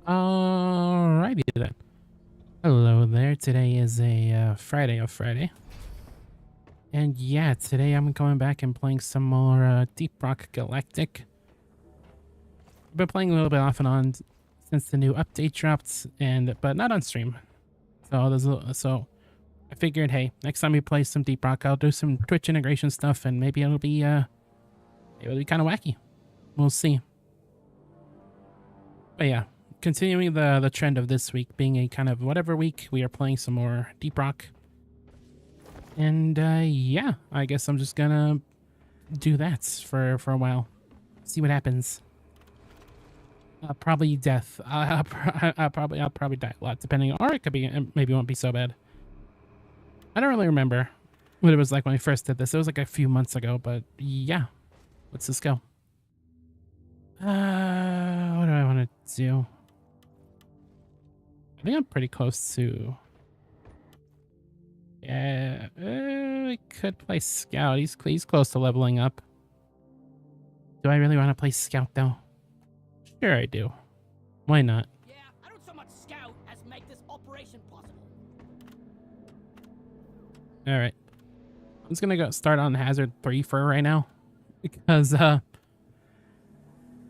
Alrighty then. Hello there. Today is a Friday. And yeah, today I'm going back and playing some more Deep Rock Galactic. I've been playing a little bit off and on since the new update dropped, but not on stream. So I figured, hey, next time we play some Deep Rock, I'll do some Twitch integration stuff, and maybe it'll be kind of wacky. We'll see. But yeah, continuing the trend of this week being a kind of whatever week, we are playing some more Deep Rock. And yeah, I guess I'm just gonna do that for a while. See what happens. Probably death. I'll probably die a lot, depending. Or it could be, maybe it won't be so bad. I don't really remember what it was like when I first did this. It was like a few months ago, but yeah. Let's just go. What do I want to do? I think I'm pretty close to... Yeah, I could play Scout. He's close to leveling up. Do I really want to play Scout, though? Sure I do. Why not? Yeah, I don't so much scout as make this operation possible. Alright. I'm just gonna go start on Hazard 3 for right now. Because, a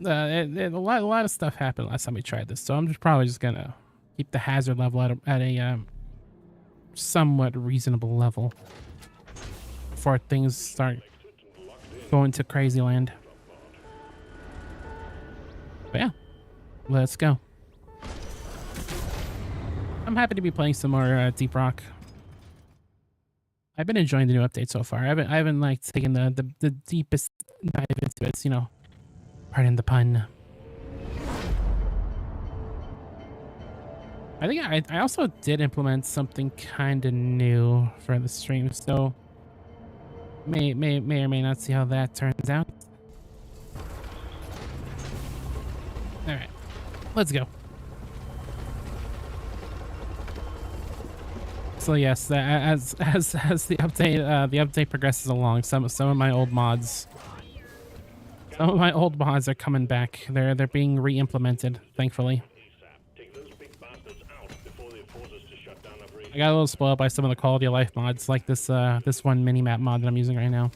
lot of stuff happened last time we tried this. So I'm probably just gonna keep the Hazard level at a somewhat reasonable level before things start going to crazy land. But yeah, let's go. I'm happy to be playing some more Deep Rock. I've been enjoying the new update so far. I haven't like taken the deepest dive into it, you know. Pardon the pun. I think I also did implement something kind of new for the stream, so may or may not see how that turns out. All right, let's go. So yes, as the update progresses along, some of my old mods, are coming back. They're being re-implemented, thankfully. I got a little spoiled by some of the quality of life mods, like this one mini map mod that I'm using right now.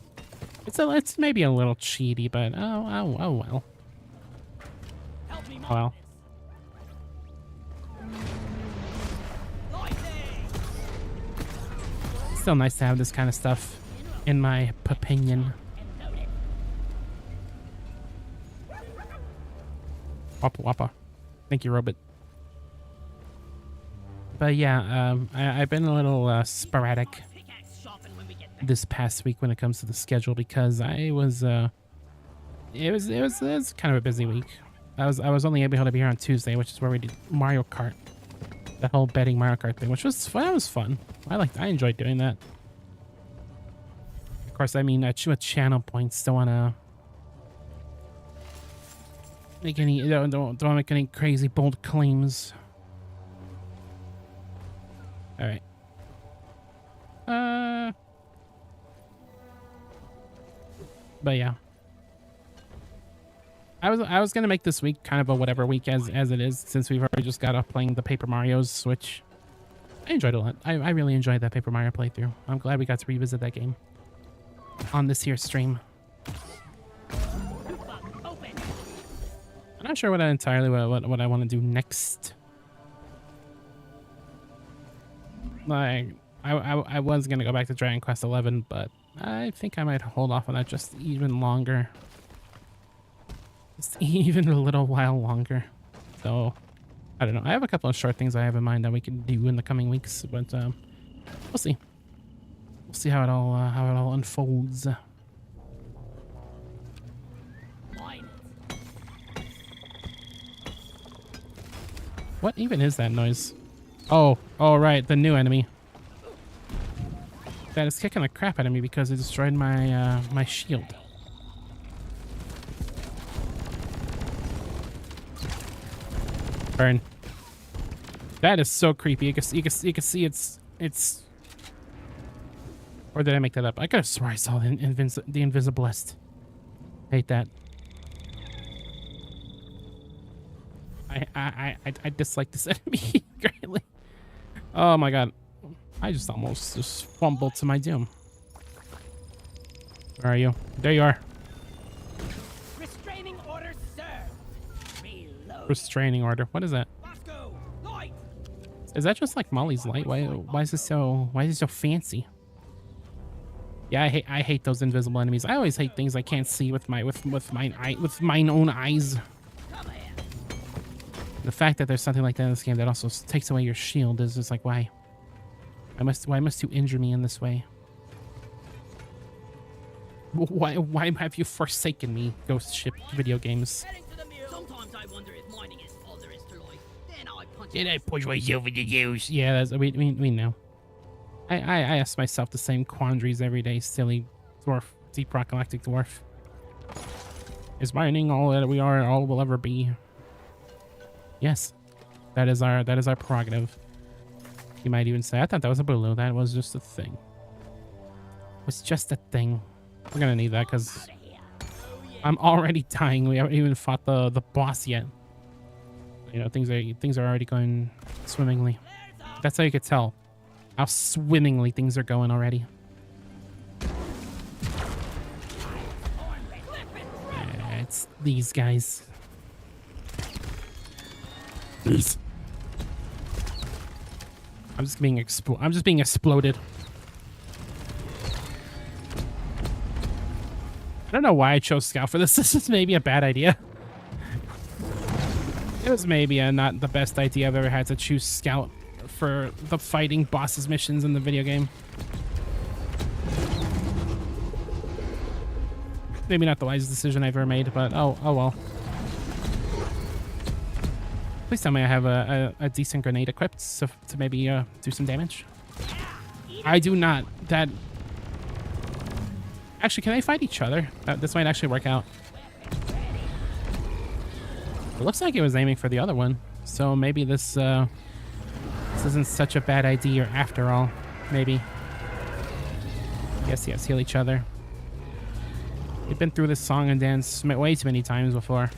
It's maybe a little cheaty, but oh well. Oh well. It's still nice to have this kind of stuff, in my opinion. Wappa. Thank you, Robot. But yeah, I've been a little sporadic this past week when it comes to the schedule because it was kind of a busy week. I was only able to be here on Tuesday, which is where we did Mario Kart, that whole betting Mario Kart thing, which was fun. That was fun. I enjoyed doing that. Of course, I mean, with channel points, don't wanna make any don't wanna make any crazy bold claims. All right. But yeah, I was gonna make this week kind of a whatever week as it is, since we've already just got off playing the Paper Marios, which I enjoyed a lot. I really enjoyed that Paper Mario playthrough. I'm glad we got to revisit that game on this here stream. I'm not sure what I want to do next. Like, I was gonna go back to Dragon Quest 11, but I think I might hold off on that just even longer. Just even a little while longer. So, I don't know. I have a couple of short things I have in mind that we can do in the coming weeks, but we'll see. We'll see how it all unfolds. What even is that noise? Oh, right, the new enemy. That is kicking the crap out of me because it destroyed my my shield. Burn. That is so creepy. You can see it's. Or did I make that up? I could have swore I saw the Invisiblest. Hate that. I dislike this enemy greatly. Oh my god. I just almost just fumbled to my doom. Where are you? There you are. Restraining order, sir. Reload. Restraining order. What is that? Vasco, light. Is that just like Molly's light? Why is it so fancy? Yeah, I hate those invisible enemies. I always hate things I can't see with mine own eyes. Come here. The fact that there's something like that in this game that also takes away your shield is just like, why? Why must you injure me in this way? Why have you forsaken me, ghost ship video games? Heading to the mill. Sometimes I wonder if mining is all there is to life. Then I punch. Did I push myself in the use? Yeah, that's, we know. I ask myself the same quandaries every day, silly dwarf, deep rock galactic dwarf. Is mining all that we are, all we'll ever be? Yes, that is our prerogative. You might even say, I thought that was a Bulu. That was just a thing. It was just a thing. We're gonna need that because I'm already dying. We haven't even fought the boss yet. You know, things are already going swimmingly. That's how you could tell how swimmingly things are going already. Yeah, it's these guys. These. I'm just being exploded. I don't know why I chose Scout for this. This is maybe a bad idea. It was maybe not the best idea I've ever had to choose Scout for the fighting bosses missions in the video game. Maybe not the wisest decision I've ever made, but oh well. Please tell me I have a decent grenade equipped so to maybe do some damage. I do not. That... Actually, can they fight each other? This might actually work out. It looks like it was aiming for the other one. So maybe this isn't such a bad idea after all. Maybe. Yes, heal each other. We've been through this song and dance way too many times before.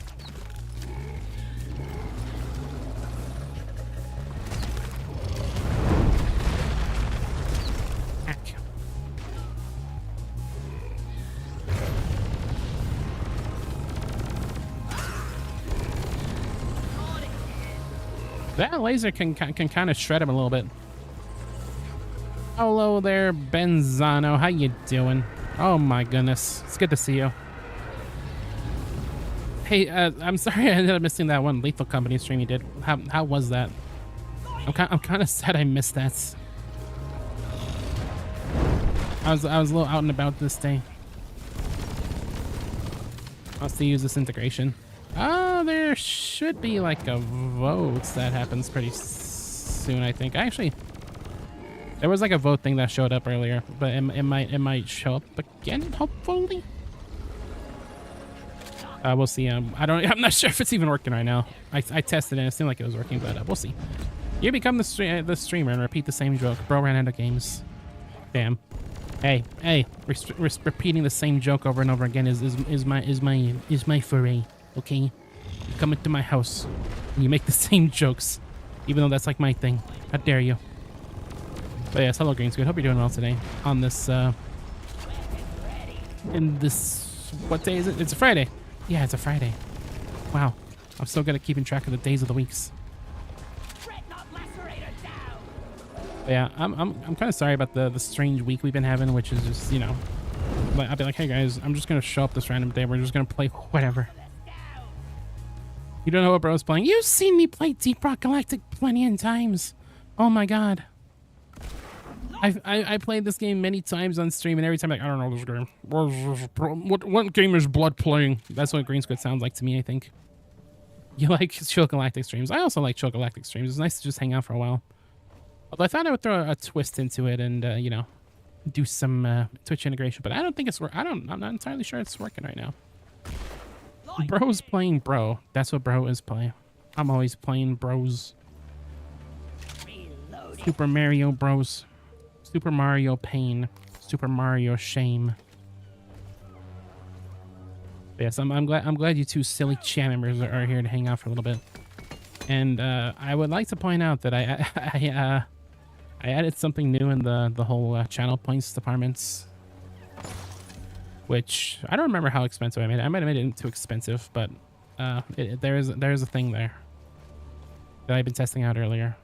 That laser can kind of shred him a little bit. Hello there, Benzano. How you doing? Oh my goodness. It's good to see you. Hey, I'm sorry I ended up missing that one Lethal Company stream you did. How was that? I'm kind of sad I missed that. I was a little out and about this day. I'll still use this integration. There should be like a vote that happens pretty soon, I think. Actually, there was like a vote thing that showed up earlier, but it might show up again, hopefully. We'll see. I'm not sure if it's even working right now. I tested it and it seemed like it was working, but we'll see. You become the streamer and repeat the same joke. Bro ran out of games. Damn. Hey, repeating the same joke over and over again is my foray. Okay, you come into my house and you make the same jokes, even though that's like my thing. How dare you? But yes, hello Green Squid. Hope you're doing well today. On this, in this, what day is it? It's a Friday. Yeah, it's a Friday. Wow, I'm so good at keeping track of the days of the weeks. But yeah, I'm kind of sorry about the strange week we've been having, which is just, you know, like I'll be like, hey guys, I'm just gonna show up this random day. We're just gonna play whatever. You don't know what bro's playing? You've seen me play Deep Rock Galactic plenty of times. Oh my god. I played this game many times on stream, and every time I'm like, I don't know this game. What game is Blood playing? That's what Green Squid sounds like to me, I think. You like Chill Galactic streams. I also like Chill Galactic streams. It's nice to just hang out for a while. Although I thought I would throw a twist into it and, you know, do some Twitch integration, but I don't think it's I'm not entirely sure it's working right now. Bro's playing bro. That's what bro is playing. I'm always playing bros. Super Mario Bros. Super Mario Pain. Super Mario Shame. But yes, I'm glad you two silly chat members are here to hang out for a little bit. And I would like to point out that I added something new in the whole channel points departments, which I don't remember how expensive I made it. I might have made it too expensive, but there's a thing there that I've been testing out earlier.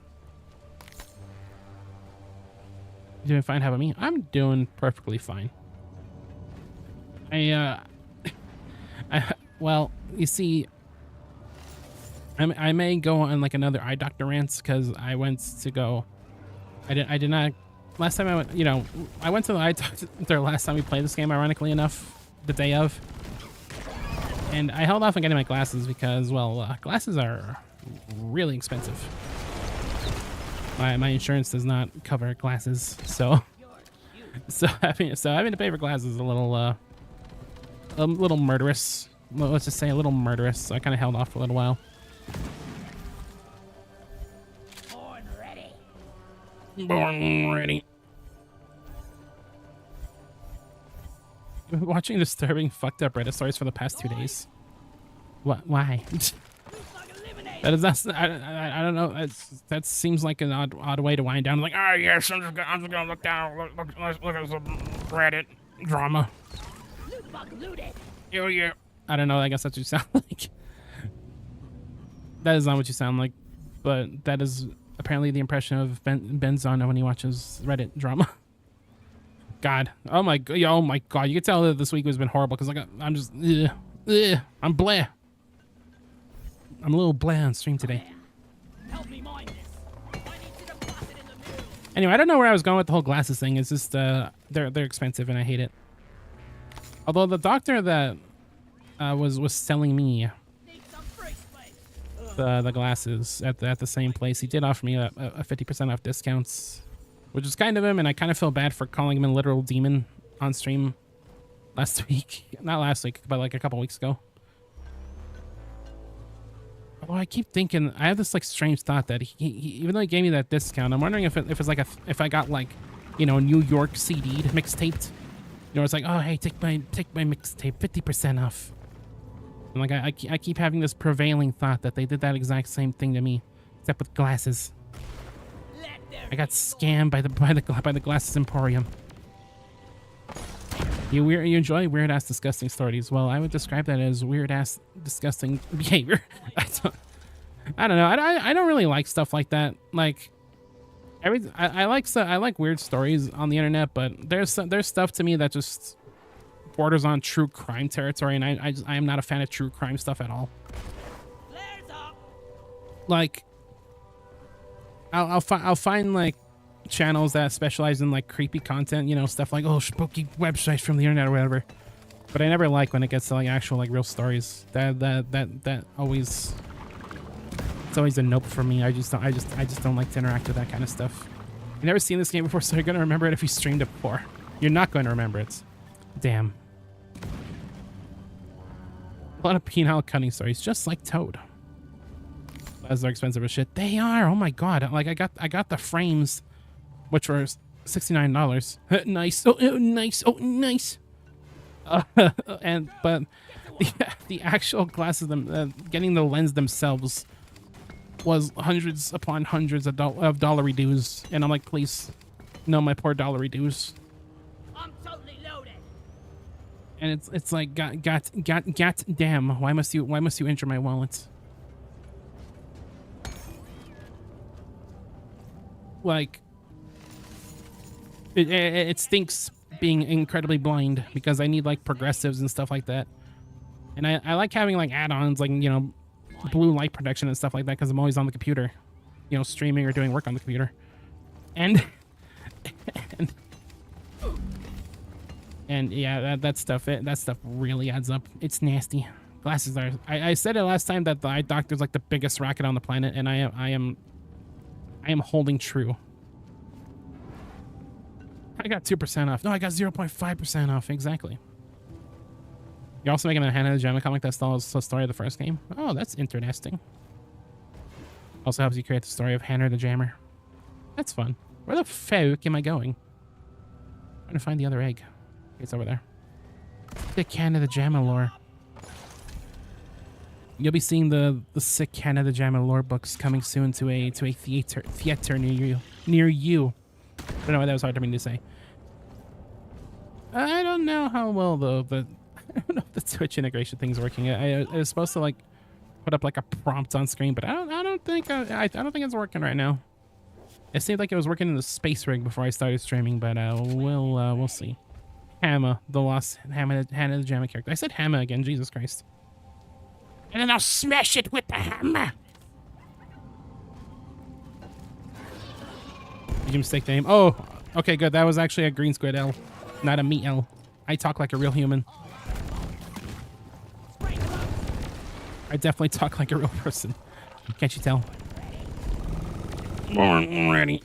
You doing fine? How about me? I'm doing perfectly fine. Well, you see, I may go on like another eye doctor rant because I went to go. I did not. Last time I went, you know, I went to the eye doctor last time we played this game. Ironically enough, the day of, and I held off on getting my glasses because, well, glasses are really expensive. My insurance does not cover glasses, so having to pay for glasses is a little murderous. Well, let's just say a little murderous. So I kind of held off for a little while. Born ready. Born ready. I've been watching disturbing, fucked up Reddit stories for the past 2 days. What? Why? That is not. I don't know. That seems like an odd way to wind down. Like, oh yes, I'm just gonna look down. Look at some Reddit drama. Loot bug looted. Yeah. I don't know. I guess that's what you sound like. That is not what you sound like, but that is apparently the impression of Ben Zono when he watches Reddit drama. God. Oh my God. You can tell that this week has been horrible because I'm just. I'm bleh. I'm a little bleh on stream today. Help me mind this. I need to deposit in the mill. Anyway, I don't know where I was going with the whole glasses thing. It's just they're expensive and I hate it. Although the doctor that was selling me Need some free space. the glasses at the same place, he did offer me a 50% off discounts, which is kind of him, and I kind of feel bad for calling him a literal demon on stream last week. Not last week, but like a couple weeks ago. Well, I keep thinking, I have this like strange thought that he even though he gave me that discount, I'm wondering if it's like if I got like, you know, New York CD'd, mixtaped. You know, it's like, oh hey, take my mixtape, 50% off. And like I keep having this prevailing thought that they did that exact same thing to me, except with glasses. I got scammed by the glasses emporium. You enjoy weird ass disgusting stories. Well, I would describe that as weird ass disgusting behavior. I don't know. I don't really like stuff like that. Like I like weird stories on the internet, but there's stuff to me that just borders on true crime territory, and I am not a fan of true crime stuff at all. Flares up. Like I'll find like channels that specialize in like creepy content, you know, stuff like, oh, spooky websites from the internet or whatever. But I never like when it gets to like actual like real stories. That always, it's always a nope for me. I just don't like to interact with that kind of stuff. You've never seen this game before, so you're gonna remember it if you streamed it before. You're not going to remember it. Damn. A lot of penile cutting stories, just like Toad. As they're expensive as shit. They are. Oh my God. Like I got the frames, which were $69. Nice. Oh, nice. Oh, nice. But the actual glasses, getting the lens themselves, was hundreds upon hundreds of dollary dues, and I'm like, please, no, my poor dollary dues. I'm totally loaded. And it's like, god damn, why must you injure my wallet? Like, it stinks being incredibly blind because I need like progressives and stuff like that. And I like having like add-ons like, you know, blue light protection and stuff like that because I'm always on the computer, you know, streaming or doing work on the computer. And yeah, that stuff really adds up. It's nasty. Glasses are. I said it last time that the eye doctor's like the biggest racket on the planet, and I am holding true. I got 2% off. No, I got 0.5% off. Exactly. You're also making a Hannah the Jammer comic that tells the story of the first game. Oh, that's interesting. Also helps you create the story of Hannah the Jammer. That's fun. Where the fuck am I going? I'm trying to find the other egg. It's over there. The Hannah the Jammer lore. You'll be seeing the sick Canada Jam and lore books coming soon to a theater near you. I don't know why that was hard for me to say. I don't know how well though, but I don't know if the Twitch integration thing's working. I was supposed to like put up like a prompt on screen, but I don't think it's working right now. It seemed like it was working in the space rig before I started streaming, but we'll see. Hammer, the lost Hannah the Jammer character. I said hammer again, Jesus Christ. And then I'll smash it with the hammer. Did you mistake the name? Oh, okay, good. That was actually a green squid L, not a meat L. I talk like a real human. I definitely talk like a real person. Can't you tell? Ready.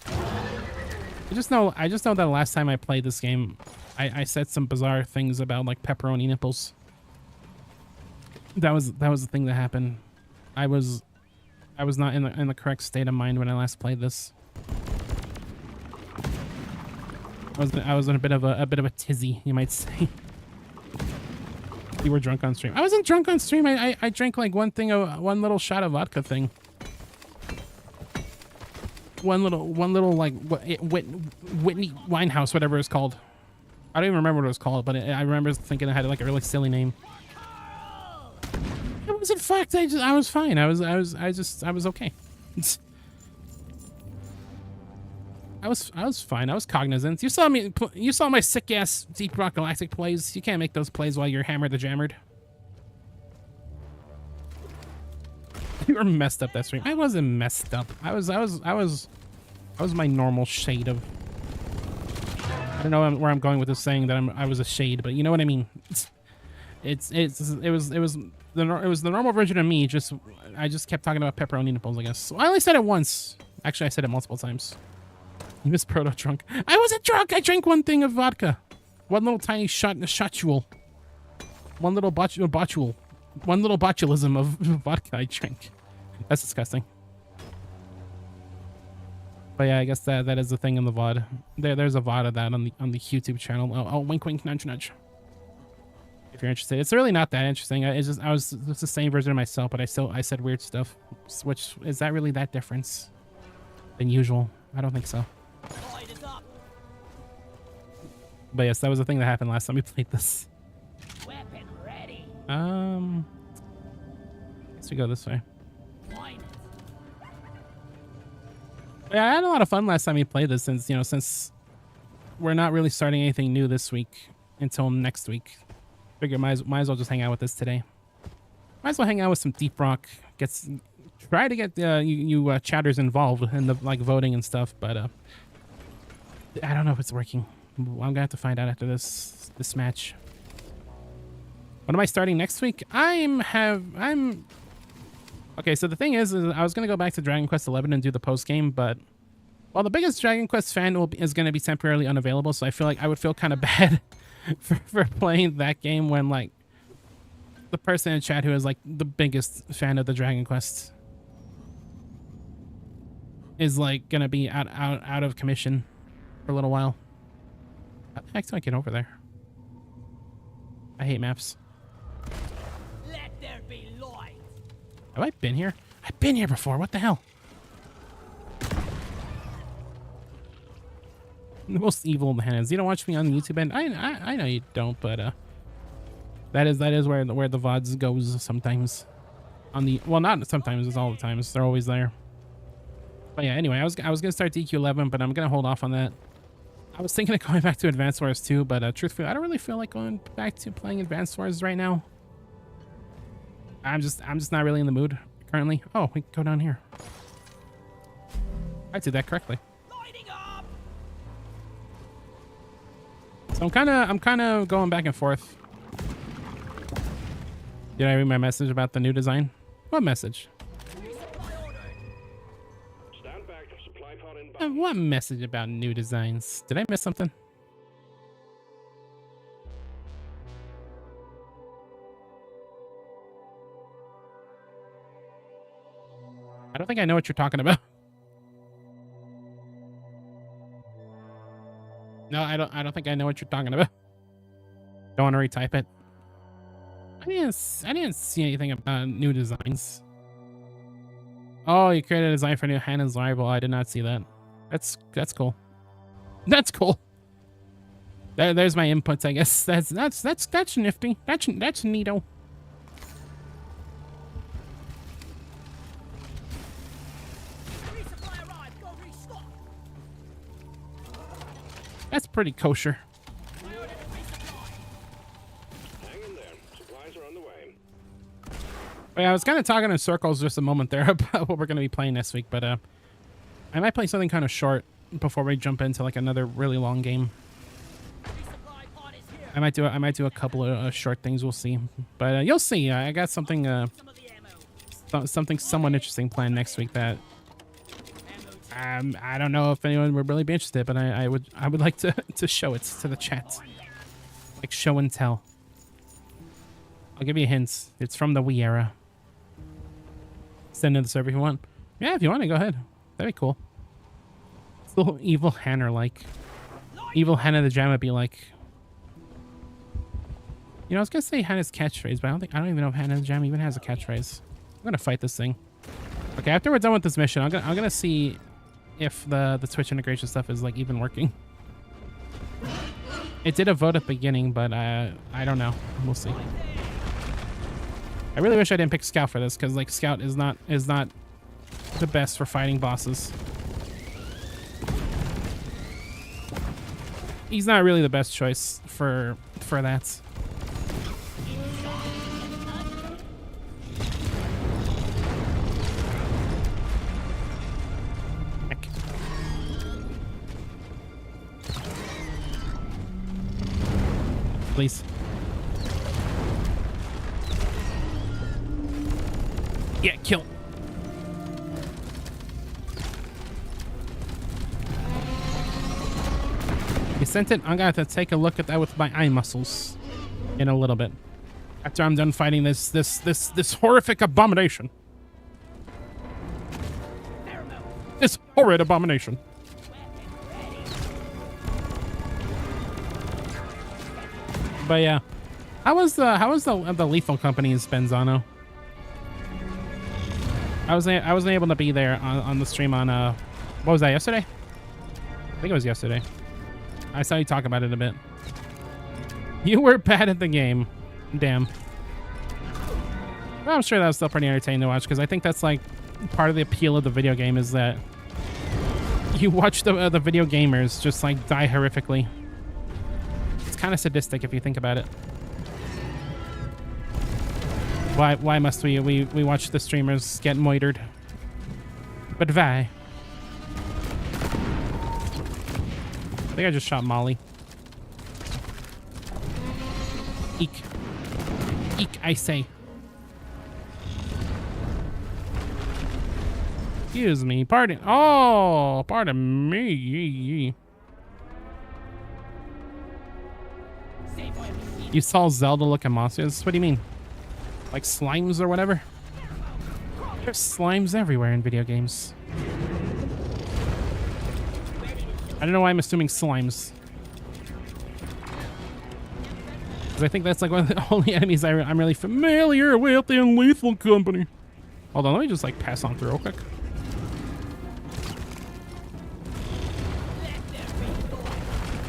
I just know that last time I played this game, I said some bizarre things about like pepperoni nipples. That was the thing that happened. I was not in the correct state of mind when I last played this. I was in a bit of a tizzy, you might say. You were drunk on stream. I wasn't drunk on stream. I drank like one little shot of vodka thing. One little like Whitney Winehouse, whatever it's called. I don't even remember what it was called, but I remember thinking it had like a really silly name. I wasn't fucked. I was fine. I was okay. I was fine. I was cognizant. You saw me. You saw my sick ass Deep Rock Galactic plays. You can't make those plays while you're hammered the jammered. You were messed up that stream. I wasn't messed up. I was my normal shade of. I don't know where I'm going with this saying that I was a shade, but you know what I mean. It was the normal version of me. I just kept talking about pepperoni nipples. I guess I only said it once. Actually, I said it multiple times. You missed proto drunk. I wasn't drunk. I drank one thing of vodka, one little tiny shotule, one little botule, one little botulism of vodka I drank. That's disgusting. But yeah, I guess that is the thing in the VOD. There's a VOD of that on the YouTube channel. Oh, wink, wink, nudge, nudge. If you're interested, it's really not that interesting. It's the same version of myself, but I said weird stuff. Which is that really that difference than usual? I don't think so. But yes, that was the thing that happened last time we played this. Weapon ready. Let's go this way. Yeah, I had a lot of fun last time we played this since we're not really starting anything new this week until next week. Figure might as well just hang out with this today. Might as well hang out with some Deep Rock. Try to get you chatters involved in the like voting and stuff, but I don't know if it's working. I'm gonna have to find out after this match. What am I starting next week? I'm okay. So the thing is I was gonna go back to Dragon Quest 11 and do the post game, but well, the biggest Dragon Quest fan is gonna be temporarily unavailable, so I feel like I would feel kind of bad for playing that game when like the person in chat who is like the biggest fan of the Dragon Quest is like gonna be out of commission for a little while. How the heck do I get over there? I hate maps. Let there be light. Have I been here? I've been here before. What the hell? The most evil of the hands. You don't watch me on YouTube, and I know you don't, but that is where the VODs goes sometimes. Not sometimes, it's all the times. They're always there. But yeah, anyway, I was gonna start DQ11, but I'm gonna hold off on that. I was thinking of going back to Advanced Wars too, but truthfully, I don't really feel like going back to playing Advanced Wars right now. I'm just not really in the mood currently. Oh, we can go down here. I did that correctly. Lighting up. So I'm kind of going back and forth. Did I read my message about the new design? What message? What message about new designs? Did I miss something? I don't think I know what you're talking about. No, I don't think I know what you're talking about. Don't want to retype it. I didn't see anything about new designs. Oh, you created a design for new Hannah's rival. I did not see that. That's cool. That's cool. There's my inputs, I guess. That's nifty. That's neato. Resupply arrived. Go restock. That's pretty kosher. I ordered a resupply. Hang in there. Supplies are on the way. But yeah, I was kind of talking in circles just a moment there about what we're going to be playing this week, but I might play something kind of short before we jump into like another really long game. Resupply pod is here. I might do a couple of short things. We'll see, but you'll see. I got something Some of the ammo. something somewhat interesting planned next week that Ammo. I don't know if anyone would really be interested, but I would like to show it to the chat, like show and tell. I'll give you hints. It's from the Wii era. Send to the server if you want. Yeah, if you want to, go ahead. That'd be cool. It's a little evil Hannah like. Evil Hannah the Jam would be like. You know, I was gonna say Hannah's catchphrase, but I don't even know if Hannah the Jam even has a catchphrase. I'm gonna fight this thing. Okay, after we're done with this mission, I'm gonna see if the Twitch integration stuff is like even working. It did a vote at the beginning, but I don't know. We'll see. I really wish I didn't pick Scout for this, because like Scout is not the best for fighting bosses. He's not really the best choice for that. Heck. Please. Yeah, kill. You sent it? I'm gonna have to take a look at that with my eye muscles in a little bit. After I'm done fighting this horrific abomination. This horrid abomination. But yeah. How was the Lethal Company's Benzano? I wasn't able to be there on the stream on what was that, yesterday? I think it was yesterday. I saw you talk about it a bit. You were bad at the game. Damn. Well, I'm sure that was still pretty entertaining to watch, because I think that's like part of the appeal of the video game is that you watch the video gamers just like die horrifically. It's kind of sadistic if you think about it. Why must we watch the streamers get moitered? But why? I think I just shot Molly. Eek. Eek, I say. Excuse me, pardon. Oh, pardon me. You saw Zelda look at monsters? What do you mean? Like slimes or whatever? There's slimes everywhere in video games. I don't know why I'm assuming slimes. Because I think that's like one of the only enemies I'm really familiar with in Lethal Company. Hold on, let me just like pass on through real quick.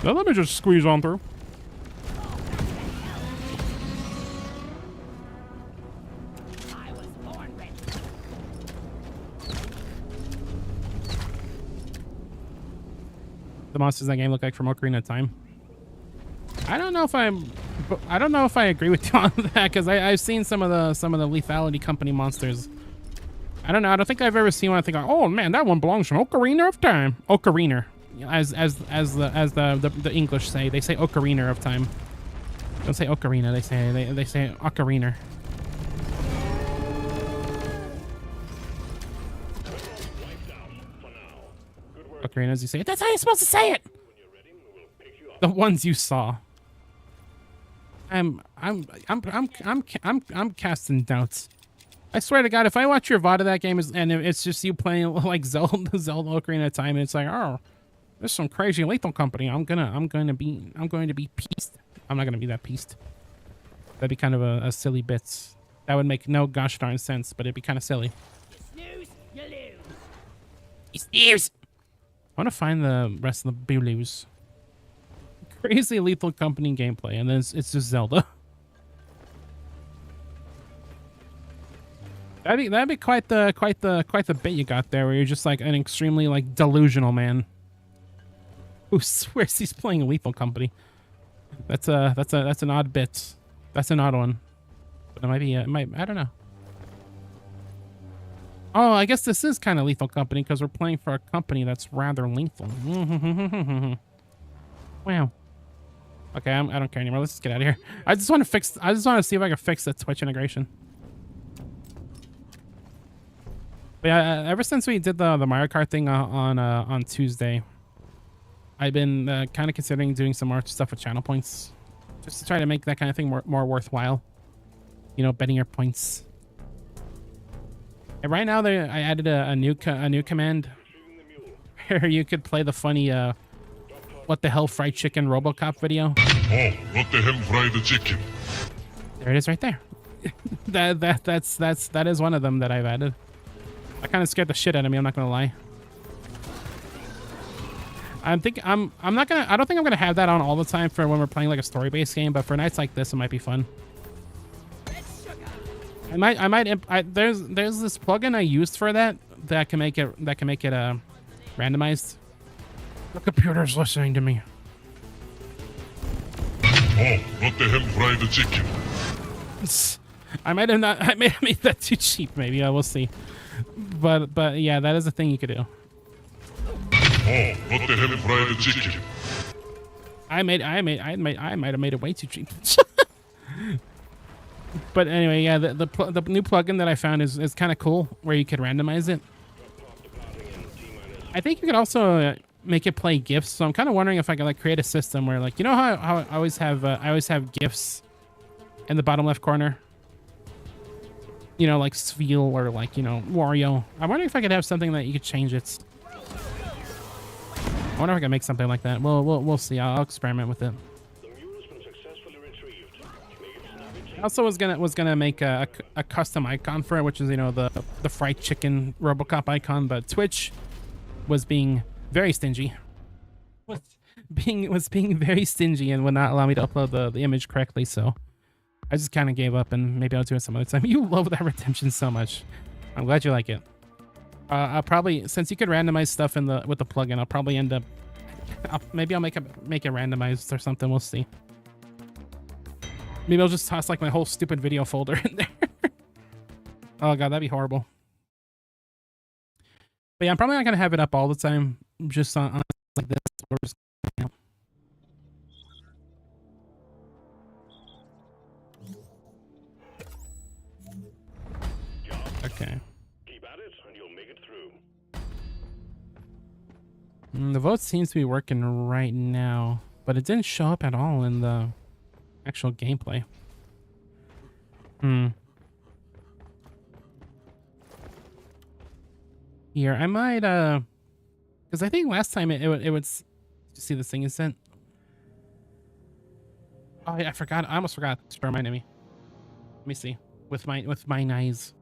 Now let me just squeeze on through. The monsters in that game look like from Ocarina of Time. I don't know if I agree with you on that, because I've seen some of the Lethality Company monsters. I don't know. I don't think I've ever seen one. I think, oh man, that one belongs from Ocarina of Time. Ocarina, as the English say. They say Ocarina of Time. They don't say Ocarina. They say Ocarina. Ocarina, as you say it. That's how you're supposed to say it. The ones you saw. I'm casting doubts. I swear to God, if I watch your VOD of that game and it's just you playing like Zelda Ocarina of Time, and it's like, oh, there's some crazy Lethal Company. I'm going to be pieced. I'm not gonna be that pieced. That'd be kind of a silly bit. That would make no gosh darn sense, but it'd be kind of silly. You snooze, you lose. It's ears. I want to find the rest of the Blues. Crazy Lethal Company gameplay, and then it's just Zelda. That'd be quite the bit you got there, where you're just like an extremely like delusional man who swears he's playing Lethal Company. That's an odd bit. That's an odd one. But it might be I don't know. Oh, I guess this is kind of Lethal Company because we're playing for a company that's rather lethal. Wow. Okay, I don't care anymore. Let's just get out of here. I just want to see if I can fix the Twitch integration. But yeah, ever since we did the Mario Kart thing on Tuesday, I've been kind of considering doing some more stuff with channel points, just to try to make that kind of thing more worthwhile. You know, betting your points. And right now, I added a new command where you could play the funny "What the hell fried chicken" Robocop video. Oh, what the hell fried the chicken? There it is, right there. that is one of them that I've added. That kind of scared the shit out of me. I'm not gonna lie. I don't think I'm gonna have that on all the time for when we're playing like a story-based game, but for nights like this, it might be fun. There's this plugin I used for that can make it randomized. The computer's listening to me. Oh, what the hell fried the chicken? I may have made that too cheap. Maybe we'll see. But yeah, that is a thing you could do. Oh, what the hell fried the chicken? I might have made it way too cheap. But anyway, yeah, the new plugin that I found is kind of cool, where you could randomize it. I think you could also make it play GIFs. So I'm kind of wondering if I could like create a system where, like, you know how I always have GIFs in the bottom left corner. You know, like Sveal or like, you know, Wario. I'm wondering if I could have something that you could change it. I wonder if I can make something like that. We'll see. I'll experiment with it. I also was gonna make a custom icon for it, which is, you know, the fried chicken Robocop icon, but Twitch was being very stingy. Was being very stingy and would not allow me to upload the image correctly, so I just kind of gave up, and maybe I'll do it some other time. You love that redemption so much. I'm glad you like it. I'll probably, since you could randomize stuff with the plugin, I'll probably end up. Maybe I'll make it randomized or something. We'll see. Maybe I'll just toss like my whole stupid video folder in there. Oh god, that'd be horrible. But yeah, I'm probably not gonna have it up all the time. Just on like this. Or just, you know. Okay. Keep at it, and you'll make it through. The vote seems to be working right now, but it didn't show up at all in the actual gameplay. Here, I might because I think last time it would see this thing is sent. Oh yeah, I forgot. I almost forgot to remind me. Let me see with my eyes.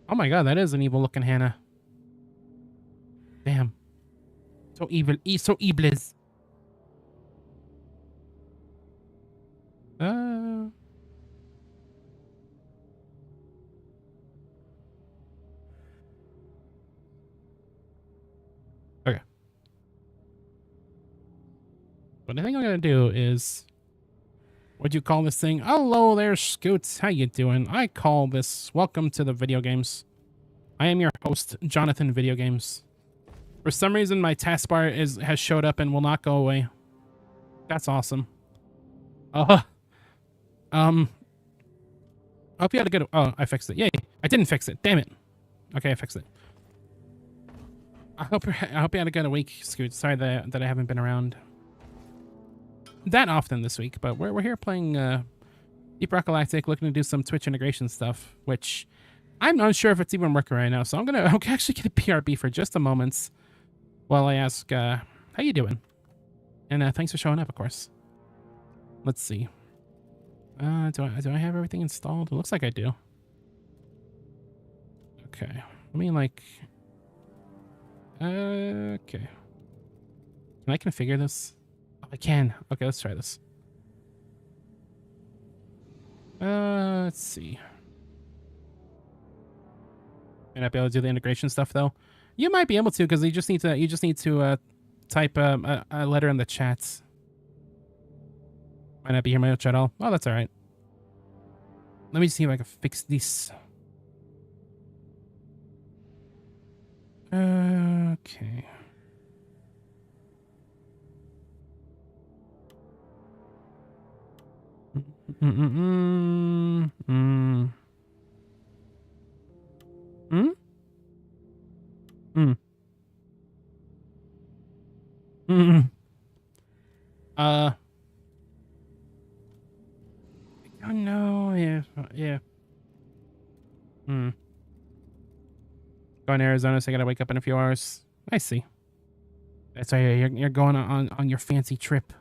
Oh my god, that is an evil looking Hannah. Damn. So evil. So evil. Okay. What I think I'm gonna do is, what do you call this thing? Hello there, Scoots. How you doing? I call this welcome to the video games. I am your host, Jonathan Video Games. For some reason, my taskbar has showed up and will not go away. That's awesome. I hope you had a good. Oh, I fixed it. Yay! I didn't fix it. Damn it. Okay, I fixed it. I hope you had a good week, Scoot. Sorry that I haven't been around that often this week, but we're here playing Deep Rock Galactic, looking to do some Twitch integration stuff, which I'm not sure if it's even working right now. So I'm actually get a PRB for just a moment while I ask how you doing, and thanks for showing up, of course. Let's see. Do I have everything installed? It looks like I do. Okay. Let me like. Okay. Can I configure this? Oh, I can. Okay, let's try this. Let's see. May not be able to do the integration stuff though. You might be able to because you just need to type a letter in the chat. Might not be here much at all. Oh, that's all right. Let me see if I can fix this. Okay. I don't know. Yeah. Going to Arizona, so I gotta wake up in a few hours. I see. That's why you're going on your fancy trip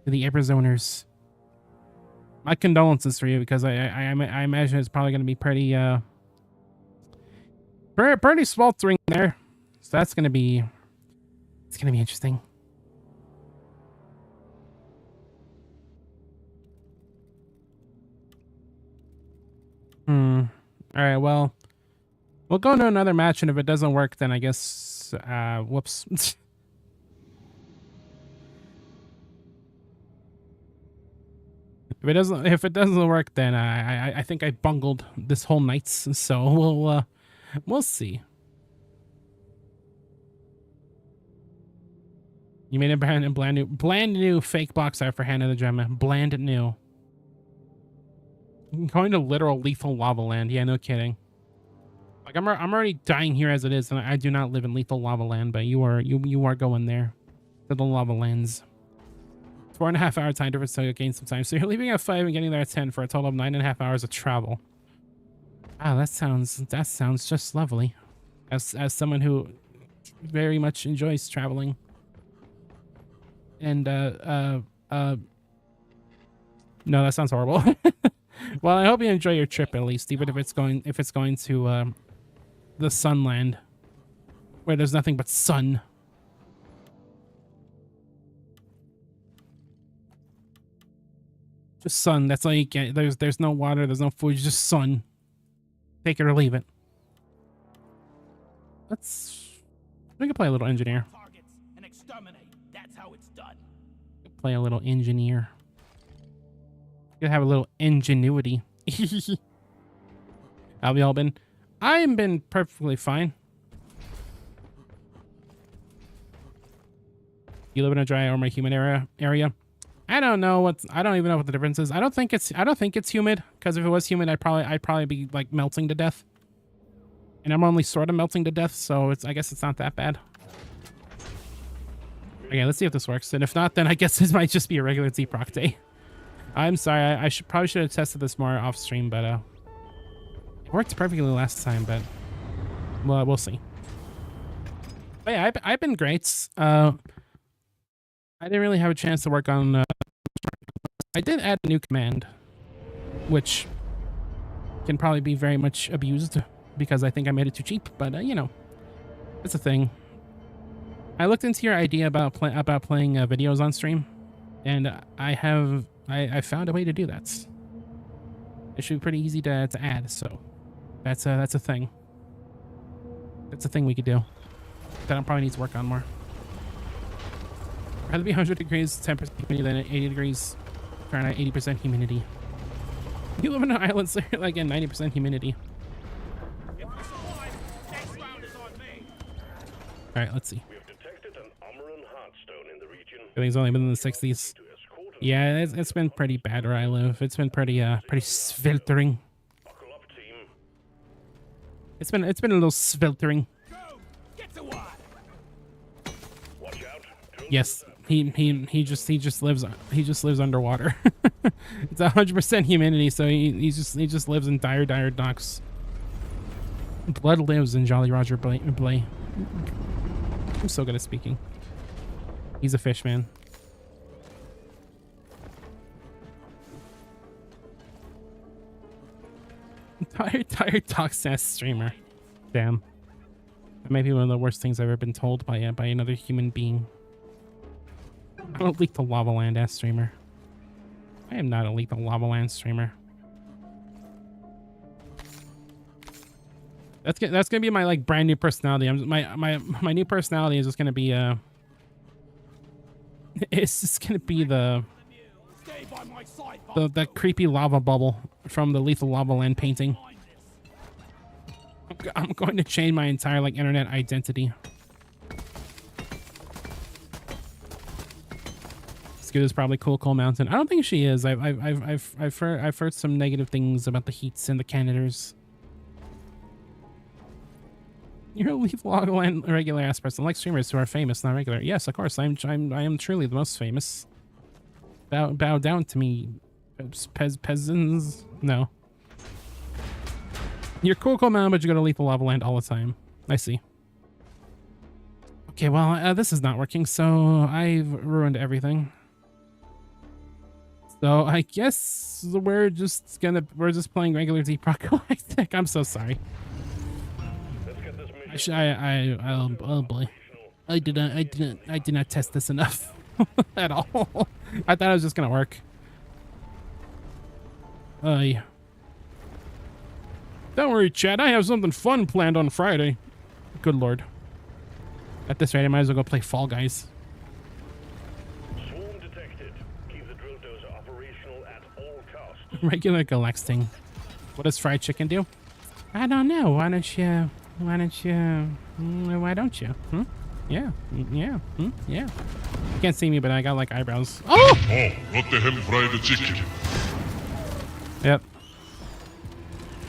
to the Arizoners. My condolences for you because I imagine it's probably gonna be pretty pretty sweltering there. So it's gonna be interesting. All right, well, we'll go into another match, and if it doesn't work, then I guess, whoops. If it doesn't work, then I think I bungled this whole night. So we'll see. You made a brand new fake box art for Hand of the Gem. Bland new. Going to literal lethal lava land. Yeah, no kidding. Like I'm already dying here as it is, and I do not live in lethal lava land. But you are going there to the lava lands. 4.5 hour time difference to gain some time. So you're leaving at 5 and getting there at 10 for a total of 9.5 hours of travel. Wow, that sounds just lovely. As someone who very much enjoys traveling. And no, that sounds horrible. Well, I hope you enjoy your trip at least, even if it's going to the Sunland, where there's nothing but sun. Just sun. That's all you get. There's no water. There's no food. Just sun. Take it or leave it. We can play a little engineer. Targets and exterminate. That's how it's done. Play a little engineer. You have a little ingenuity. How have y'all been? I have been perfectly fine. You live in a dry or more humid area. I don't know I don't even know what the difference is. I don't think it's humid, because if it was humid, I'd probably be like melting to death. And I'm only sort of melting to death, so I guess it's not that bad. Okay, let's see if this works. And if not, then I guess this might just be a regular Zeeproc day. I'm sorry, I probably should have tested this more off stream, but it worked perfectly last time, but well, we'll see. But yeah, I've been great. I didn't really have a chance to work on. I did add a new command, which can probably be very much abused because I think I made it too cheap. But you know, it's a thing. I looked into your idea about playing videos on stream, and I found a way to do that. It should be pretty easy to add, so that's a thing. That's a thing we could do. That I probably need to work on more. I'd rather be 100 degrees 10% humidity than 80 degrees Fahrenheit 80% humidity. You live in an island, so you're like in 90% humidity. All right, let's see. We have detected an Amaran hardstone in the region. Everything's only been in the 60s. Yeah, it's been pretty bad where I live. It's been pretty sweltering. Buckle up, team. It's been a little sweltering. Get to work. Watch out. Yes, he just lives underwater. It's 100% humidity, so he just lives in dire docks. Blood lives in Jolly Roger Blay. I'm so good at speaking. He's a fish man. Tired talks ass streamer. Damn. That might be one of the worst things I've ever been told by another human being. I'm a Leak the Lava Land ass streamer. I am not a Leak the Lava Land streamer. That's gonna be my like brand new personality. My new personality is just gonna be it's just gonna be the creepy lava bubble from the Lethal Lava Land painting. I'm going to change my entire like internet identity. Scoot is probably Cool Mountain. I don't think she is. I've heard some negative things about the Heats and the Canaders. You're a Lethal Lava Land regular ass person, like streamers who are famous, not regular. Yes, of course. I am truly the most famous. Bow down to me, peasants. No. You're Cool Mountain, but you go to Lethal Lava Land all the time. I see. Okay, well, this is not working, so I've ruined everything. So I guess we're just playing regular Deep Rock Galactic. I'm so sorry. Oh boy, I did not test this enough at all. I thought it was just gonna work. Yeah. Don't worry, Chad. I have something fun planned on Friday. Good lord. At this rate, I might as well go play Fall Guys. Swarm detected. Keep the drill dozer operational at all costs. Regular Galexting. What does fried chicken do? I don't know. Why don't you? Why don't you? Hmm? Yeah. Yeah. Hmm? Yeah. You can't see me, but I got like eyebrows. Oh! Oh, not the hell fried chicken. Yep.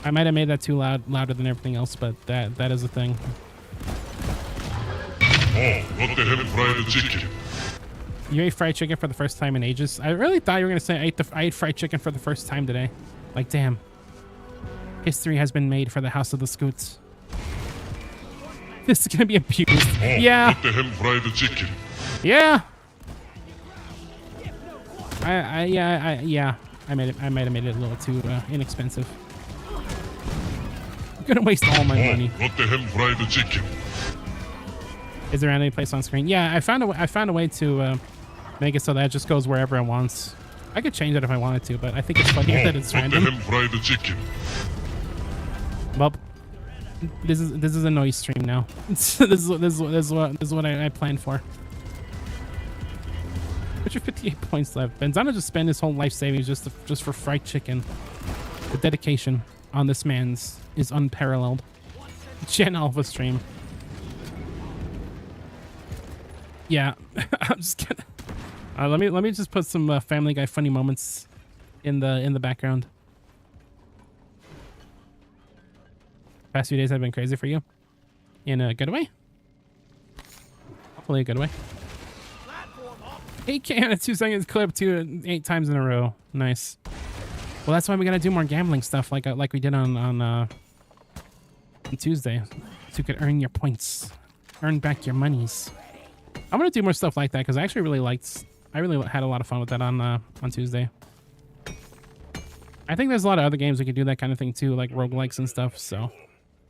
I might have made that too louder than everything else, but that is a thing. Oh, not the hell fried chicken. You ate fried chicken for the first time in ages? I really thought you were gonna say I ate fried chicken for the first time today. Like, damn. History has been made for the House of the Scoots. This is gonna be abused. Oh, Yeah. not the hell fried chicken. Yeah. Yeah. I might have made it a little too inexpensive. I'm gonna waste all my money. Not the hell fried chicken. Is there any place on screen? Yeah, I found a way to make it so that it just goes wherever it wants. I could change it if I wanted to, but I think it's funnier that it's random. Not the hell fried chicken. Well, this is a noise stream now. This is what I planned for. What's your 58 points left? Benzano just spent his whole life savings just for fried chicken. The dedication on this man's is unparalleled. Gen Alpha stream. Yeah, I'm just gonna. Let me just put some Family Guy funny moments in the background. Past few days have been crazy for you, in a good way. Hopefully a good way. 8K on a 2 seconds clip 8 times in a row. Nice. Well, that's why we gotta do more gambling stuff like we did on Tuesday, so you could earn your points, earn back your monies. I'm gonna do more stuff like that because I actually I really had a lot of fun with that on Tuesday. I think there's a lot of other games that can do that kind of thing too, like roguelikes and stuff. So.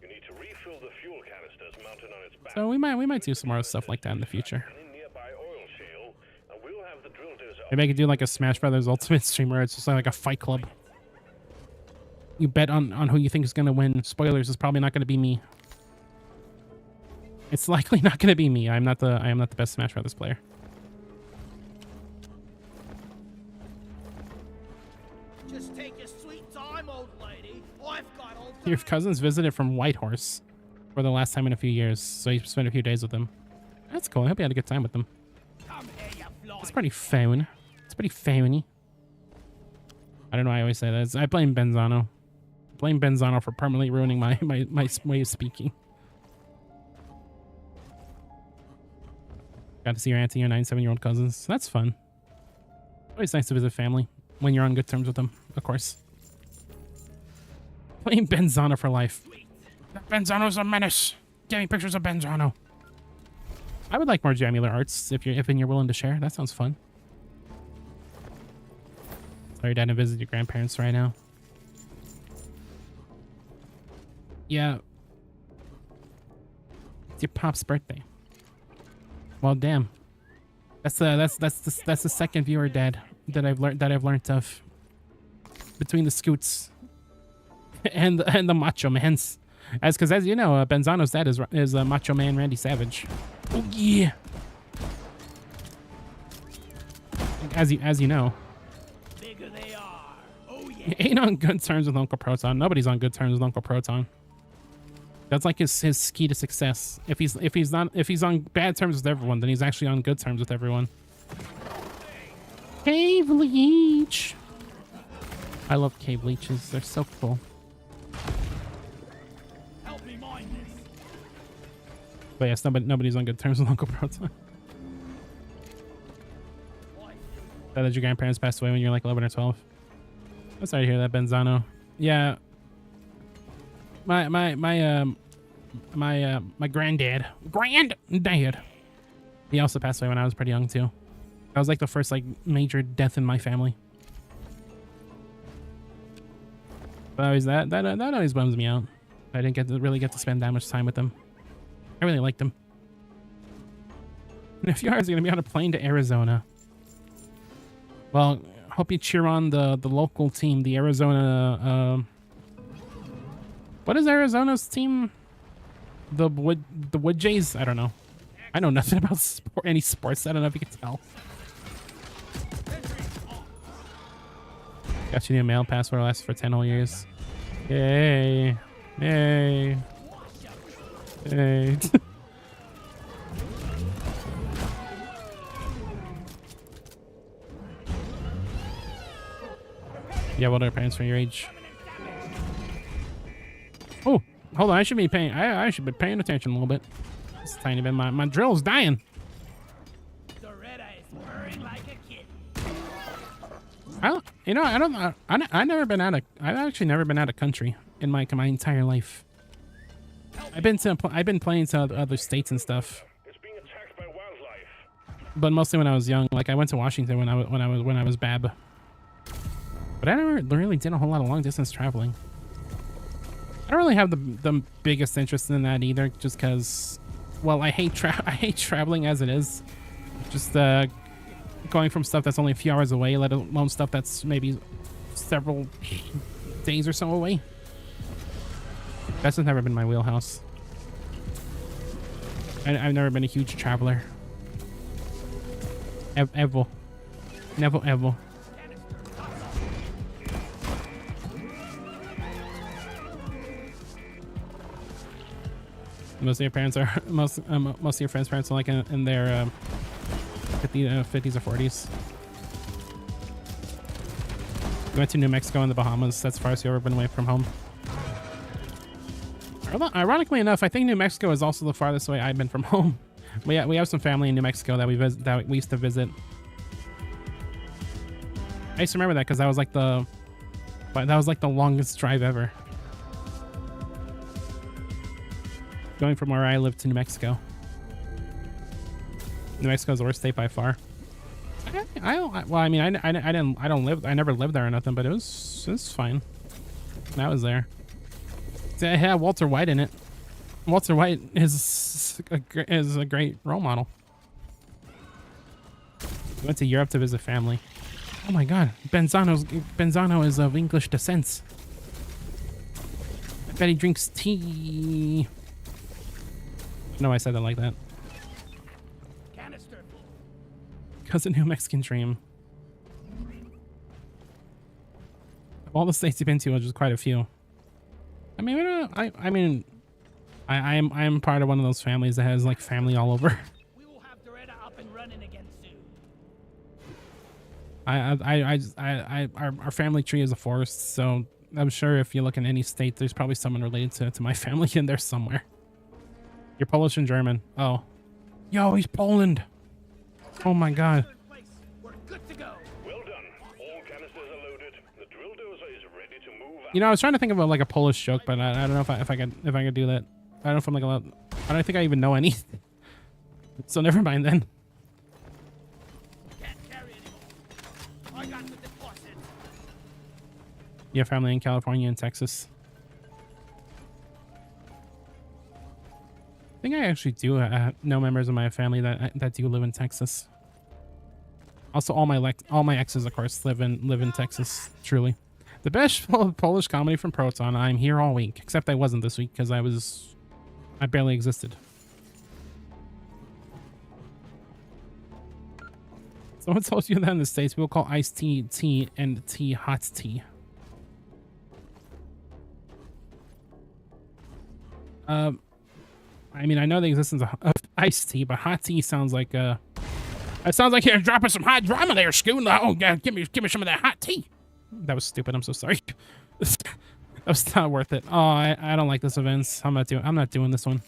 You need to refill the fuel canisters mounted on its back. So we might do some more stuff like that in the future. Maybe I could do like a Smash Brothers Ultimate stream where it's just like a fight club. You bet on who you think is gonna win. Spoilers, it's probably not gonna be me. It's likely not gonna be me. I am not the best Smash Brothers player. Just take your sweet time, old lady. I've got all Your cousins visited from Whitehorse for the last time in a few years, so you spent a few days with them. That's cool. I hope you had a good time with them. Come here, you fly. It's pretty fun. It's pretty fun-y. I don't know why I always say that. I blame Benzano. Blame Benzano for permanently ruining my way of speaking. Got to see your auntie and your 9-7-year-old cousins. That's fun. Always nice to visit family when you're on good terms with them, of course. Blame Benzano for life. Benzano's a menace. Get me pictures of Benzano. I would like more Jamular arts if you're willing to share. That sounds fun. Sorry, Dad, to visit your grandparents right now. Yeah. It's your pop's birthday. Well, damn. That's the second viewer dead that I've learned of between the Scoots and the Macho Mans. Because as you know, Benzano's dad is Macho Man Randy Savage. Oh yeah. As you know. Bigger they are. Oh yeah. He ain't on good terms with Uncle Proton. Nobody's on good terms with Uncle Proton. That's like his key to success. If he's on bad terms with everyone, then he's actually on good terms with everyone. Cave leech. I love cave leeches. They're so cool. Help me mind this. But yes, nobody's on good terms with Uncle Proton. That your grandparents passed away when you were like 11 or 12. I'm sorry to hear that, Benzano. Yeah. My granddad. He also passed away when I was pretty young too. That was like the first like major death in my family. But always that always bums me out. I didn't really get to spend that much time with them. I really liked them. And if you are gonna be on a plane to Arizona, well, hope you cheer on the local team, the Arizona. What is Arizona's team? The Wood Jays? I don't know. I know nothing about any sports. I don't know if you can tell. Got your new mail password lasts for 10 whole years. Yay. Yay. Yay. Yeah, what are parents for your age? Oh, hold on. I should be paying attention a little bit. It's a tiny bit. My drill's dying. Doretta is purring like a kid. I've actually never been out of country in my entire life. I've been playing to other states and stuff. It's being attacked by wildlife. But mostly when I was young. Like I went to Washington when I was bab. But I never really did a whole lot of long distance traveling. I don't really have the biggest interest in that either, just because, well, I hate traveling as it is. Just going from stuff that's only a few hours away, let alone stuff that's maybe several days or so away. That's just never been my wheelhouse. I've never been a huge traveler. Ever. Never ever. Most of your parents are most of your friends' parents are like in their 50s or 40s. We went to New Mexico and the Bahamas. That's as far as you've ever been away from home. Ironically enough, I think New Mexico is also the farthest away I've been from home. We have some family in New Mexico that we used to visit. I used to remember that because that was like the longest drive ever. Going from where I live to New Mexico. New Mexico is the worst state by far. I never lived there or nothing, but it was fine. I was there. It had Walter White in it. Walter White is a great role model. We went to Europe to visit family. Oh my God, Benzano is of English descent. I bet he drinks tea. No, I said that like that. Canister. Because a New Mexican dream. Of all the states you've been to, which is quite a few. I mean, I'm part of one of those families that has like family all over. We will have Doretta up and running again soon. Our family tree is a forest, so I'm sure if you look in any state, there's probably someone related to my family in there somewhere. You're Polish and German. Oh. Yo, he's Poland. Oh my God. We're good to go. Well done. All canisters are loaded. The drill dozer is ready to move out. You know, I was trying to think of like a Polish joke, but I don't know if I could do that. I don't know if I'm like allowed. I don't think I even know any. So never mind then. Can't carry anymore. I got the deposit. You have family in California and Texas. I think I actually do know members of my family that do live in Texas. Also, all my exes, of course, live in Texas. Truly, the best Polish comedy from Proton. I'm here all week, except I wasn't this week because I barely existed. Someone told you that in the States people call iced tea tea and tea hot tea. I mean, I know the existence of iced tea, but hot tea sounds like it sounds like you're dropping some hot drama there, Scoon. Oh yeah, give me some of that hot tea. That was stupid. I'm so sorry. That was not worth it. Oh, I don't like this event. I'm not doing this one.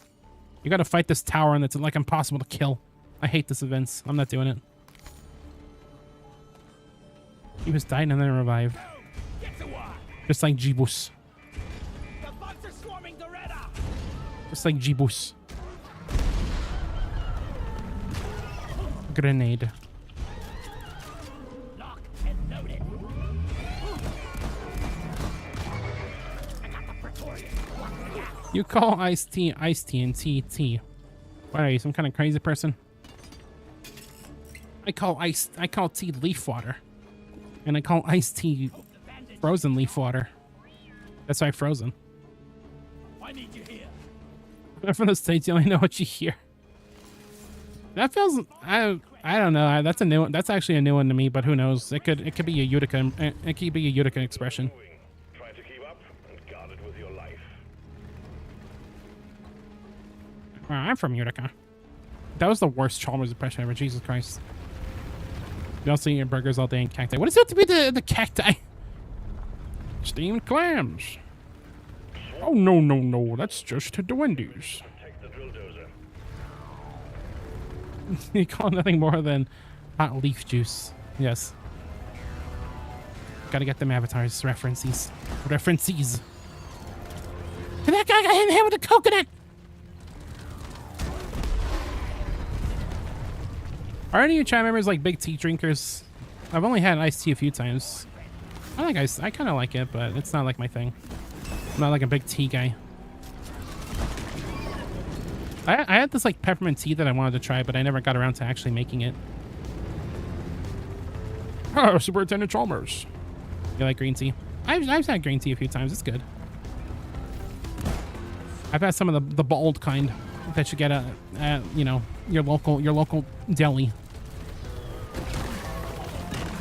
You got to fight this tower, and it's like impossible to kill. I hate this event. I'm not doing it. He was died and then revived. Just like Jibus. The bugs are swarming the red up. Just like Jibus. Grenade. Lock and loaded. I got the Praetorian. You call iced tea and tea tea. What are you, some kind of crazy person? I call tea leaf water. And I call iced tea frozen leaf water. That's why frozen. I need you here. I'm from the States, you only know what you hear. That feels I don't know. That's a new one. That's actually a new one to me, but who knows? It could be a Utica expression. Try to keep up and guard it with your life. Well, I'm from Utica. That was the worst Chalmers impression ever. Jesus Christ. You also eat your burgers all day in cacti. What does it have to be the cacti? Steamed clams. Oh, no. That's just the Wendy's. Take the drill dozer. You call it nothing more than hot leaf juice. Yes. Gotta get them avatars. References. And that guy got hit in the head with a coconut. Are any of your chat members like big tea drinkers? I've only had iced tea a few times. I kind of like it, but it's not like my thing. I'm not like a big tea guy. I had this like peppermint tea that I wanted to try, but I never got around to actually making it. Oh, Superintendent Chalmers. You like green tea? I've had green tea a few times. It's good. I've had some of the bold kind that you get at you know, your local deli.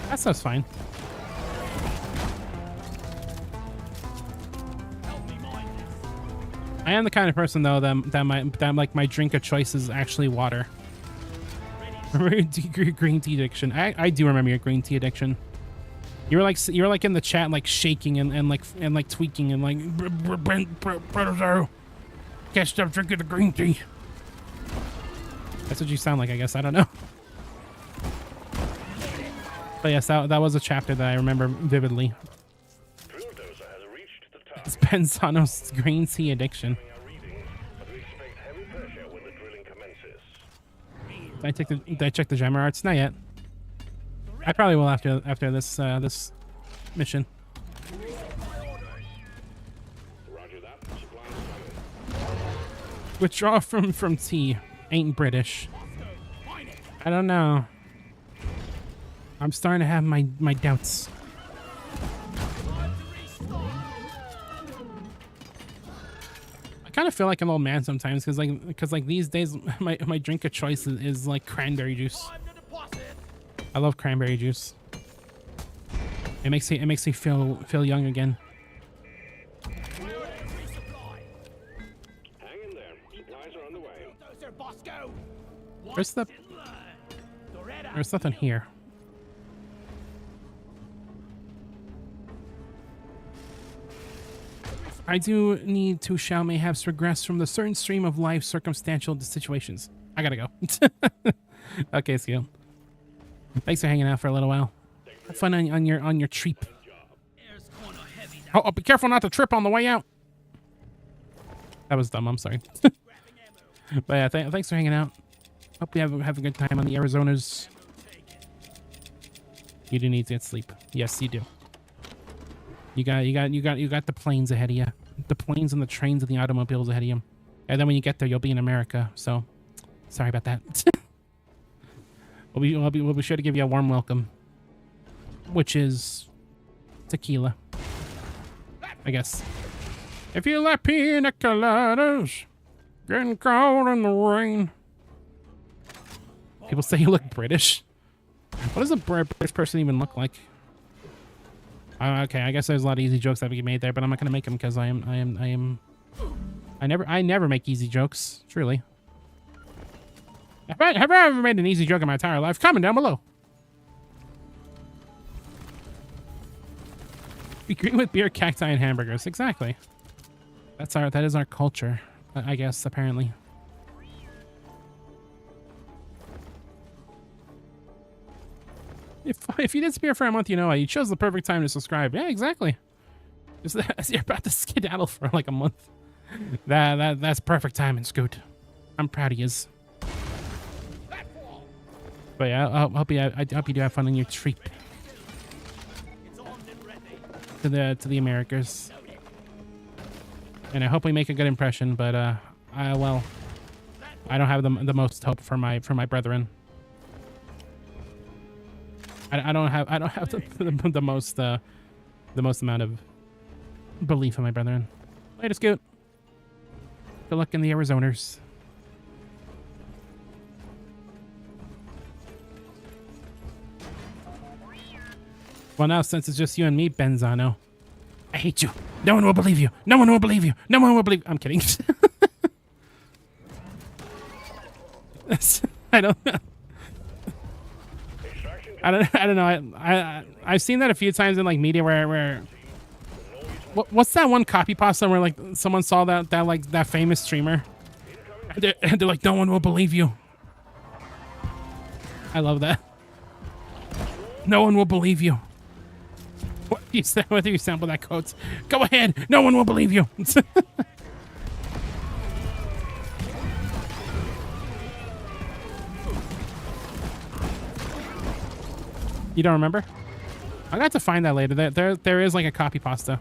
That stuff's fine. I am the kind of person though that like my drink of choice is actually water. Remember your green tea addiction? I do remember your green tea addiction. You were like in the chat like shaking and like tweaking and like can't stop drinking the green tea. That's what you sound like, I guess. I don't know. But yes, that was a chapter that I remember vividly. Drill dozer has reached the target. It's Penzano's green tea addiction. But we expect heavy pressure when the drilling commences. Did I check the jammer arts? Not yet. I probably will after this this mission. Roger that. Supplies coming. Withdraw from tea. Ain't British. I don't know. I'm starting to have my doubts. I kind of feel like an old man sometimes because like these days my drink of choice is like cranberry juice. I love cranberry juice. It makes me feel young again. Hang in there. Supplies are on the way. There's nothing here. I do need to shall mayhaps regress from the certain stream of life circumstantial situations. I gotta go. Okay, Skill. Thanks for hanging out for a little while. Have fun on your trip. Oh, be careful not to trip on the way out. That was dumb. I'm sorry. But yeah, thanks for hanging out. Hope you have a good time on the Arizonas. You do need to get sleep. Yes, you do. You got the planes ahead of you. The planes and the trains and the automobiles ahead of you. And then when you get there, you'll be in America. So, sorry about that. we'll be sure to give you a warm welcome, which is tequila, I guess. If you like pina coladas, getting cold in the rain. People say you look British. What does a British person even look like? Okay, I guess there's a lot of easy jokes that we made there, but I'm not gonna make them because I never make easy jokes. Truly. Have I ever made an easy joke in my entire life? Comment down below. Agree with beer, cacti, and hamburgers. Exactly. That is our culture, I guess, apparently. If you disappear for a month, you know you chose the perfect time to subscribe. Yeah, exactly. Just as you're about to skedaddle for like a month. That's perfect timing, Scoot. I'm proud of yous. But yeah, I hope you do have fun on your trip to the Americas. And I hope we make a good impression. But I don't have the most hope for my brethren. I don't have the most amount of belief in my brethren. Later, Scoot. Good luck in the Arizoners. Well, now since it's just you and me, Benzano, I hate you. No one will believe you. No one will believe you. No one will believe. I'm kidding. I don't know. I've seen that a few times in like media where what's that one copy pasta where like someone saw that famous streamer and they're like, no one will believe you. I love that. No one will believe you. Whether you sample that quote, go ahead. No one will believe you. You don't remember? I got to find that later. There is like a copy pasta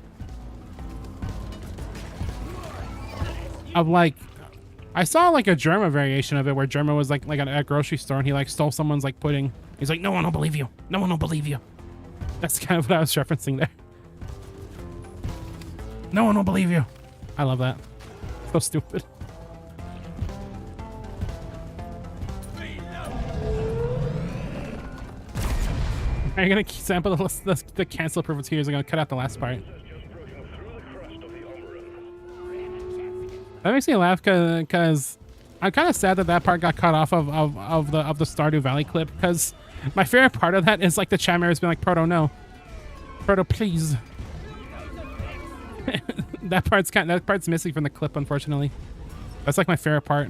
of like, I saw like a Germa variation of it where Germa was like at a grocery store and he like stole someone's like pudding. He's like, no one will believe you. No one will believe you. That's kind of what I was referencing there. No one will believe you. I love that. So stupid. Are you gonna sample the cancel profiteers? I'm gonna cut out the last part. That makes me laugh because I'm kind of sad that part got cut off of the Stardew Valley clip, because my favorite part of that is like the chat member's been like, Proto, no. Proto, please. that part's missing from the clip, unfortunately. That's like my favorite part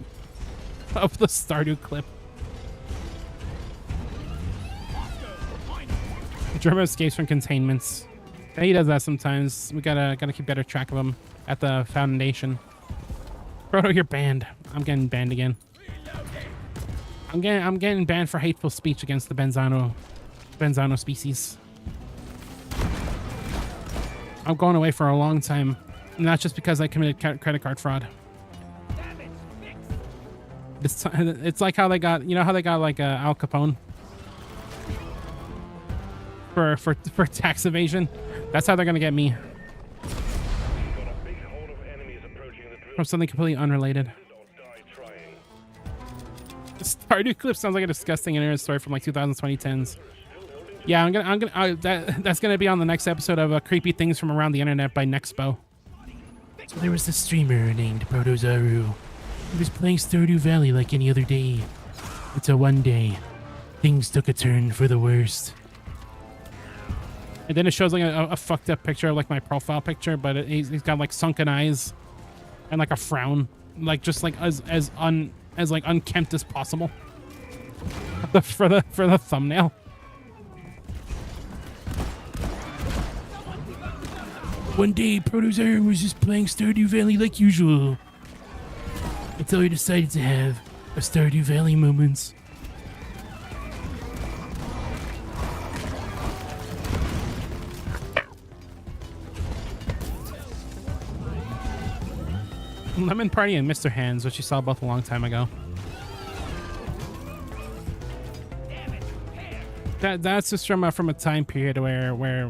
of the Stardew clip. Germa escapes from containments. Yeah, he does that sometimes. We gotta keep better track of him at the Foundation. Proto, you're banned. I'm getting banned again. I'm getting banned for hateful speech against the Benzano species. I'm going away for a long time, not just because I committed credit card fraud. It's like how they got, like Al Capone for tax evasion. That's how they're gonna get me. From something completely unrelated. The Stardew clip sounds like a disgusting internet story from like 2010s. Yeah, that's gonna be on the next episode of Creepy Things from Around the Internet by Nexpo. So there was this streamer named Protozaru. He was playing Stardew Valley like any other day, until one day things took a turn for the worst. And then it shows like a fucked up picture of like my profile picture, but he's got like sunken eyes and like a frown, like just like as unkempt as possible for the thumbnail. One day, Protozaru was just playing Stardew Valley like usual, until he decided to have a Stardew Valley moment. Lemon Party and Mr. Hands, which you saw both a long time ago. That's just from a time period where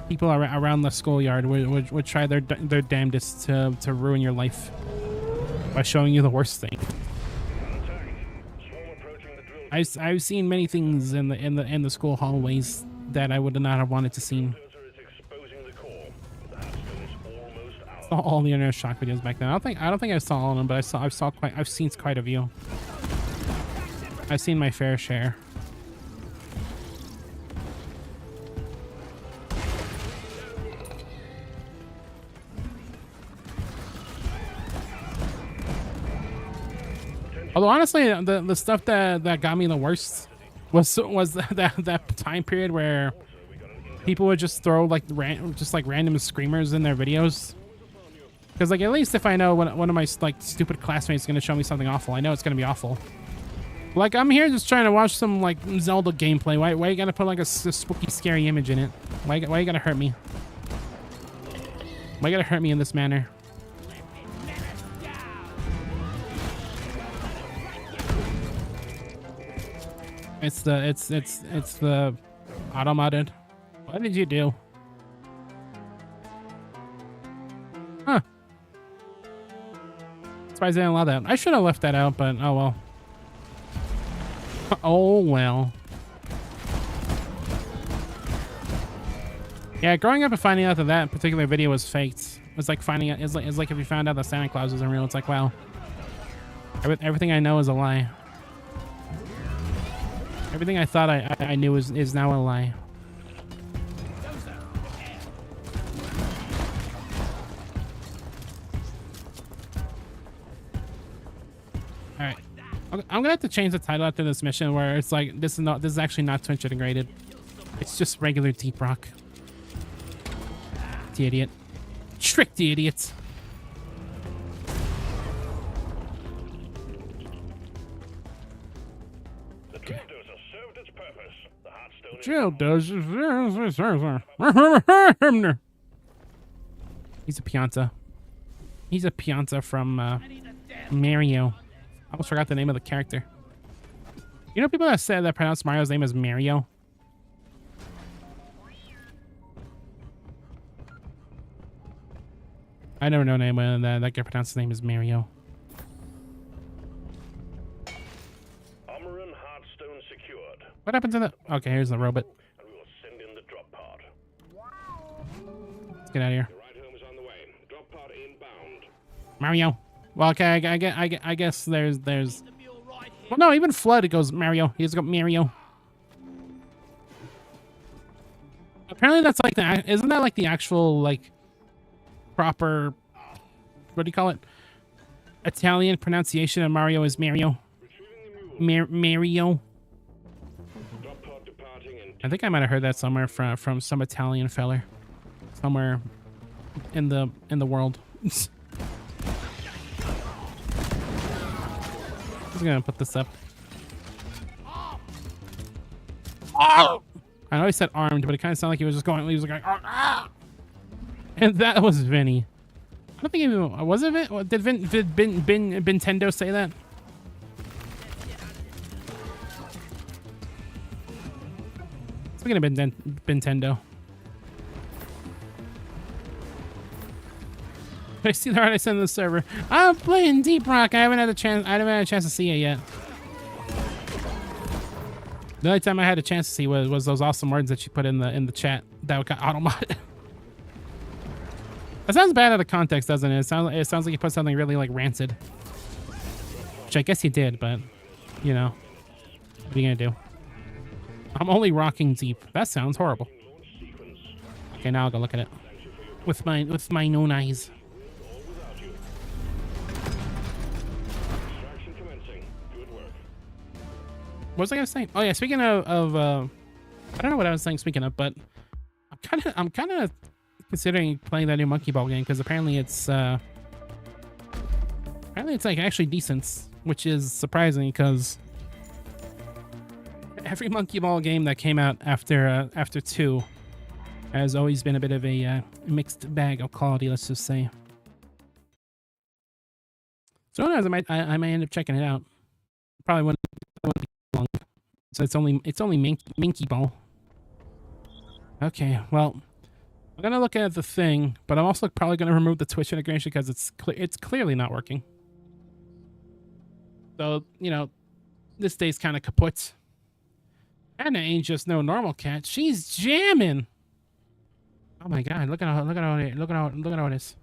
people around the schoolyard would try their damnedest to ruin your life by showing you the worst thing. I've seen many things in the school hallways that I would not have wanted to see. All the Internet Shock videos back then. I don't think I saw all of them, but I've seen quite a few. I've seen my fair share. Although honestly, the stuff that got me the worst was that time period where people would just throw like random screamers in their videos. Because like at least if I know one of my like stupid classmates is gonna show me something awful, I know it's gonna be awful. Like I'm here just trying to watch some like Zelda gameplay. Why you gotta put like a spooky, scary image in it? Why you gotta hurt me? Why you gotta hurt me in this manner? It's the auto modded. What did you do? Huh. Surprised they didn't allow that. I should have left that out, but oh well. Oh well. Yeah, growing up and finding out that particular video was faked. It's like finding out. It's like if you found out that Santa Claus wasn't real. It's like wow. Everything I know is a lie. Everything I thought I knew is now a lie. All right, I'm gonna have to change the title after this mission where it's like this is actually not Twitch integrated. It's just regular Deep Rock. The idiot, trick the idiots. Jill does. He's a Pianta. He's a Pianta from Mario. I almost forgot the name of the character. You know people that said that pronounce Mario's name as Mario? I never know anyone that can pronounce his name as Mario. What happened to the... Okay, here's the robot. And we will send in the drop pod. Let's get out of here. The ride home is on the way. Drop pod inbound. Mario. Well, okay, I guess there's... Well, no, even Flood, it goes Mario. He's got Mario. Apparently that's like the... Isn't that like the actual, like, proper... What do you call it? Italian pronunciation of Mario is Mario. Mario. I think I might have heard that somewhere from some Italian feller, somewhere in the world. Just gonna put this up. Oh! I know he said armed, but it kind of sounded like he was just going. He was going, ah! And that was Vinny. I don't think even was it. Did Nintendo say that? Speaking of Nintendo. I see the art I sent to the server. I'm playing Deep Rock. I haven't had a chance to see it yet. The only time I had a chance to see was those awesome words that you put in the chat that got auto-modded. That sounds bad out of context, doesn't it? It sounds like you put something really like rancid. Which I guess you did, but you know, what are you gonna do? I'm only rocking Deep. That sounds horrible. Okay, now I'll go look at it with my known eyes. What was I gonna say? Oh yeah, speaking of I don't know what I was saying. Speaking of, but I'm kind of considering playing that new Monkey Ball game because apparently it's like actually decent, which is surprising because every Monkey Ball game that came out after 2 has always been a bit of a mixed bag of quality, let's just say. So who knows? I might end up checking it out. Probably wouldn't be long. So it's only Minky Ball. Okay, well, I'm gonna look at the thing, but I'm also probably gonna remove the Twitch integration because it's clearly not working. So you know, this day's kind of kaput. Anna ain't just no normal cat. She's jamming. Oh my god! Look at all this.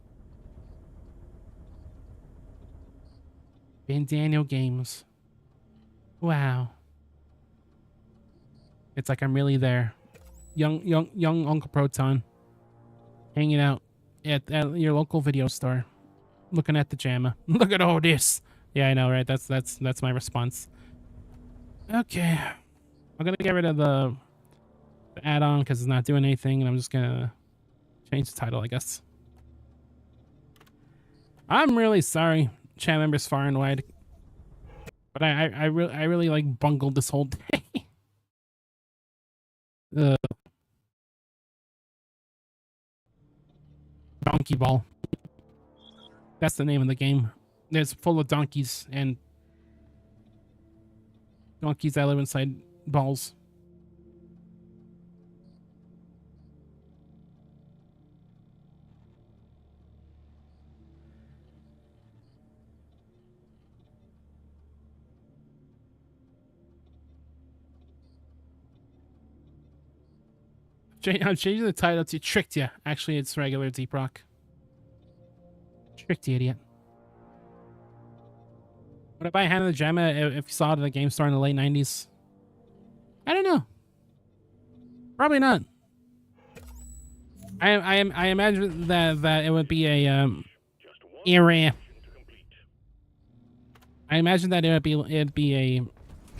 Van Daniel Games. Wow. It's like I'm really there. Young Uncle Proton. Hanging out at your local video store. Looking at the JAMA. Look at all this. Yeah, I know, right? That's my response. Okay. I'm gonna get rid of the add-on because it's not doing anything, and I'm just gonna change the title, I guess. I'm really sorry, chat members far and wide. But I really like bungled this whole day. Donkey Ball. That's the name of the game. It's full of donkeys and donkeys that live inside balls. I'm changing the title to Tricked Ya. Actually, it's regular Deep Rock. Tricked you, idiot. Would I buy Hand of the Gemma if you saw it at the game store in the late 90s? I don't know. Probably not. I imagine that it would be a era. I imagine that it'd be a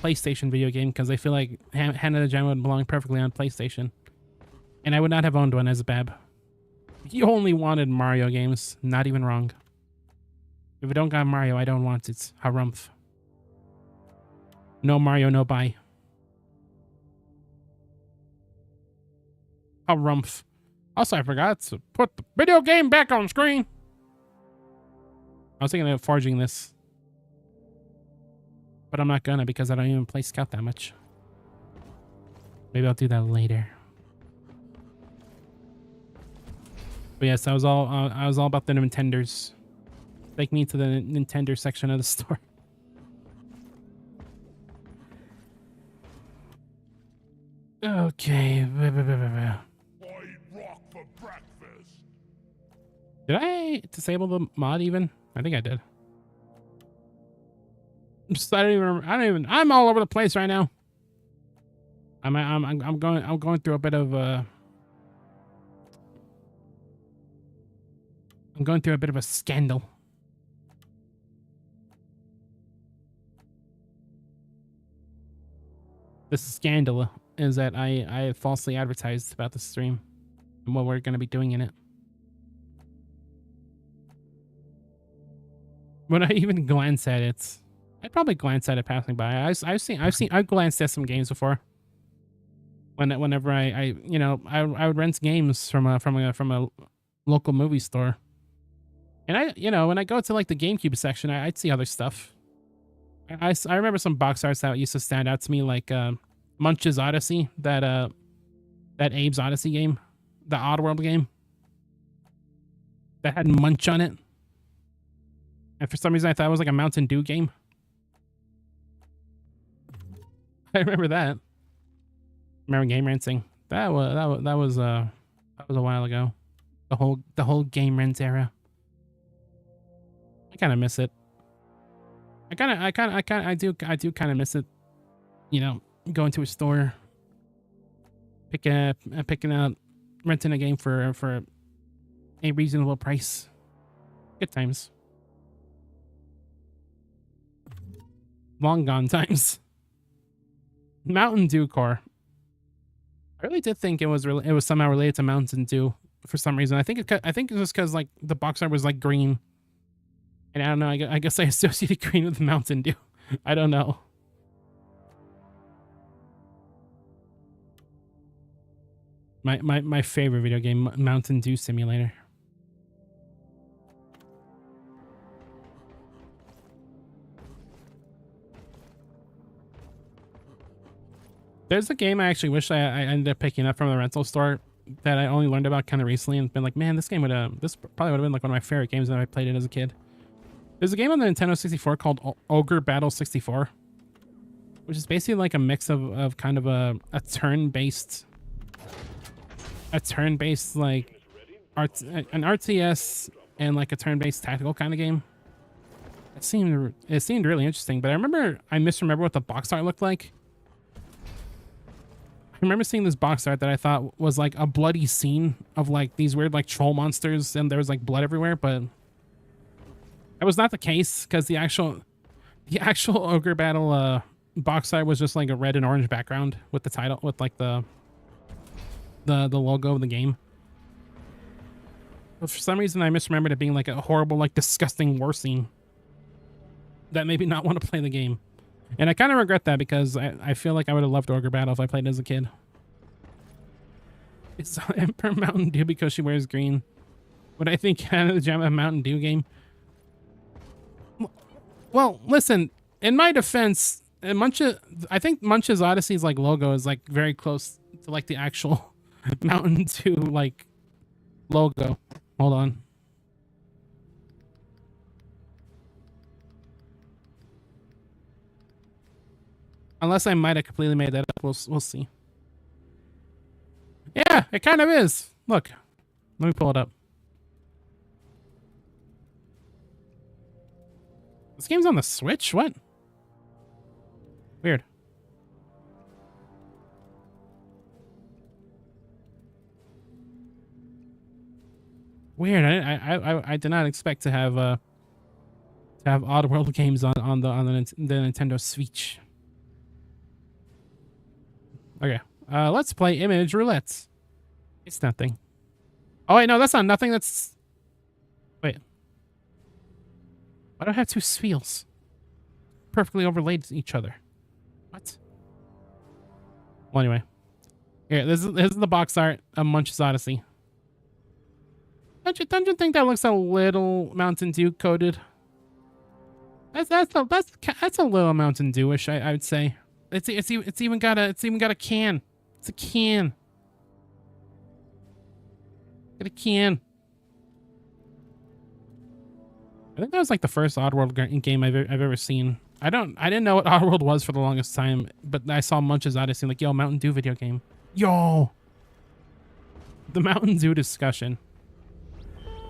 PlayStation video game because I feel like Hand of the Gemma would belong perfectly on PlayStation. And I would not have owned one as a bab. You only wanted Mario games. Not even wrong. If I don't got Mario, I don't want it. Harumph. No Mario, no buy. Harumph. Also, I forgot to put the video game back on screen. I was thinking of forging this. But I'm not gonna because I don't even play Scout that much. Maybe I'll do that later. But yes, I was all about the Nintenders. Take me to the Nintendo section of the store. Okay. I rock for breakfast. Did I disable the mod even? I think I did. I'm all over the place right now. I'm going through a bit of I'm going through a bit of a scandal. The scandal is that I falsely advertised about the stream and what we're going to be doing in it. When I even glance at it, I'd probably glance at it passing by. I've glanced at some games before. Whenever I would rent games from a local movie store. And when I go to like the GameCube section, I'd see other stuff. I remember some box arts that used to stand out to me, like Munch's Odyssey, that Abe's Odyssey game, the Oddworld game that had Munch on it. And for some reason, I thought it was like a Mountain Dew game. I remember that. Remember Game Renting? That was a while ago. The whole Game Rent era. I kind of miss it. I do kind of miss it. You know, going to a store, picking out, renting a game for a reasonable price. Good times. Long gone times. Mountain Dew core. I really did think it was somehow related to Mountain Dew for some reason. I think it was because like the box art was like green. And I don't know, I guess I associated green with Mountain Dew. I don't know. My favorite video game, Mountain Dew Simulator. There's a game I actually wish I ended up picking up from the rental store that I only learned about kind of recently and been like, man, this probably would have been like one of my favorite games when I played it as a kid. There's a game on the Nintendo 64 called Ogre Battle 64, which is basically like a mix of kind of a turn-based like an RTS and like a turn-based tactical kind of game. It seemed really interesting, but I misremember what the box art looked like. I remember seeing this box art that I thought was like a bloody scene of like these weird like troll monsters and there was like blood everywhere, but that was not the case because the actual Ogre Battle box art was just like a red and orange background with the title with like the logo of the game. But for some reason I misremembered it being like a horrible, like disgusting war scene that made me not want to play the game. And I kind of regret that because I feel like I would have loved Ogre Battle if I played as a kid. It's Emperor Mountain Dew because she wears green. Would I think Canada the Jam a Mountain Dew game? Well, listen, in my defense, I think Munch's Odyssey's like logo is like very close to like the actual Mountain Dew like logo. Hold on. Unless I might have completely made that up. We'll see. Yeah, it kind of is. Look. Let me pull it up. This game's on the Switch? What? Weird. Weird. I did not expect to have Oddworld games on the Nintendo Switch. Okay, let's play image roulette. It's nothing. Oh wait, no, that's not nothing. That's wait. Why do I have two wheels perfectly overlaid to each other? What? Well, anyway, here. This is the box art of Munch's Odyssey. Don't you think that looks a little Mountain Dew coated? That's a little Mountain Dewish, I would say. It's even got a can. It's a can. Got a can. I think that was like the first Oddworld game I've ever seen. I didn't know what Oddworld was for the longest time, but I saw Munch's Odyssey like, yo, Mountain Dew video game. Yo, the Mountain Dew discussion.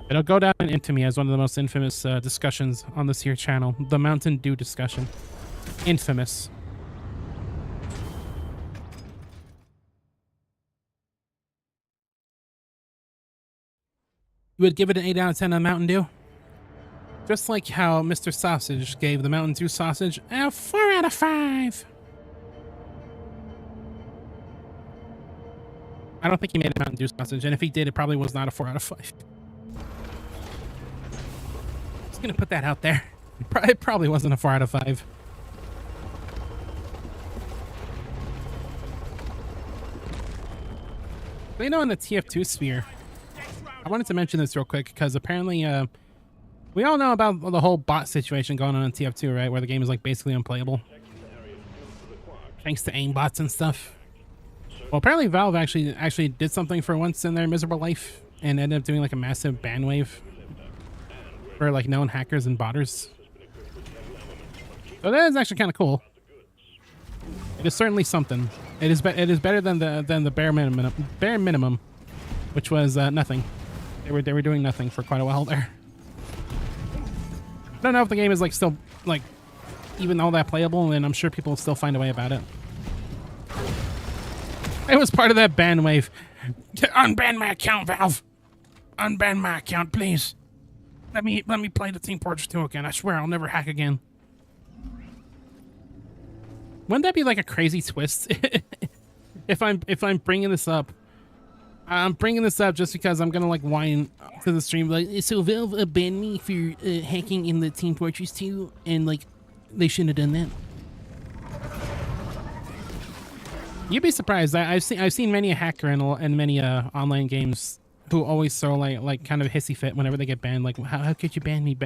It'll go down in infamy as one of the most infamous discussions on this here channel. The Mountain Dew discussion. Infamous. You would give it an 8 out of 10 on Mountain Dew? Just like how Mr. Sausage gave the Mountain Dew sausage a 4 out of 5. I don't think he made a Mountain Dew sausage, and if he did, it probably was not a 4 out of 5. Just gonna put that out there. It probably wasn't a 4 out of 5. But you know, in the TF2 sphere, I wanted to mention this real quick because apparently, we all know about the whole bot situation going on in TF2, right? Where the game is like basically unplayable, thanks to aimbots and stuff. Well, apparently Valve actually did something for once in their miserable life and ended up doing like a massive ban wave for like known hackers and botters. So that is actually kind of cool. It is certainly something. It is better than the bare minimum, which was nothing. They were doing nothing for quite a while there. I don't know if the game is like still like even all that playable, and I'm sure people will still find a way about it. It was part of that ban wave. Unban my account, Valve. Unban my account, please. Let me play the Team Fortress 2 again. I swear I'll never hack again. Wouldn't that be like a crazy twist? if I'm bringing this up? I'm bringing this up just because I'm gonna like whine to the stream like, so Valve banned me for hacking in the Team Fortress 2, and like they shouldn't have done that. You'd be surprised. I've seen many a hacker in many online games who always throw like kind of a hissy fit whenever they get banned. Like, how could you ban me?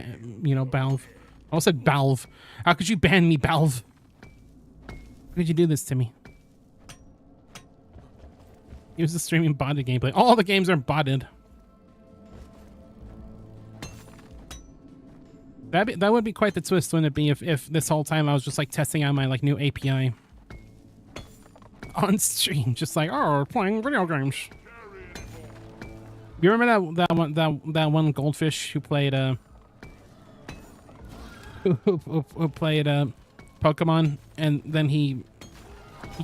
You know, Valve. I almost said Valve. How could you ban me, Valve? How could you do this to me? He was just streaming botted gameplay. All the games are botted. That would be quite the twist, wouldn't it be, if this whole time I was just like testing out my like new API on stream, just like, oh, playing video games. You remember that one goldfish who played who played Pokemon, and then he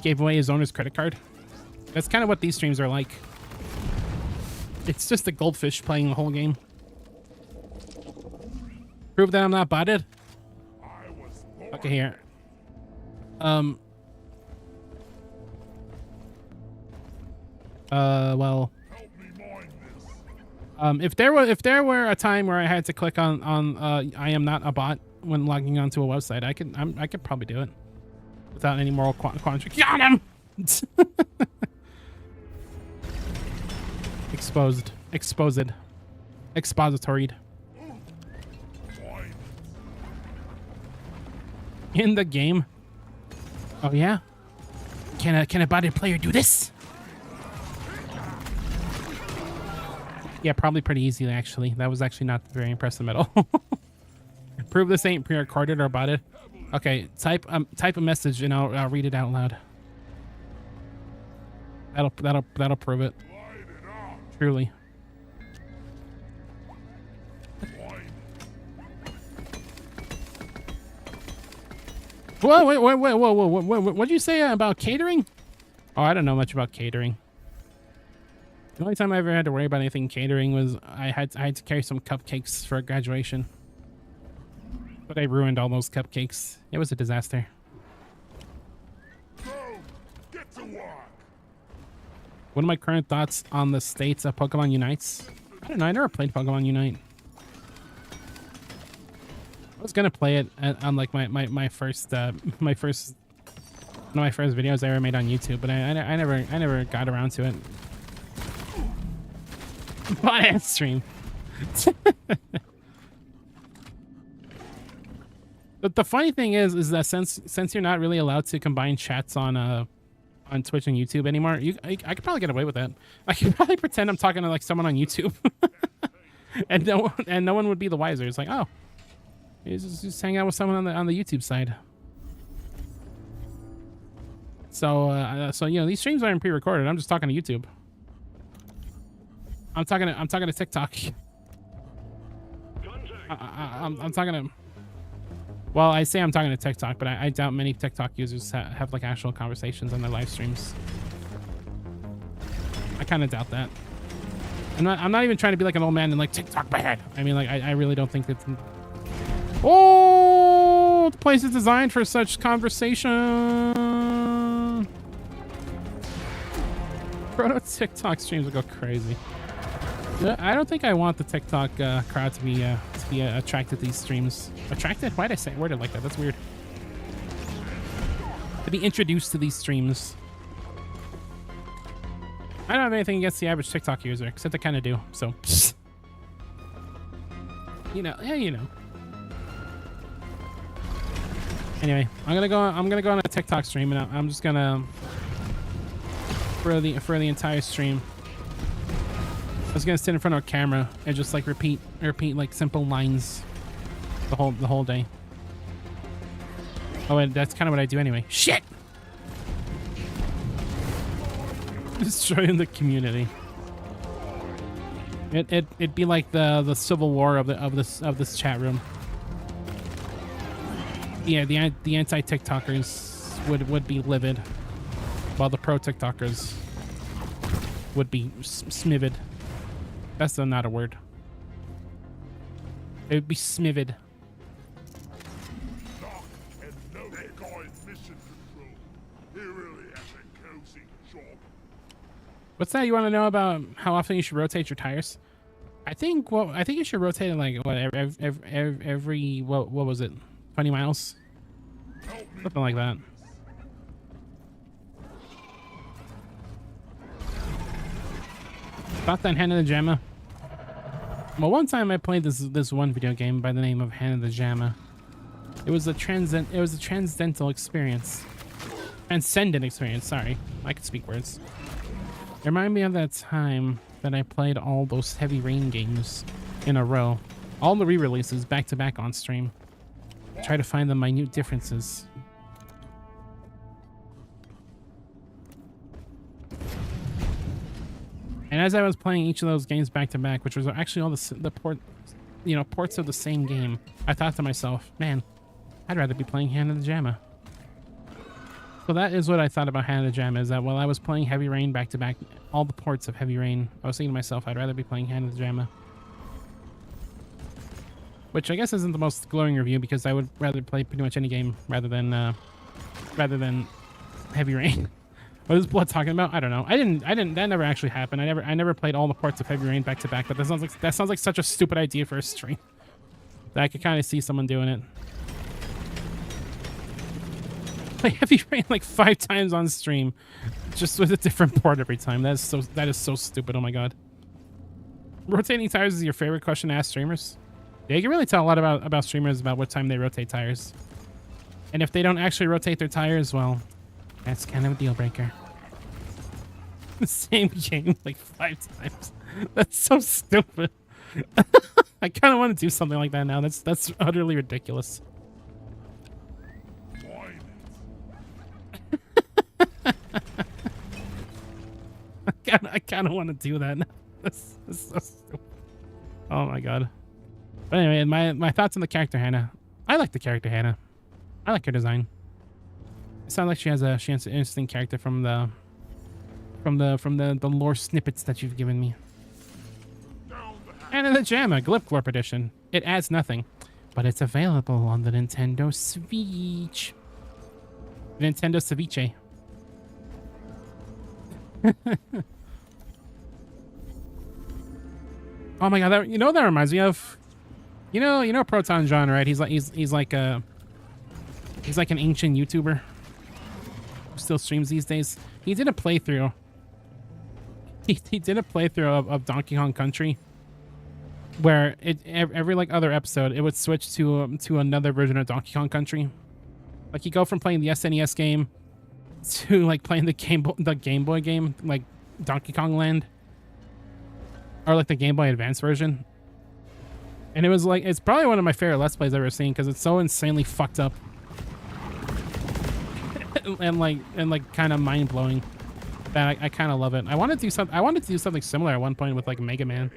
gave away his owner's credit card? That's kind of what these streams are like. It's just a goldfish playing the whole game. Prove that I'm not botted? Okay, here. Well, if there were a time where I had to click on I am not a bot when logging onto a website, I could probably do it without any moral quandary. Got him! Expositoried. In the game. Oh yeah? Can a botted player do this? Yeah, probably pretty easily actually. That was actually not very impressive at all. Prove this ain't pre-recorded or botted. Okay, type a message and I'll read it out loud. That'll prove it. Truly. Whoa, what'd you say about catering? Oh, I don't know much about catering. The only time I ever had to worry about anything catering was I had to carry some cupcakes for graduation. But I ruined all those cupcakes. It was a disaster. Get to work. What are my current thoughts on the states of Pokemon Unites? I don't know, I never played Pokemon Unite. I was gonna play it on like my first one of my first videos I ever made on YouTube, but I never got around to it. Bot stream. But the funny thing is that since you're not really allowed to combine chats on Twitch and YouTube anymore, I could probably get away with that. I could probably pretend I'm talking to like someone on YouTube, and no one would be the wiser. It's like, oh. He's just hanging out with someone on the YouTube side. So you know, these streams aren't pre-recorded. I'm just talking to YouTube. I'm talking to TikTok. I'm talking to. Well, I say I'm talking to TikTok, but I doubt many TikTok users have like actual conversations on their live streams. I kind of doubt that. I'm not even trying to be like an old man and like TikTok bad. I mean, like I really don't think that's. Oh, the place is designed for such conversation. Proto TikTok streams will go crazy. I don't think I want the TikTok crowd to be attracted to these streams. Attracted? Why'd I say word it like that? That's weird. To be introduced to these streams. I don't have anything against the average TikTok user, except I kind of do. So, you know, yeah, you know. Anyway, I'm gonna go on a TikTok stream, and I'm just gonna for the entire stream. I was gonna sit in front of a camera and just like repeat like simple lines the whole day. Oh, and that's kind of what I do anyway. Shit! Destroying the community. It'd be like the civil war of this chat room. Yeah, the anti-TikTokers would be livid, while the pro-TikTokers would be smivid. That's not a word. It would be smivid. What's that? You want to know about how often you should rotate your tires? I think you should rotate it like what every what was it? 20 miles? Something like that. Thought that Hannah the Jamma. Well, one time I played this one video game by the name of Hannah the Jamma. It was a transcendental experience. Transcendent experience, sorry. I can speak words. Remind me of that time that I played all those Heavy Rain games in a row. All the re-releases back to back on stream. Try to find the minute differences. And as I was playing each of those games back to back, which was actually all the ports of the same game, I thought to myself, man, I'd rather be playing Hand of the Jamma. So that is what I thought about Hand of the Jamma, is that while I was playing Heavy Rain back to back, all the ports of Heavy Rain, I was thinking to myself, I'd rather be playing Hand of the Jamma. Which I guess isn't the most glowing review, because I would rather play pretty much any game rather than Heavy Rain. What is Blood talking about? I don't know. That never actually happened. I never played all the parts of Heavy Rain back to back, but that sounds like such a stupid idea for a stream. That I could kind of see someone doing it. Play Heavy Rain like 5 times on stream, just with a different port every time. That is so stupid. Oh my god. Rotating tires is your favorite question to ask streamers? Yeah, you can really tell a lot about streamers about what time they rotate tires. And if they don't actually rotate their tires, well, that's kind of a deal breaker. The same game like 5 times. That's so stupid. I kind of want to do something like that now. That's utterly ridiculous. I kind of want to do that now. That's so stupid. Oh my god. But anyway, my thoughts on the character Hannah. I like the character Hannah. I like her design. It sounds like she has an interesting character from the lore snippets that you've given me. And in the Jamma Glip Glorp edition, it adds nothing, but it's available on the Nintendo Switch. Nintendo Ceviche. Oh my god, that reminds me of, you know Proton John, right? He's like an ancient YouTuber who still streams these days. He did a playthrough. He did a playthrough of Donkey Kong Country, where every like other episode it would switch to another version of Donkey Kong Country. Like you go from playing the SNES game to like playing the Game Boy game, like Donkey Kong Land, or like the Game Boy Advance version. And it was like, it's probably one of my favorite Let's Plays I've ever seen, because it's so insanely fucked up and like kind of mind blowing that I kind of love it. I wanted to do something similar at one point with like Mega Man.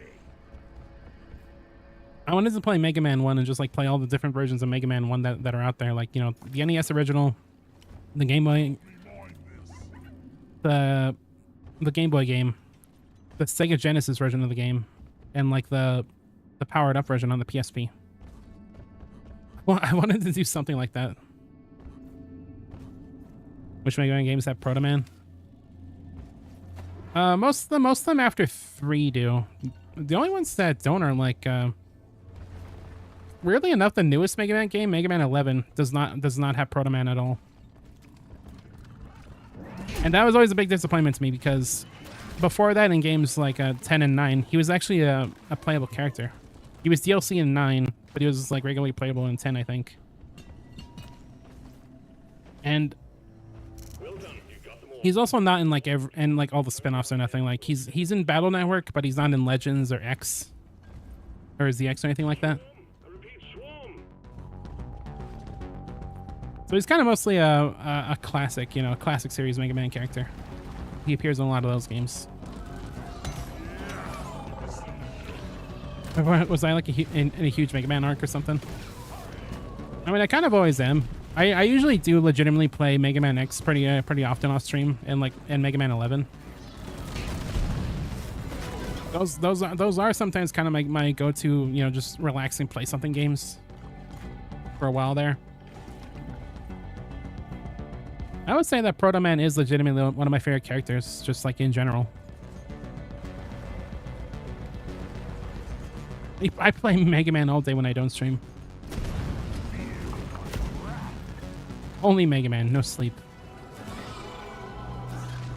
I wanted to play Mega Man 1 and just like play all the different versions of Mega Man 1 that are out there, like, you know, the NES original, the Game Boy, the Game Boy game, the Sega Genesis version of the game, and like the powered up version on the PSP. Well, I wanted to do something like that. Which Mega Man games have Proto Man? Most of them after 3 do. The only ones that don't are like weirdly enough, the newest Mega Man game, Mega Man 11, does not have Proto Man at all. And that was always a big disappointment to me, because before that, in games like 10 and 9, he was actually a playable character. He was DLC in 9, but he was like regularly playable in 10, I think. And he's also not in like all the spin-offs or nothing. Like he's in Battle Network, but he's not in Legends or X or ZX or anything like that. So he's kind of mostly a classic, you know, classic series Mega Man character. He appears in a lot of those games. Was I like in a huge Mega Man arc or something? I mean, I kind of always am. I usually do legitimately play Mega Man X pretty often off stream, and Mega Man 11. Those are sometimes kind of my go-to, you know, just relaxing play something games for a while there. I would say that Proto Man is legitimately one of my favorite characters, just like in general. I play Mega Man all day when I don't stream. Only Mega Man, no sleep.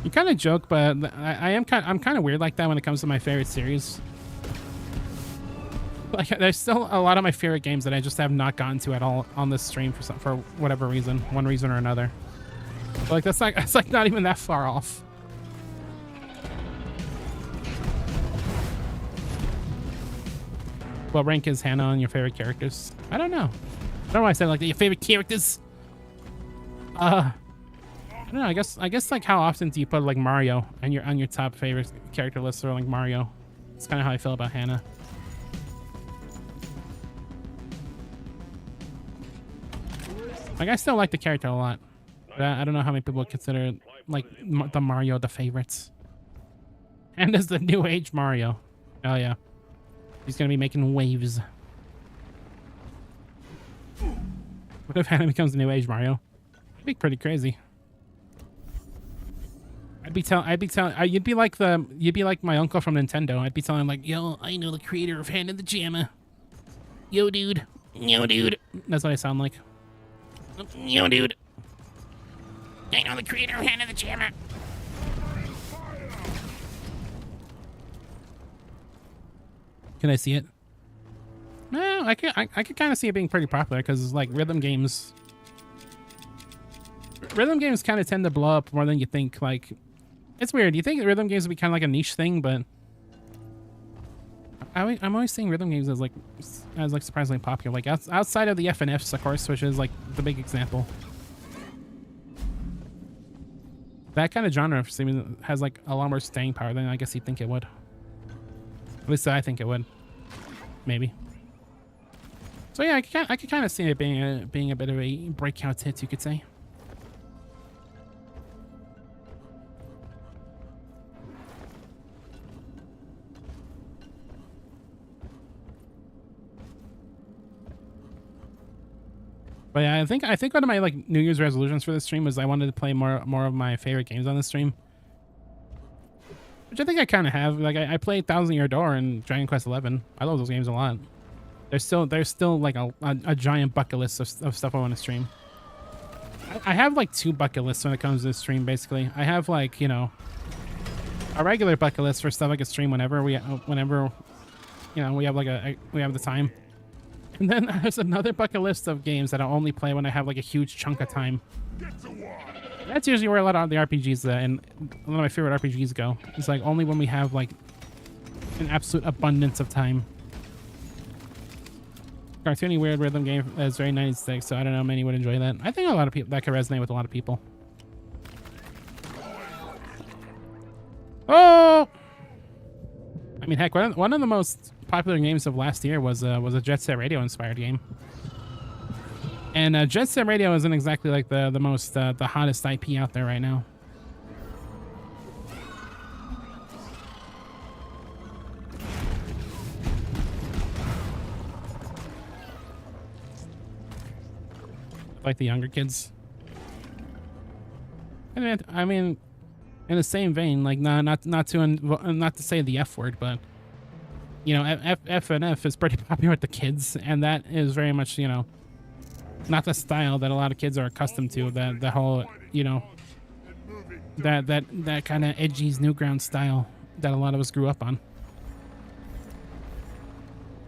You kind of joke, but I'm kind of weird like that when it comes to my favorite series. Like, there's still a lot of my favorite games that I just have not gotten to at all on this stream for whatever reason, one reason or another. But like that's like not even that far off. What rank is Hannah on your favorite characters? I don't know. I don't know why I said like your favorite characters. I don't know. I guess like how often do you put like Mario on your top favorite character list, or like Mario? It's kind of how I feel about Hannah. Like I still like the character a lot, but I don't know how many people consider like the Mario the favorites. And as the new age Mario. Oh yeah, he's gonna be making waves. What if Hannah becomes the new age Mario? That'd be pretty crazy. You'd be like my uncle from Nintendo. I'd be telling him like, yo, I know the creator of Hannah the Jamma. Yo, dude. Yo, dude. That's what I sound like. Yo, dude. I know the creator of Hannah the Jamma. Can I see it? No, I could kind of see it being pretty popular because like rhythm games kind of tend to blow up more than you think. Like, it's weird. You think rhythm games would be kind of like a niche thing, but I'm always seeing rhythm games as like surprisingly popular. Like outside of the FNFs, of course, which is like the big example. That kind of genre has like a lot more staying power than I guess you'd think it would. At least I think it would. Maybe. So yeah, I could kind of see it being a bit of a breakout hit, you could say. But yeah, I think one of my like New Year's resolutions for this stream was I wanted to play more of my favorite games on the stream. Which I think I kind of have. Like I played Thousand Year Door and Dragon Quest 11. I love those games a lot. There's still like a giant bucket list of stuff I want to stream. I have like 2 bucket lists when it comes to this stream. Basically, I have like, you know, a regular bucket list for stuff I can stream whenever we have like we have the time. And then there's another bucket list of games that I'll only play when I have like a huge chunk of time. That's usually where a lot of the RPGs and a lot of my favorite RPGs go. It's like only when we have like an absolute abundance of time. Cartoony weird rhythm game that's very 96, so I don't know, many would enjoy that. I think a lot of people that could resonate with a lot of people. Oh, I mean, heck, one of the most popular games of last year was a Jet Set Radio inspired game. And Jet Set Radio isn't exactly like the most the hottest IP out there right now. Like the younger kids. I mean, in the same vein, like not to say the F word, but you know, FNF is pretty popular with the kids, and that is very much, you know, not the style that a lot of kids are accustomed to. The whole, you know, that kind of edgy's Newground style that a lot of us grew up on,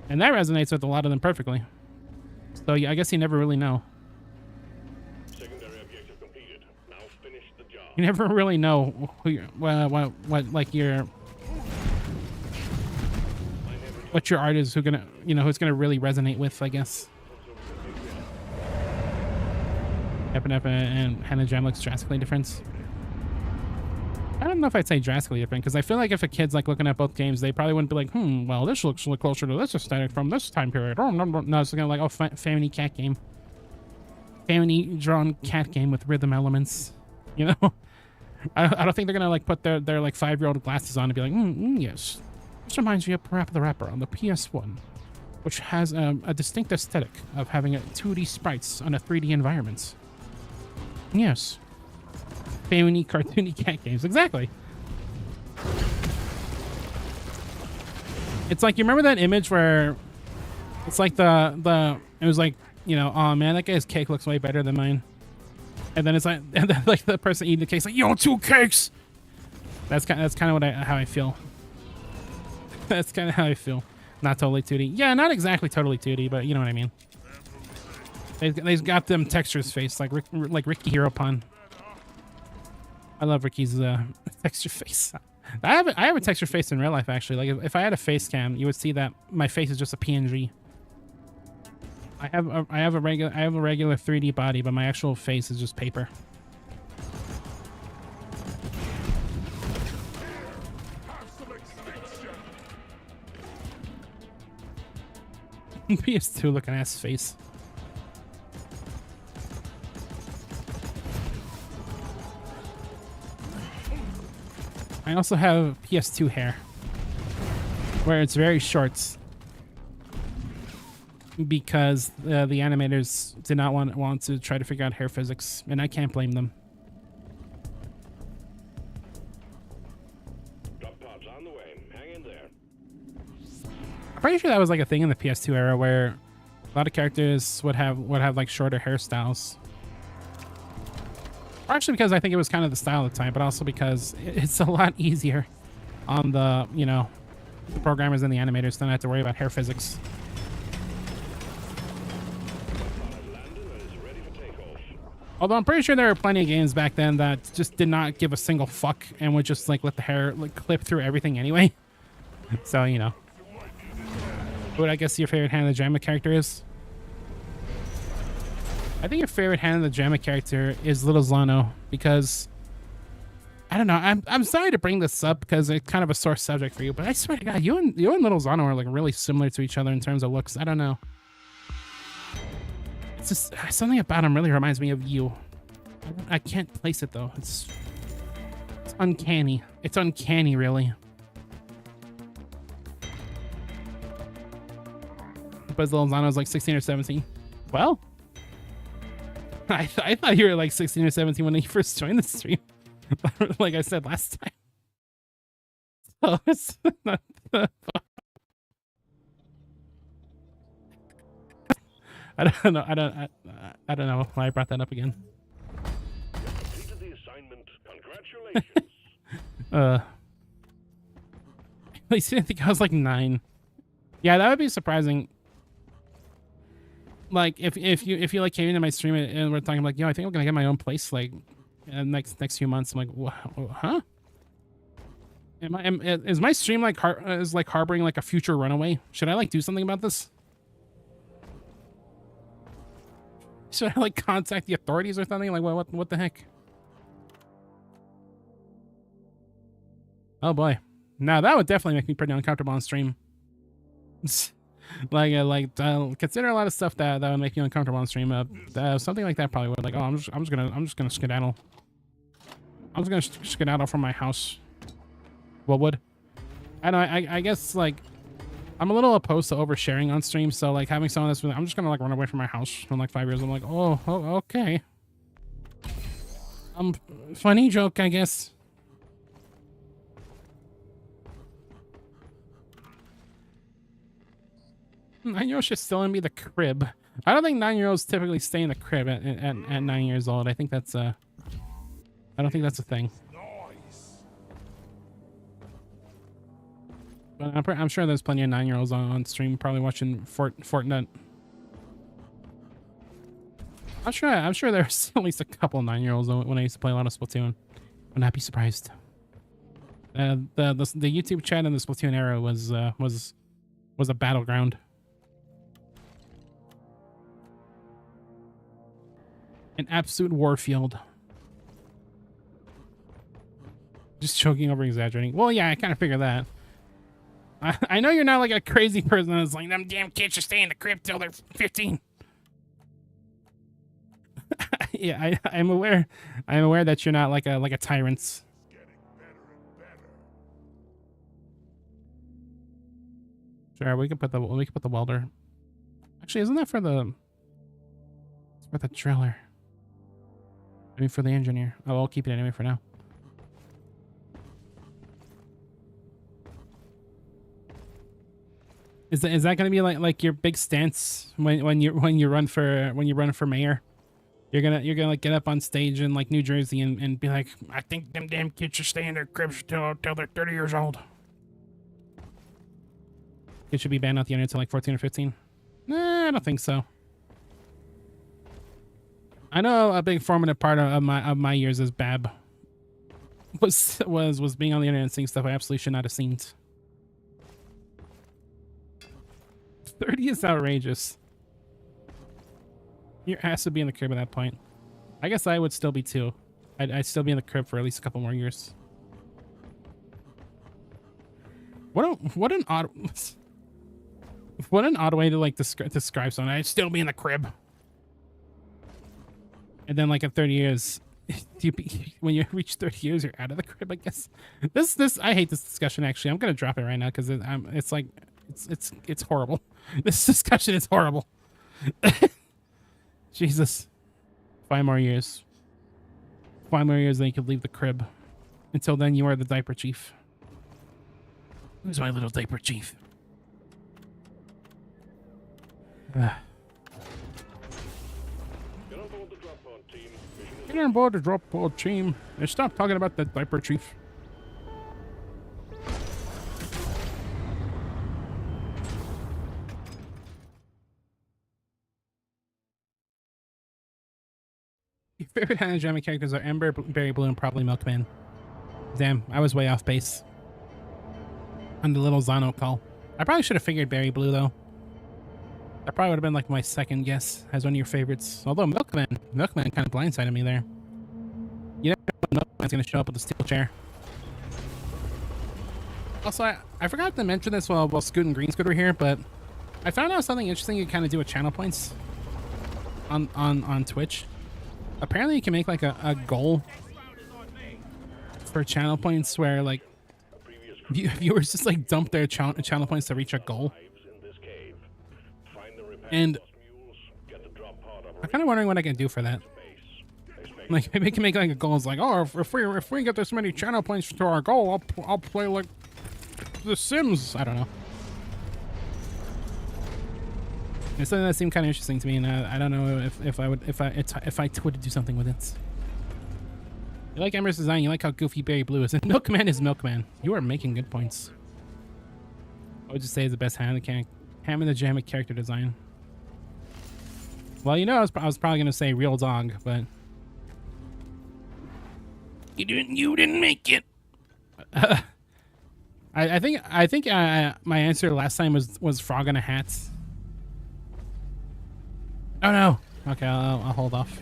and that resonates with a lot of them perfectly. So yeah, I guess you never really know. Secondary objective completed. Now finish the job. You never really know who what your art is, who's gonna really resonate with, I guess. FNF and Hannah Jam looks drastically different. I don't know if I'd say drastically different, because I feel like if a kid's like looking at both games, they probably wouldn't be like, well, this looks closer to this aesthetic from this time period. Oh, no, it's gonna like, oh, family cat game. Family drawn cat game with rhythm elements, you know? I don't think they're gonna like put their like 5-year-old glasses on and be like, yes. This reminds me of Parappa the Rapper on the PS1, which has a distinct aesthetic of having 2D sprites on a 3D environment. Yes. Family cartoony cat games. Exactly. It's like, you remember that image where it's like it was like, you know, oh man, that guy's cake looks way better than mine. And then it's like, and then like the person eating the cake's like, yo, 2 cakes. That's kind of how I feel. That's kind of how I feel. Not totally 2D. Yeah, not exactly totally 2D, but you know what I mean. They've got them textures face like Ricky Hero Pun. I love Ricky's texture face. I have a textured face in real life actually. Like if I had a face cam, you would see that my face is just a PNG. I have a regular 3D body, but my actual face is just paper. PS2 looking ass face. I also have PS2 hair, where it's very short, because the animators did not want to try to figure out hair physics, and I can't blame them. Drop pods on the way. Hang in there. I'm pretty sure that was like a thing in the PS2 era where a lot of characters would have like shorter hairstyles. Partially because I think it was kind of the style at the time, but also because it's a lot easier on the, you know, the programmers and the animators don't have to worry about hair physics. Although I'm pretty sure there were plenty of games back then that just did not give a single fuck and would just like let the hair like clip through everything anyway. So, you know. What I guess your favorite Hand of the Jamma character is? I think your favorite Hand of the Jamma character is Little Zlano because I don't know. I'm sorry to bring this up because it's kind of a sore subject for you, but I swear to God, you and Little Zlano are like really similar to each other in terms of looks. I don't know. It's just something about him really reminds me of you. I can't place it though. It's uncanny. It's uncanny, really. But Little Zlano's like 16 or 17. Well, I thought you were like 16 or 17 when you first joined the stream. Like I said last time. So it's not I don't know. I don't know why I brought that up again. Completed the assignment. Congratulations. At least I didn't think I was like 9. Yeah, that would be surprising. Like if you like came into my stream and we're talking like, yo, I think I'm gonna get my own place like in the next few months. I'm like, huh? Is my stream like harboring like a future runaway? Should I like do something about this? Should I like contact the authorities or something? Like what the heck? Oh boy. Now that would definitely make me pretty uncomfortable on stream. Consider a lot of stuff that would make you uncomfortable on stream. Something like that probably would. Like, oh, I'm just gonna skedaddle. I'm just gonna skedaddle from my house. What would? I know. I guess like I'm a little opposed to oversharing on stream. So like having someone that's I'm just gonna like run away from my house from like 5 years. I'm like, oh okay. Funny joke, I guess. Nine-year-olds should still be the crib. I don't think 9-year-olds typically stay in the crib at 9 years old. I think that's I don't think that's a thing. But I'm sure there's plenty of 9-year-olds on stream probably watching Fortnite. I'm sure there's at least a couple 9-year-olds when I used to play a lot of Splatoon. Would not be surprised. The YouTube chat in the Splatoon era was a battleground. An absolute warfield. Just joking, over exaggerating. Well, yeah, I kind of figured that. I know you're not like a crazy person that's like, them damn kids should stay in the crib till they're 15. Yeah, I'm aware. I'm aware that you're not like a tyrant. Sure, we could put the welder. Actually, isn't that for the? It's for the driller. I mean, for the engineer. Oh, I'll keep it anyway for now. Is that gonna be like your big stance when you run for mayor? You're gonna like get up on stage in like New Jersey and be like, I think them damn kids should stay in their cribs till they're 30 years old. It should be banned off the internet till like 14 or 15. Nah, I don't think so. I know a big formative part of my years is Bab, was being on the internet and seeing stuff I absolutely should not have seen. 30 is outrageous. Your ass would be in the crib at that point. I guess I would still be too. I'd still be in the crib for at least a couple more years. What an odd way to like describe someone. I'd still be in the crib. And then like at 30 years, when you reach 30 years, you're out of the crib. I guess this I hate this discussion. Actually, I'm gonna drop it right now because it's like it's horrible. This discussion is horrible. Jesus, 5 more years. 5 more years, then you could leave the crib. Until then, you are the diaper chief. Who's my little diaper chief? Get on board the drop pod team. Mission is Get on board the drop pod team and stop talking about the diaper chief. Your favorite anagrammy characters are Ember, Berry Blue, and probably Milkman. Damn, I was way off base on the little Zano call. I probably should have figured Berry Blue though. That probably would have been like my second guess as one of your favorites. Although Milkman kind of blindsided me there. You never know when Milkman's gonna show up with a steel chair. Also, I forgot to mention this while Scoot and Green Scoot were here, but I found out something interesting you kind of do with channel points on Twitch. Apparently, you can make like a goal for channel points where like viewers just like dump their channel points to reach a goal. And I'm kind of wondering what I can do for that. Like maybe I can make like a goal. It's like, oh, if we get this many channel points to our goal, I'll play like The Sims. I don't know. It's something that seemed kind of interesting to me, and I don't know if I would do something with it. You like Ember's design. You like how goofy Berry Blue is. And Milkman is Milkman. You are making good points. I would just say is the best Ham in the Jam character design. Well, you know, I was probably gonna say Real Dog, but you didn't make it. I think my answer last time was Frog in a Hat. Oh no. Okay, I'll hold off.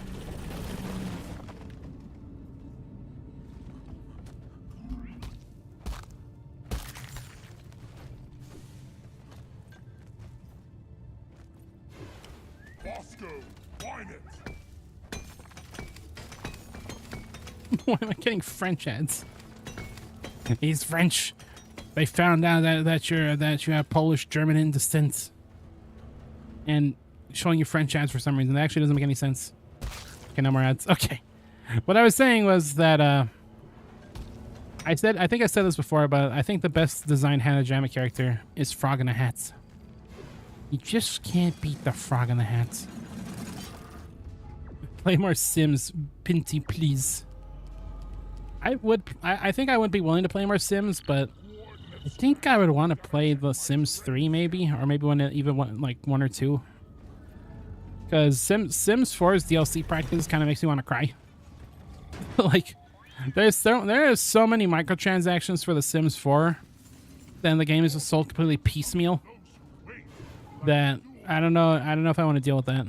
Why am I getting French ads? He's French. They found out that you have Polish German in descent, and showing you French ads for some reason. That actually doesn't make any sense. Okay, no more ads. Okay. What I was saying was that I think I said this before, but I think the best designed Hanajama character is Frog in a Hat. You just can't beat the Frog in the Hat. Play more Sims, Pinty, please. I think I would be willing to play more Sims, but I think I would want to play the Sims 3 maybe, or maybe like 1 or 2. Because Sims 4's DLC practice kind of makes me want to cry. Like, there is so many microtransactions for the Sims 4, then the game is just sold completely piecemeal. That I don't know if I want to deal with that.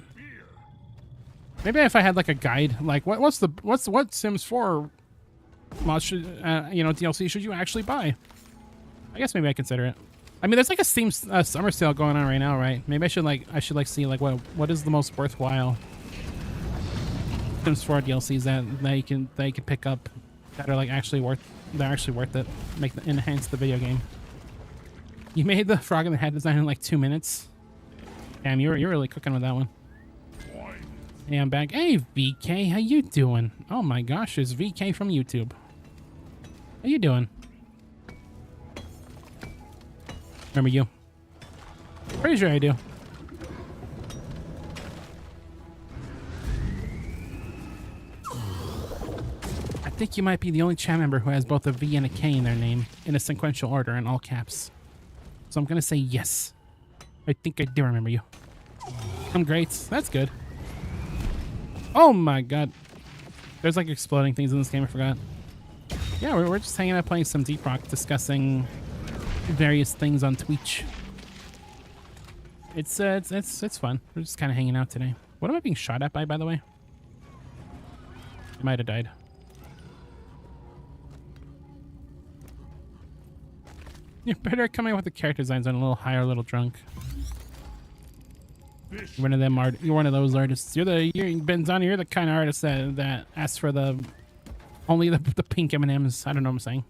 Maybe if I had like a guide, like what Sims 4 mod should DLC should you actually buy? I guess maybe I consider it. I mean, there's like a Steam summer sale going on right now, right? Maybe I should see like what is the most worthwhile Sims 4 DLCs that you can pick up that are like actually worth it. Enhance the video game. You made the Frog in the Hat design in like 2 minutes. Damn, you're really cooking with that one. Hey, I'm back. Hey, VK, how you doing? Oh my gosh, it's VK from YouTube. How you doing? Remember you? Pretty sure I do. I think you might be the only chat member who has both a V and a K in their name in a sequential order in all caps. So I'm gonna say yes. I think I do remember you. I'm great. That's good. Oh my god. There's like exploding things in this game, I forgot. Yeah, we're just hanging out playing some Deep Rock, discussing various things on Twitch. It's fun. We're just kind of hanging out today. What am I being shot at by the way? I might have died. You're better at coming up with the character designs on a little higher, a little drunk. You're one of them you're one of those artists. You're Benzani, you're the kind of artist that asks for only the pink M&Ms. I don't know what I'm saying.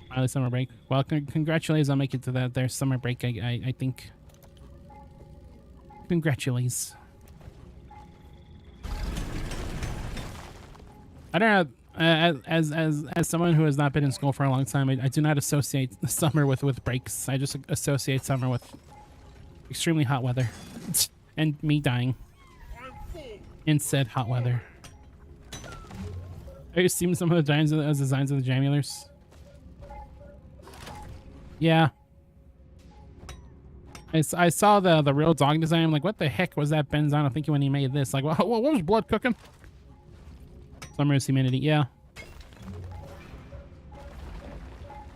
Finally, summer break. Well, congratulations on making it to their summer break. I think. Congratulations. I don't know. As someone who has not been in school for a long time, I do not associate the summer with breaks. I just associate summer with extremely hot weather and me dying in said hot weather. Have you seen some of the designs of the Jamulars? Yeah. I saw the real dog design. I'm like, what the heck was that Benzano thinking when he made this? Like, what was blood cooking? Summer's humidity, yeah.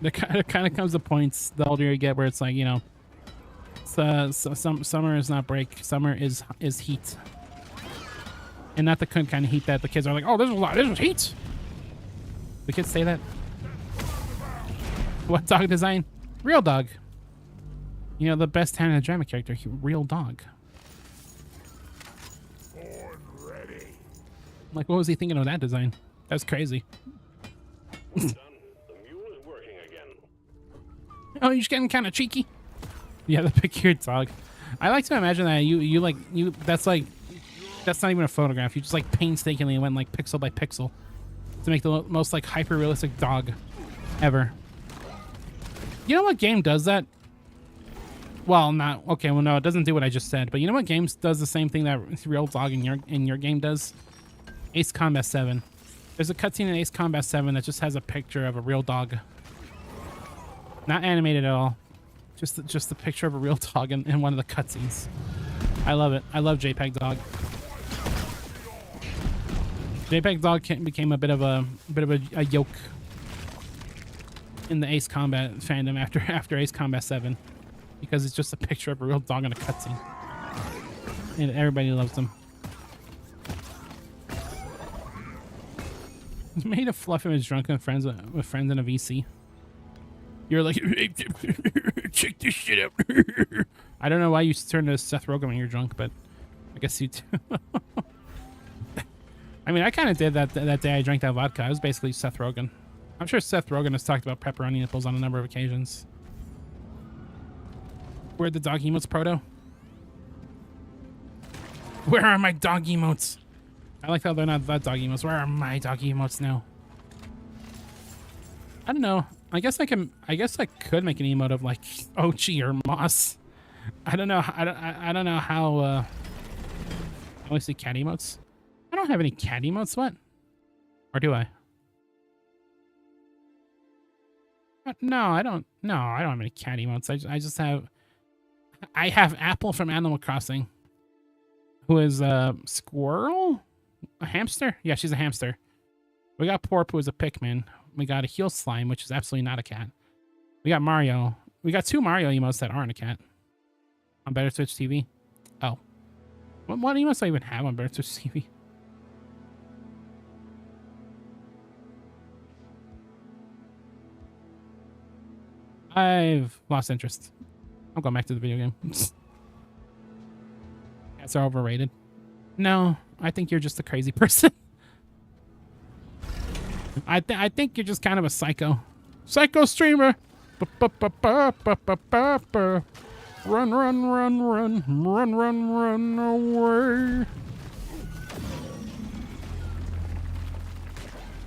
There kind of comes to points the older you get where it's like, you know, summer is not break. Summer is heat, and not the kind of heat that the kids are like, oh, this is heat. The kids say that. What dog design? Real dog. You know, the best Hannah drama character, real dog. Like, what was he thinking of that design? That's crazy. Well done. The mule is working again. Oh, you're just getting kind of cheeky. Yeah, the big-eared dog. I like to imagine that that's not even a photograph. You just like painstakingly went like pixel by pixel to make the most like hyper-realistic dog ever. You know what game does that? Well, not okay. Well, no, it doesn't do what I just said. But you know what game does the same thing that real dog in your game does? Ace Combat 7. There's a cutscene in Ace Combat 7 that just has a picture of a real dog. Not animated at all. Just the picture of a real dog in one of the cutscenes. I love it. I love JPEG Dog. JPEG Dog became a bit of a yoke in the Ace Combat fandom after Ace Combat 7 because it's just a picture of a real dog in a cutscene, and everybody loves them. He made a fluff image drunk with friends in a VC. You're like, check this shit out. I don't know why you turn to Seth Rogen when you're drunk, but I guess you do. I mean, I kind of did that day I drank that vodka. I was basically Seth Rogen. I'm sure Seth Rogen has talked about pepperoni nipples on a number of occasions. Where'd the dog emotes, Proto? Where are my dog emotes? I like how they're not that dog emotes. Where are my dog emotes now? I don't know. I guess I could make an emote of like Ochi or Moss. I don't know. I don't know how. I only see cat emotes. I don't have any cat emotes. What? Or do I? No, I don't. No, I don't have any cat emotes. I just have. I have Apple from Animal Crossing, who is a squirrel, a hamster. Yeah, she's a hamster. We got Porp, who is a Pikmin. We got a heel slime, which is absolutely not a cat. We got Mario. We got two Mario emotes that aren't a cat. On Better Switch TV. Oh. What emotes do I even have on Better Switch TV? I've lost interest. I'm going back to the video game. Cats are overrated. No, I think you're just a crazy person. I think you're just kind of a psycho. Psycho streamer. Run, run, run, run, run, run, run away.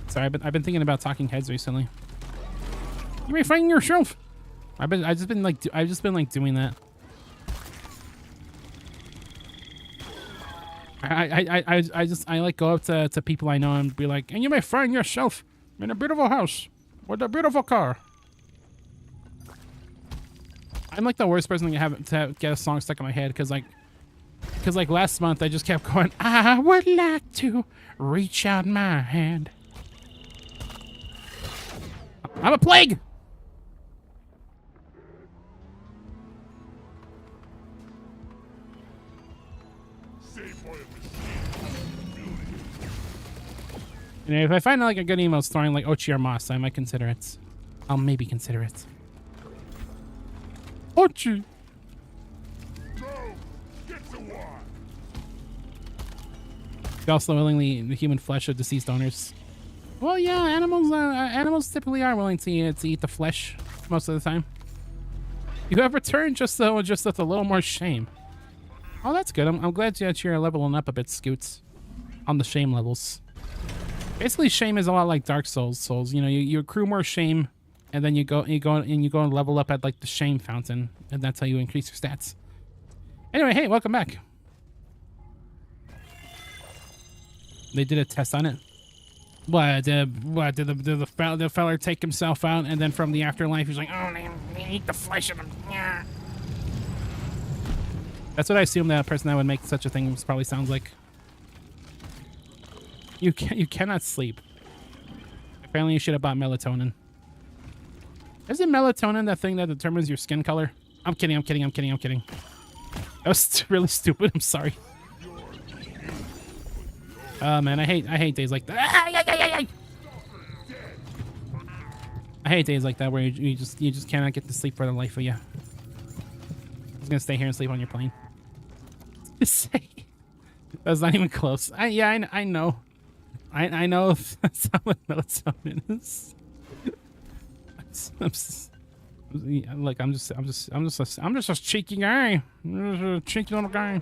Sorry, I've been thinking about Talking Heads recently. You may find yourself. I've just been like doing that. I like go up to people I know and be like, and you may find yourself in a beautiful house with a beautiful car. I'm like the worst person to get a song stuck in my head because last month I just kept going, I would like to reach out my hand I'm a plague! And if I find like a good email story like Ochi or Moss, I might consider it. I'll maybe consider it. Ochi! You also willingly eat the human flesh of deceased owners. Well, yeah, animals typically are willing to eat the flesh most of the time. You have returned just with a little more shame. Oh, that's good. I'm glad that you're leveling up a bit, Scoots, on the shame levels. Basically, shame is a lot like Dark Souls. You know, you accrue more shame, and then you go and level up at like the shame fountain, and that's how you increase your stats. Anyway, hey, welcome back. They did a test on it. What did the feller take himself out, and then from the afterlife he's like, oh, they eat the flesh of them. Yeah. That's what I assume that a person that would make such a thing probably sounds like. You cannot sleep. Apparently you should have bought melatonin. Isn't melatonin that thing that determines your skin color? I'm kidding. That was really stupid. I'm sorry. Oh man, I hate days like that. I hate days like that where you just cannot get to sleep for the life of you. I'm just gonna stay here and sleep on your plane. That's not even close. I know. I know that's not what melatonin is. I'm just a cheeky guy. I'm just a cheeky little guy.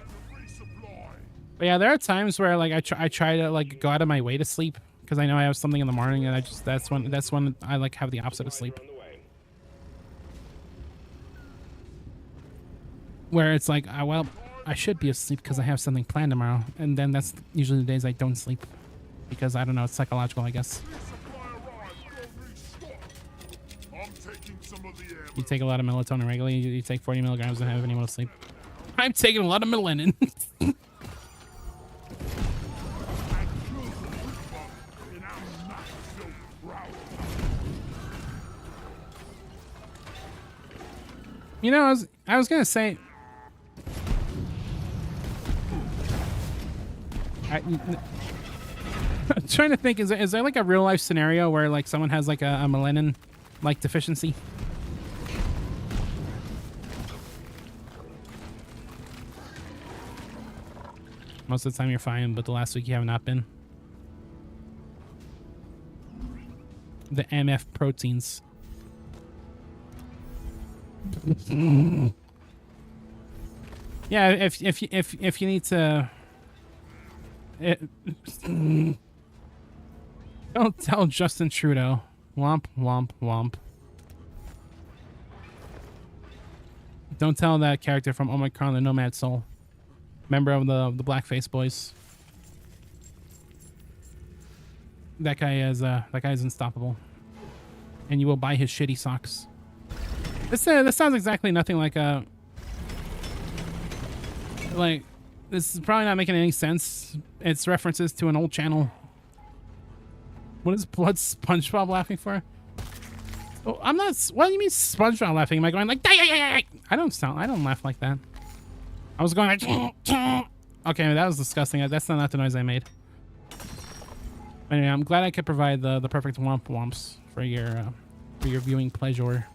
But yeah, there are times where like I try to like go out of my way to sleep because I know I have something in the morning, and that's when I like have the opposite of sleep. Where it's like, well, I should be asleep because I have something planned tomorrow, and then that's usually the days I don't sleep because I don't know, it's psychological, I guess. You take a lot of melatonin regularly. You take 40 milligrams and have any more sleep. I'm taking a lot of melanin. You know, I was gonna say, I'm trying to think, is there like a real life scenario where like someone has like a melanin like deficiency? Most of the time you're fine, but the last week you have not been. The MF proteins. Yeah, if you need to, don't tell Justin Trudeau. Womp womp womp. Don't tell that character from Omicron, the Nomad Soul, member of the Blackface Boys. That guy is unstoppable, and you will buy his shitty socks. This sounds exactly nothing like a. Like, this is probably not making any sense. It's references to an old channel. What is Blood SpongeBob laughing for? Oh, I'm not. What do you mean SpongeBob laughing? Am I going like? I don't laugh like that. I was going like. Okay, that was disgusting. That's not the noise I made. Anyway, I'm glad I could provide the perfect womp womps for your viewing pleasure.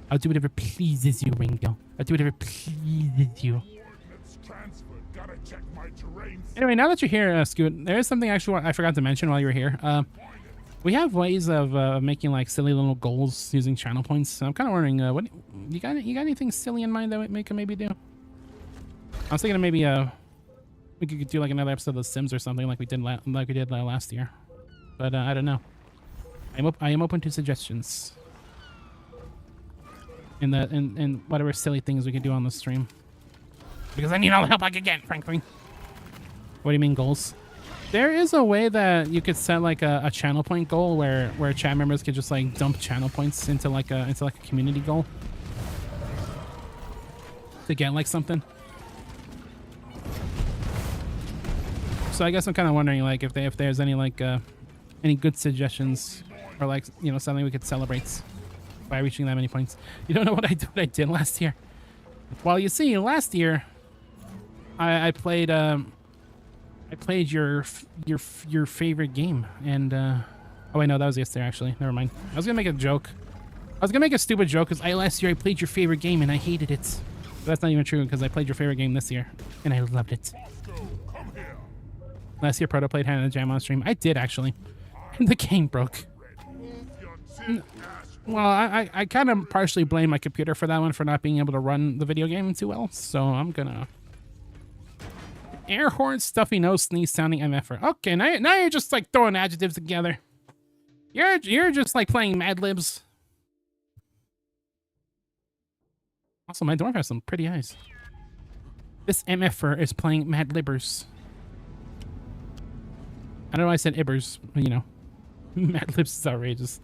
I'll do whatever pleases you, Ringo. I'll do whatever pleases you. Anyway, now that you're here, Scoot, there is something actually I forgot to mention while you were here. We have ways of making like silly little goals using channel points. So I'm kind of wondering, what you got anything silly in mind that we could maybe do? I was thinking maybe we could do like another episode of The Sims or something like we did last year. But I don't know. I am open to suggestions. In whatever silly things we can do on the stream. Because I need all the help I can get, frankly. What do you mean goals? There is a way that you could set like a channel point goal where chat members could just like dump channel points into like a community goal to get like something. So I guess I'm kind of wondering like if there's any like any good suggestions or like, you know, something we could celebrate by reaching that many points. You don't know what I did last year. Well, you see, last year I played your favorite game, and oh wait, no, that was yesterday actually. Never mind. I was gonna make a joke. I was gonna make a stupid joke because last year I played your favorite game and I hated it. But that's not even true because I played your favorite game this year and I loved it. Last year Proto played Hannah Jam on stream. I did actually. And the game broke. Well, I kind of partially blame my computer for that one, for not being able to run the video game too well. So I'm gonna... Air horn, stuffy nose, sneeze sounding MFer. Okay, now you're just like throwing adjectives together. You're just like playing Mad Libs. Also, my dwarf has some pretty eyes. This MFer is playing Mad Libbers. I don't know why I said Ibbers, but you know. Mad Libs is outrageous.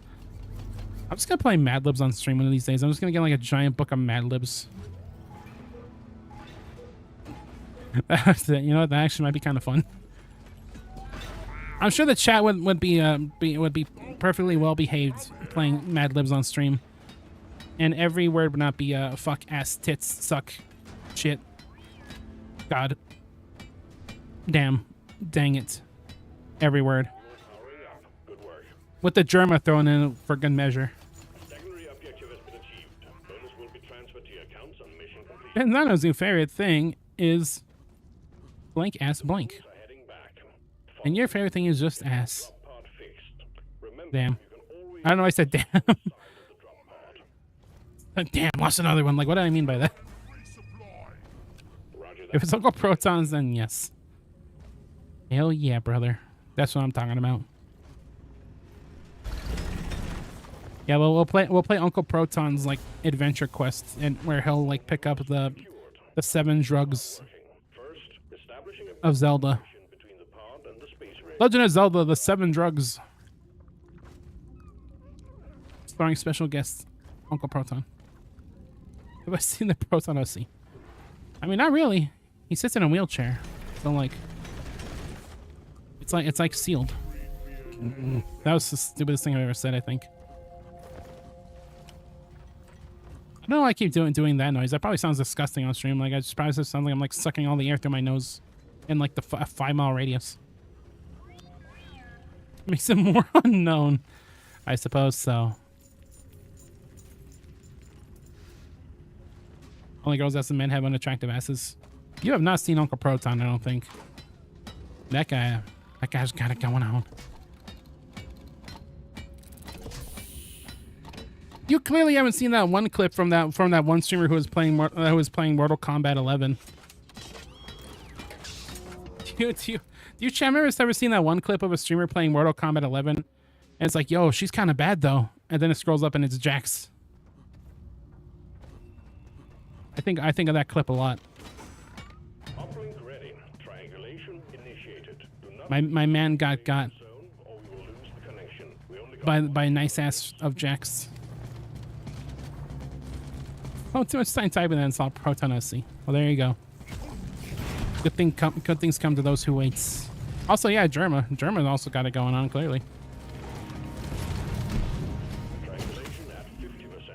I'm just gonna play Mad Libs on stream one of these days. I'm just gonna get like a giant book of Mad Libs. You know what? That actually might be kind of fun. I'm sure the chat would be perfectly well behaved playing Mad Libs on stream. And every word would not be fuck, ass, tits, suck, shit, God, damn, dang it, every word. With the Germa thrown in for good measure. Secondary objective has been achieved. Bonus will be transferred to your accounts on mission complete. And Nano's new favorite thing is blank ass blank. Heading back. And your favorite thing is just ass. Part fixed. Remember, Damn. you can always I don't know why I said damn. side of the drop pod. Damn, what's another one? Like, what do I mean by that? Roger that. If it's Uncle Protons, then yes. Hell yeah, brother. That's what I'm talking about. Yeah, well, we'll play Uncle Proton's like adventure quest, and where he'll like pick up the 7 drugs First, establishing a of Zelda. connection between the pod and the space race. Legend of Zelda: The 7 Drugs, starring special guest Uncle Proton. Have I seen the Proton OC? I mean, not really. He sits in a wheelchair, so like, it's like sealed. That was the stupidest thing I've ever said, I think. I don't know why I keep doing that noise. That probably sounds disgusting on stream. Like, I just probably sound like I'm like sucking all the air through my nose in like the 5-mile radius. Makes it more unknown, I suppose so. Only girls that men have unattractive asses. You have not seen Uncle Proton, I don't think. That guy's got it going on. You clearly haven't seen that one clip from that one streamer who was playing Mortal Kombat 11. Do you chat members ever seen that one clip of a streamer playing Mortal Kombat 11? And it's like, yo, she's kind of bad though. And then it scrolls up and it's Jax. I think of that clip a lot. Uplink ready. Triangulation initiated. Do not My man got zone or we will lose the connection. We only got by a nice ass of Jax. Oh, too much time typing that install Proton OC. Well, there you go. Good things come to those who wait. Also, yeah, Germa also got it going on, clearly. triangulation at 50%.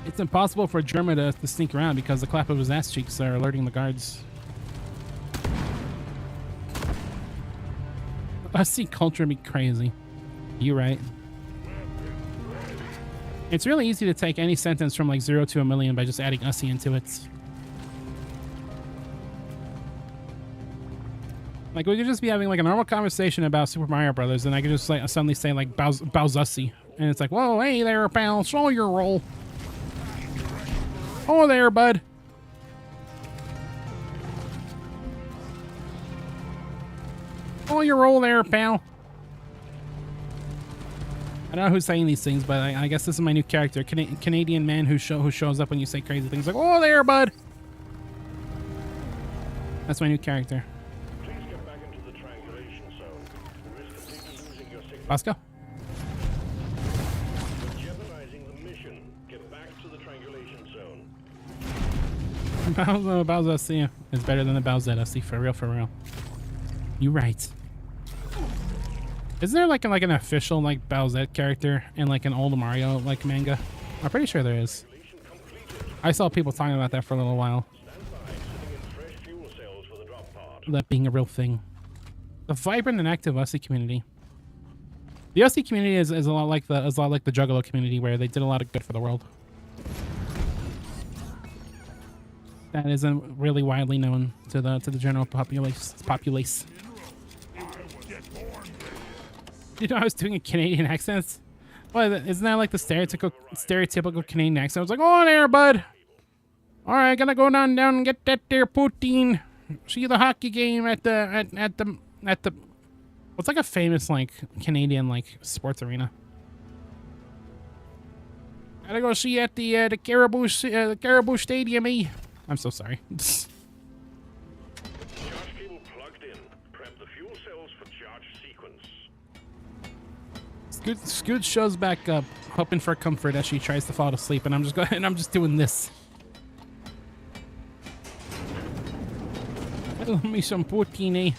It's impossible for Germa to sneak around because the clap of his ass cheeks are alerting the guards. OC culture be crazy. You right. It's really easy to take any sentence from like 0 to a million by just adding Ussie into it. Like, we could just be having like a normal conversation about Super Mario Brothers, and I could just like suddenly say like Bowsussie, and it's like, whoa, hey there, pal, show your roll. Oh there, bud. Oh your roll there, pal. I don't know who's saying these things, but I guess this is my new character, Canadian man who shows up when you say crazy things like, "Oh there, bud." That's my new character. Please get back into the triangulation zone. You risk completely losing your signal. Bosco. You're jeopardizing the mission. Get back to the triangulation zone. Bowsussie is better than the Bowsette. See, for real, for real. You right. Isn't there like an official like Bowsette character in like an old Mario like manga? I'm pretty sure there is. I saw people talking about that for a little while. That being a real thing. The vibrant and active Aussie community. The Aussie community is a lot like the Juggalo community, where they did a lot of good for the world. That isn't really widely known to the general populace. You know, I was doing a Canadian accent. Well, isn't that like the stereotypical Canadian accent? I was like, "Oh there, bud. All right, gotta go down and get that there poutine. See the hockey game at the what's like a famous like Canadian like sports arena. Gotta go see at the Caribou Stadium. I'm so sorry." Charge cable plugged in. Prep the fuel cells for charge sequence. Scoot shows back up, hoping for comfort as she tries to fall asleep, and I'm just doing this. Love me some poutine.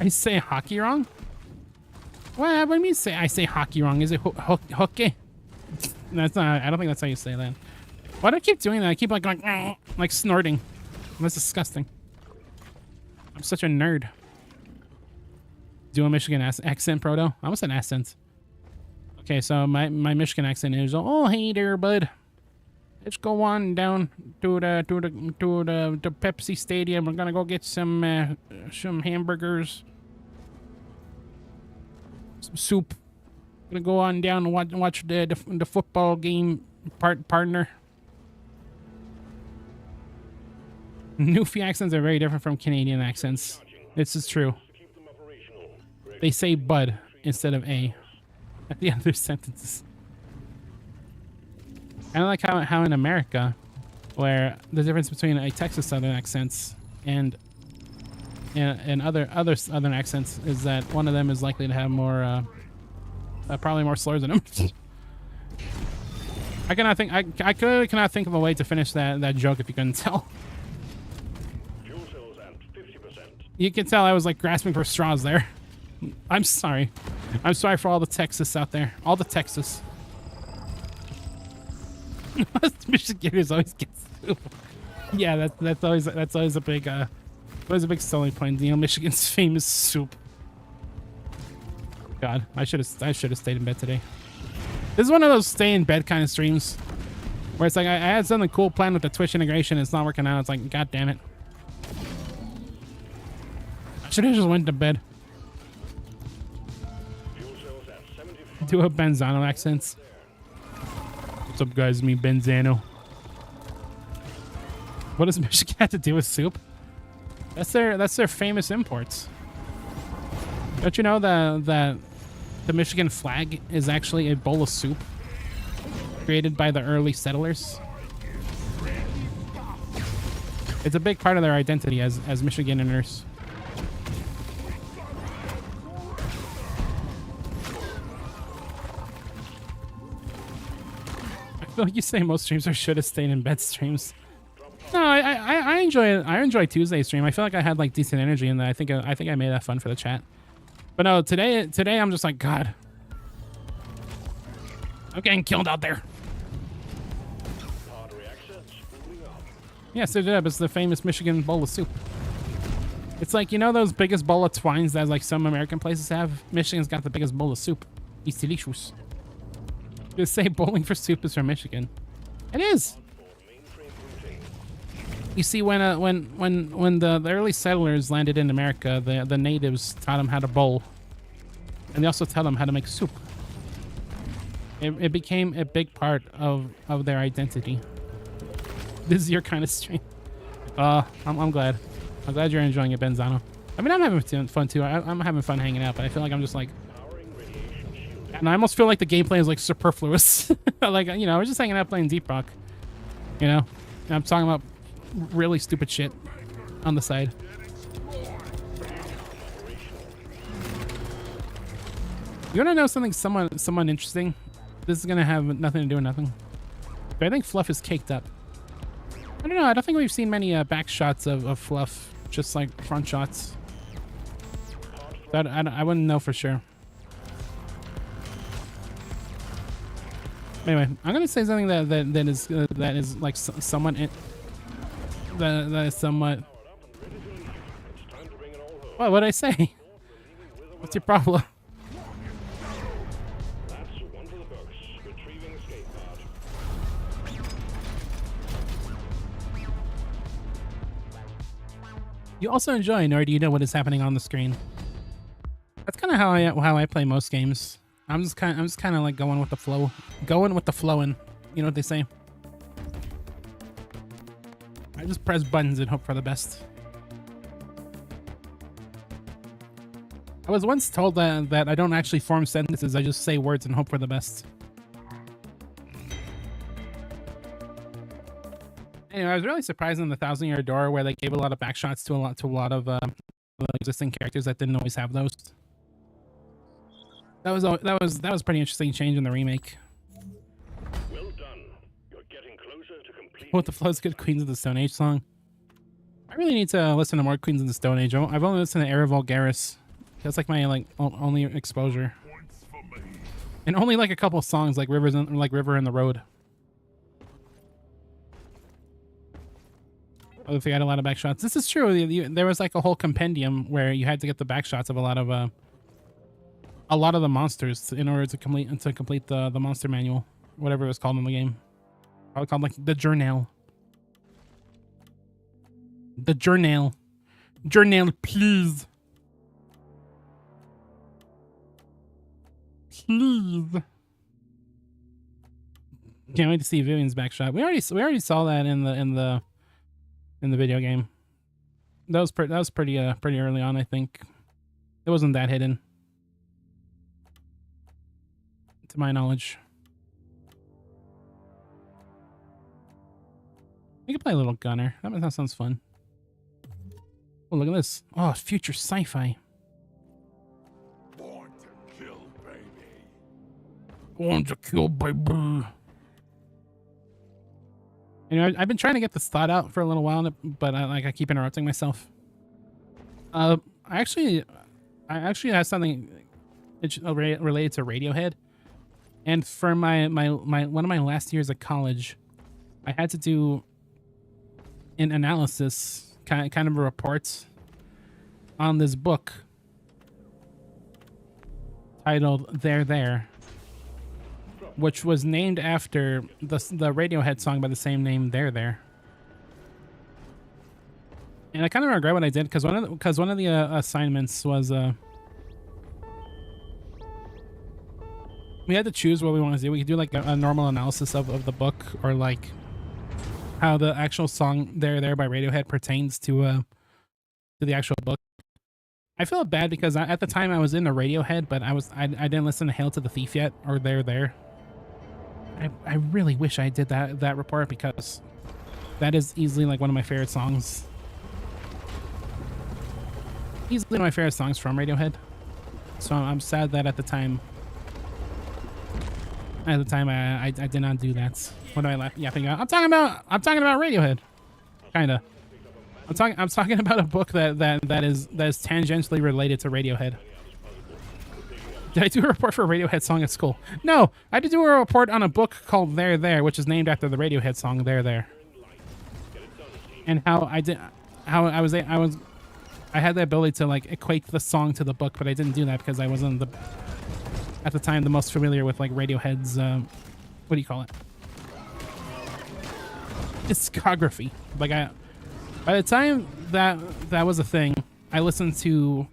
I say hockey wrong? What do you mean I say hockey wrong? Is it hockey? That's not. I don't think that's how you say that. Why do I keep doing that? I keep like going like snorting. That's disgusting. I'm such a nerd. Do a Michigan accent, Proto? I almost an accent. Okay, so my Michigan accent is, "Oh hey there, bud. Let's go on down to the Pepsi Stadium. We're gonna go get some hamburgers, some soup. Gonna go on down and watch the football game, partner." Newfie accents are very different from Canadian accents. This is true. They say "bud" instead of "a" at the end of their sentences. I don't like how in America, where the difference between a Texas Southern accents and other Southern accents is that one of them is likely to have more, probably more slurs in them. I clearly cannot think of a way to finish that joke if you couldn't tell. Fuel cells at 50%. You can tell I was like grasping for straws there. I'm sorry. I'm sorry for all the Texas out there. All the Texas. Michiganders always get soup. Yeah, that's always a big selling point. You know, Michigan's famous soup. God, I should have stayed in bed today. This is one of those stay in bed kind of streams where it's like I had something cool planned with the Twitch integration, it's not working out. It's like, god damn it. I should have just went to bed. Do a Benzano accents. What's up, guys? Me, Benzano. What does Michigan have to do with soup? That's their famous imports. Don't you know that the Michigan flag is actually a bowl of soup created by the early settlers? It's a big part of their identity as Michiganders. I feel like you say most streams are should have stayed in bed streams. No, I enjoy it. I enjoy Tuesday stream. I feel like I had like decent energy in that. I think I made that fun for the chat. But no, today I'm just like, God, I'm getting killed out there. Yes, it's the famous Michigan bowl of soup. It's like, you know those biggest bowl of twines that like some American places have? Michigan's got the biggest bowl of soup. It's delicious. Just say bowling for soup is from Michigan. It is. You see, when the early settlers landed in America, the natives taught them how to bowl, and they also taught them how to make soup. It became a big part of their identity. This is your kind of stream. I'm glad. I'm glad you're enjoying it, Benzano. I mean, I'm having fun too. I'm having fun hanging out, but I feel like I'm just like, and I almost feel like the gameplay is like superfluous. Like, you know, we're just hanging out playing Deep Rock. You know, and I'm talking about really stupid shit on the side. You want to know something somewhat interesting? This is gonna have nothing to do with nothing. But I think Fluff is caked up. I don't know. I don't think we've seen many back shots of Fluff. Just like front shots. That I wouldn't know for sure. Anyway, I'm gonna say something that is like somewhat that is somewhat. What would I say? What's your problem? That's one for the books. Retrieving escape pod. You also enjoy, or do you know what is happening on the screen? That's kind of how I play most games. I'm just kind of like going with the flow, and you know what they say. I just press buttons and hope for the best. I was once told that I don't actually form sentences. I just say words and hope for the best. Anyway, I was really surprised in the 1,000-Year Door where they gave a lot of backshots to a lot of existing characters that didn't always have those. That was pretty interesting change in the remake. Well done. You're getting closer to complete. What the flow's good Queens of the Stone Age song. I really need to listen to more Queens of the Stone Age. I've only listened to Era Vulgaris. That's like my only exposure, and only like a couple of songs like River in the Road. Oh, if you had a lot of backshots, this is true. There was like a whole compendium where you had to get the backshots of a lot of the monsters in order to complete the monster manual, whatever it was called in the game. Probably called like the journal. The journal, please. Please. Can't wait to see Vivian's backshot. We already saw that in the video game. That was pretty early on, I think. It wasn't that hidden, to my knowledge. We could play a little gunner. That sounds fun. Oh, look at this. Oh, future sci-fi. Born to kill, baby. Born to kill, baby. You know, I've been trying to get this thought out for a little while, but I keep interrupting myself. I actually have something related to Radiohead, and for my one of my last years of college, I had to do an analysis, kind of a report on this book titled "There There," which was named after the Radiohead song by the same name, "There There." And I kind of regret what I did because one of the assignments was we had to choose what we want to do. We could do like a normal analysis of the book, or like how the actual song "There There" by Radiohead pertains to the actual book. I feel bad because at the time I was into Radiohead, but I didn't listen to "Hail to the Thief" yet, or "There There." I really wish I did that report because that is easily like one of my favorite songs. Easily one of my favorite songs from Radiohead. So I'm sad that at the time I did not do that. What am I yapping about? I'm talking about Radiohead. Kinda. I'm talking about a book that is tangentially related to Radiohead. Did I do a report for a Radiohead song at school? No, I did do a report on a book called "There There," which is named after the Radiohead song "There There." And how I had the ability to like equate the song to the book, but I didn't do that because I wasn't at the time the most familiar with like Radiohead's what do you call it? Discography. Like by the time that was a thing, I listened to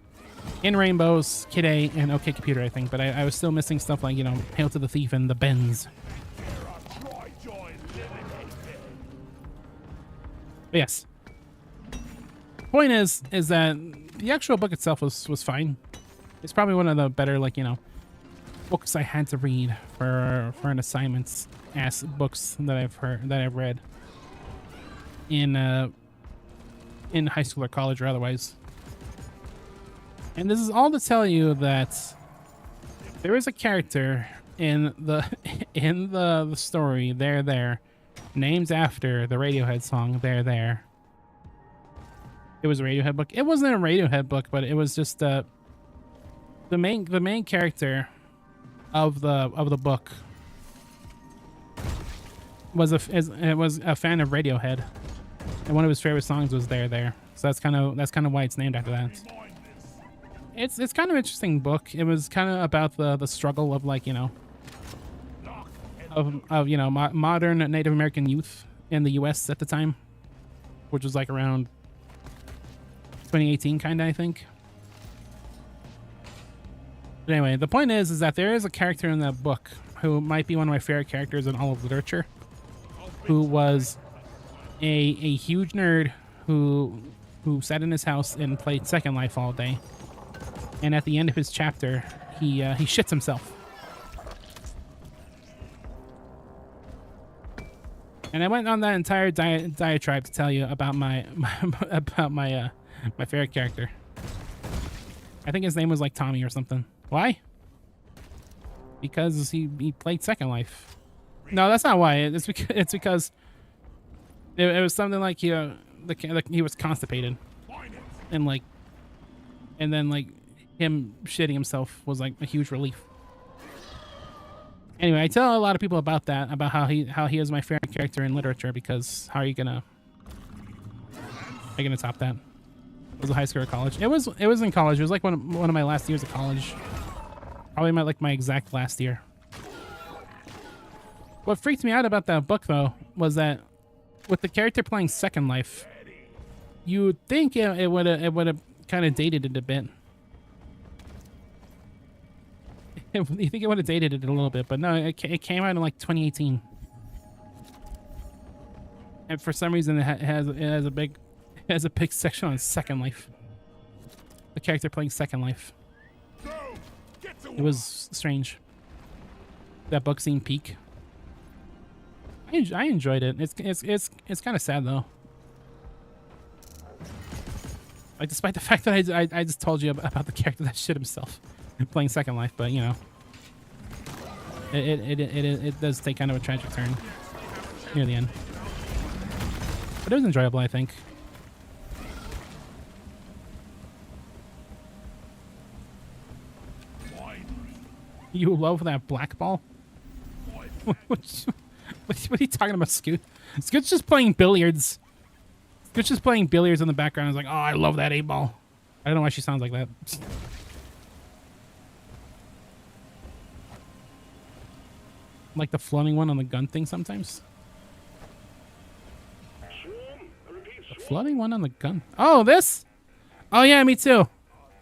In Rainbows, Kid A, and OK Computer, I think, but I was still missing stuff like, you know, "Hail to the Thief" and "The Bends." But yes. Point is that the actual book itself was fine. It's probably one of the better, like, you know, books I had to read for an assignment ass books that I've read in high school or college or otherwise. And this is all to tell you that there is a character in the story "There There," named after the Radiohead song "There There." It was a Radiohead book. It wasn't a Radiohead book, but it was just the main character of the book was a fan of Radiohead, and one of his favorite songs was There. So that's kind of why it's named after that. It's kind of interesting book. It was kind of about the struggle of, like, you know, of you know, modern Native American youth in the U.S. at the time, which was like around 2018, kind of, I think. But anyway, the point is that there is a character in that book who might be one of my favorite characters in all of literature, who was a huge nerd who sat in his house and played Second Life all day. And at the end of his chapter, he shits himself. And I went on that entire diatribe to tell you about my favorite character. I think his name was like Tommy or something. Why? Because he played Second Life. No, that's not why. It's because it was something like he was constipated, and then like him shitting himself was like a huge relief. Anyway, I tell a lot of people about that, about how he is my favorite character in literature, because how are you gonna top that? It was a high school or college. It was in college. It was like one of my last years of college. Probably my exact last year. What freaked me out about that book, though, was that with the character playing Second Life, you would think it would have kind of dated it a bit. You think it would have dated it a little bit, but no, it came out in like 2018, and for some reason it has a big section on Second Life. The character playing Second Life. It was strange. That book scene peak. I enjoyed it. It's kind of sad though. Like, despite the fact that I just told you about the character that shit himself playing Second Life, but you know, it does take kind of a tragic turn near the end. But it was enjoyable, I think. You love that black ball? What are you talking about, Scoot? Scoot's just playing billiards. Scoot's just playing billiards in the background. It's like, oh, I love that 8-ball. I don't know why she sounds like that. Like the floating one on the gun thing sometimes. The floating one on the gun. Oh, this? Oh yeah, me too.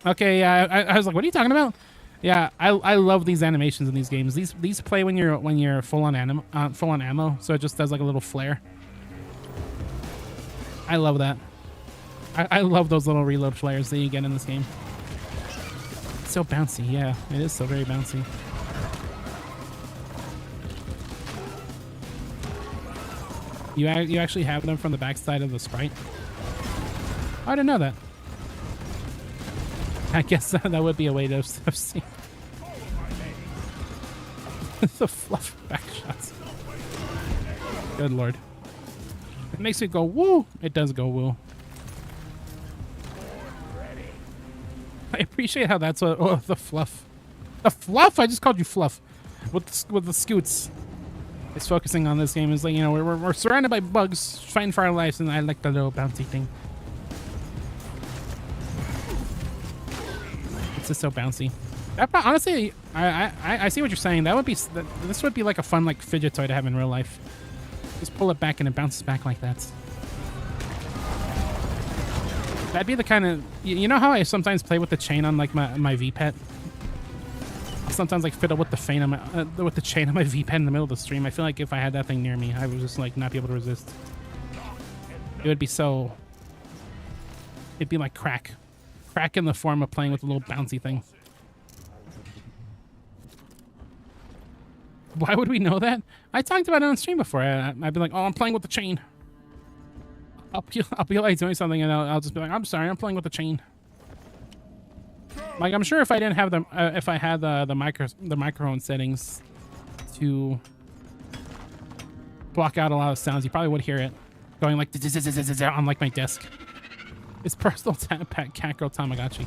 Okay, yeah, I was like, what are you talking about? Yeah, I love these animations in these games. These play when you're full on ammo, so it just does like a little flare. I love that. I love those little reload flares that you get in this game. It's so bouncy. Yeah, it is so very bouncy. You actually have them from the backside of the sprite? I didn't know that. I guess that would be a way to see. The fluff back shots. Good lord. It makes it go woo. It does go woo. I appreciate how that's the fluff. The fluff? I just called you fluff. With the scoots. It's focusing on this game is like, you know, we're surrounded by bugs fighting for our lives, and I like the little bouncy thing. It's just so bouncy. That, honestly, I see what you're saying. This would be like a fun like fidget toy to have in real life. Just pull it back and it bounces back like that. That'd be the kind of, you know how I sometimes play with the chain on like my V-Pet? I sometimes like fiddle with the chain on my V-Pet in the middle of the stream. I feel like if I had that thing near me, I would just like not be able to resist. It would be so, it'd be like crack in the form of playing with a little bouncy thing. Why would we know that? I talked about it on stream before. I'd be like, oh, I'm playing with the chain. I'll be like doing something, and I'll just be like, I'm sorry, I'm playing with the chain. Like, I'm sure if I didn't have if I had the microphone settings to block out a lot of sounds, you probably would hear it going like on like my desk. It's personal cat girl Tamagotchi.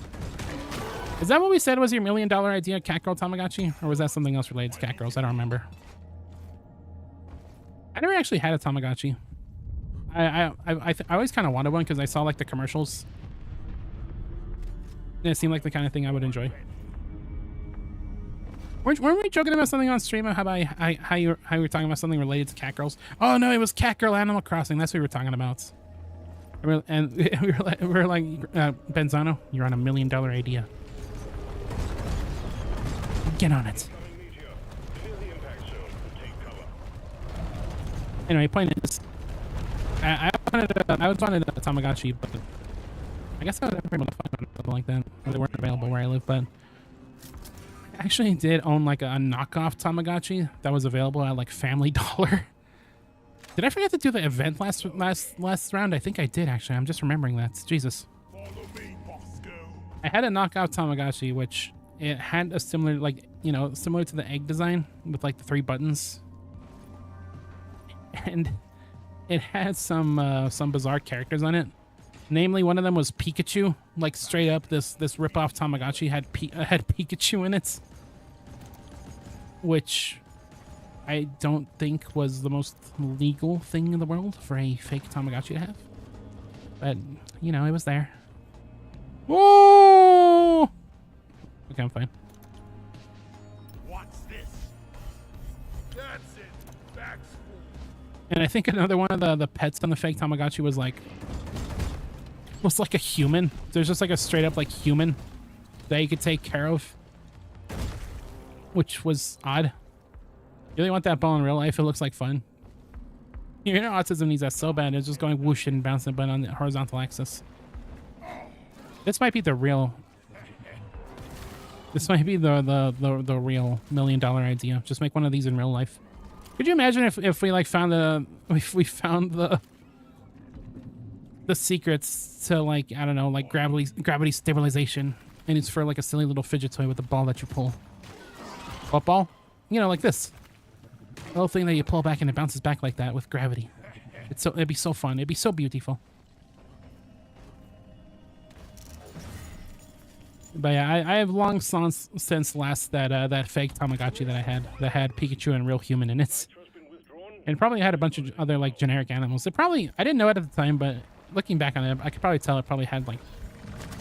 Is that what we said was your $1 million idea, Cat Girl Tamagotchi? Or was that something else related to Cat Girls? I don't remember. I never actually had a Tamagotchi. I always kind of wanted one because I saw like the commercials. And it seemed like the kind of thing I would enjoy. Weren't we joking about something on stream? How you were talking about something related to cat girls? Oh no, it was Cat Girl Animal Crossing. That's what we were talking about. And we were like Benzano, you're on $1 million idea. Get on it. Anyway, point is, I wanted a Tamagotchi, but I guess I would never be able to find something like that. They weren't available where I live, but I actually did own like a knockoff Tamagotchi that was available at like Family Dollar. Did I forget to do the event last round? I think I did actually. I'm just remembering that. Jesus. I had a knockoff Tamagotchi, which it had a similar, like, you know, similar to the egg design with like the 3 buttons. And it had some bizarre characters on it. Namely, one of them was Pikachu. Like straight up, this rip-off Tamagotchi had Pikachu in it, which I don't think was the most legal thing in the world for a fake Tamagotchi to have. But you know, it was there. Whoa! Okay, I'm fine. What's this? That's it. Back school. And I think another one of the pets on the fake Tamagotchi was like a human. There's just like a straight up like human that you could take care of, which was odd. You really want that ball in real life? It looks like fun. Your inner autism needs that so bad. It's just going whoosh and bouncing, but on the horizontal axis. This might be the real. This might be the real $1 million idea. Just make one of these in real life. Could you imagine if we like found the secrets to, like, I don't know, like gravity stabilization, and it's for like a silly little fidget toy with a ball that you pull. What ball? You know, like this. The little thing that you pull back and it bounces back like that with gravity. It'd be so fun. It'd be so beautiful. But yeah, I have long since lost that fake Tamagotchi that had Pikachu and real human in it. And probably had a bunch of other like generic animals. I didn't know it at the time, but looking back on it, I could probably tell it probably had like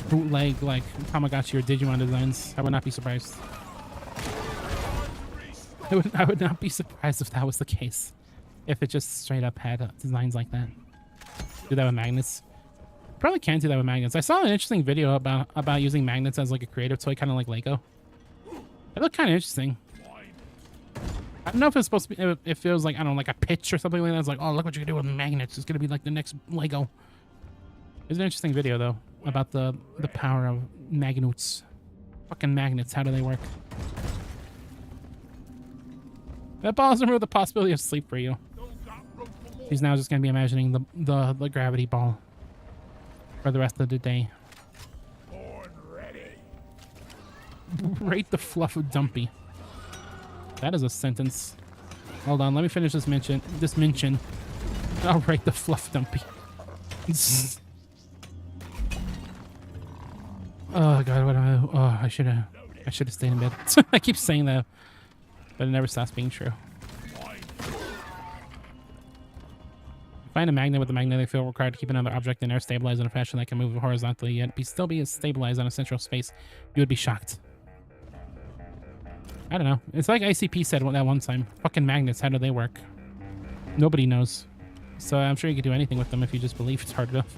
bootleg like Tamagotchi or Digimon designs. I would not be surprised. I would not be surprised if that was the case. If it just straight up had designs like that. Do that with magnets. Probably can't do that with magnets. I saw an interesting video about using magnets as like a creative toy, kind of like Lego. It looked kind of interesting. I don't know if it's supposed to be, if it was like, I don't know, like a pitch or something like that. It's like, oh, look what you can do with magnets. It's going to be like the next Lego. It's an interesting video, though, about the power of magnets. Fucking magnets, how do they work? That ball has removed the possibility of sleep for you. He's now just going to be imagining the gravity ball for the rest of the day. Born ready. Rate the fluff of Dumpy. That is a sentence. Hold on, let me finish this mention. I'll rate the fluff Dumpy. Oh god, what am I? Oh, I should have stayed in bed. I keep saying that, but it never stops being true. Find a magnet with a magnetic field required to keep another object in air stabilized in a fashion that can move horizontally yet still be stabilized on a central space. You would be shocked. I don't know. It's like ICP said that one time. Fucking magnets, how do they work? Nobody knows. So I'm sure you could do anything with them if you just believe it's hard enough.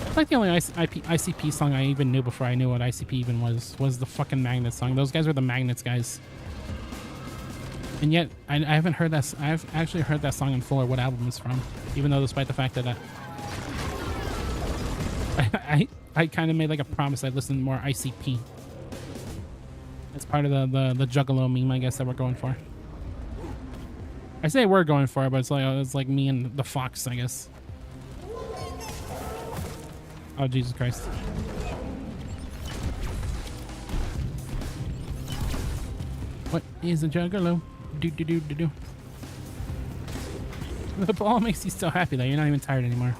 It's like the only ICP song I even knew before I knew what ICP even was the fucking Magnet song. Those guys were the Magnets guys. And yet, I haven't heard that. I've actually heard that song in full or what album it's from. Even though despite the fact that I kind of made like a promise I'd listen to more ICP. It's part of the Juggalo meme, I guess, that we're going for. I say we're going for it, but it's like me and the Fox, I guess. Oh, Jesus Christ. What is a Juggalo? Do. The ball makes you so happy that you're not even tired anymore.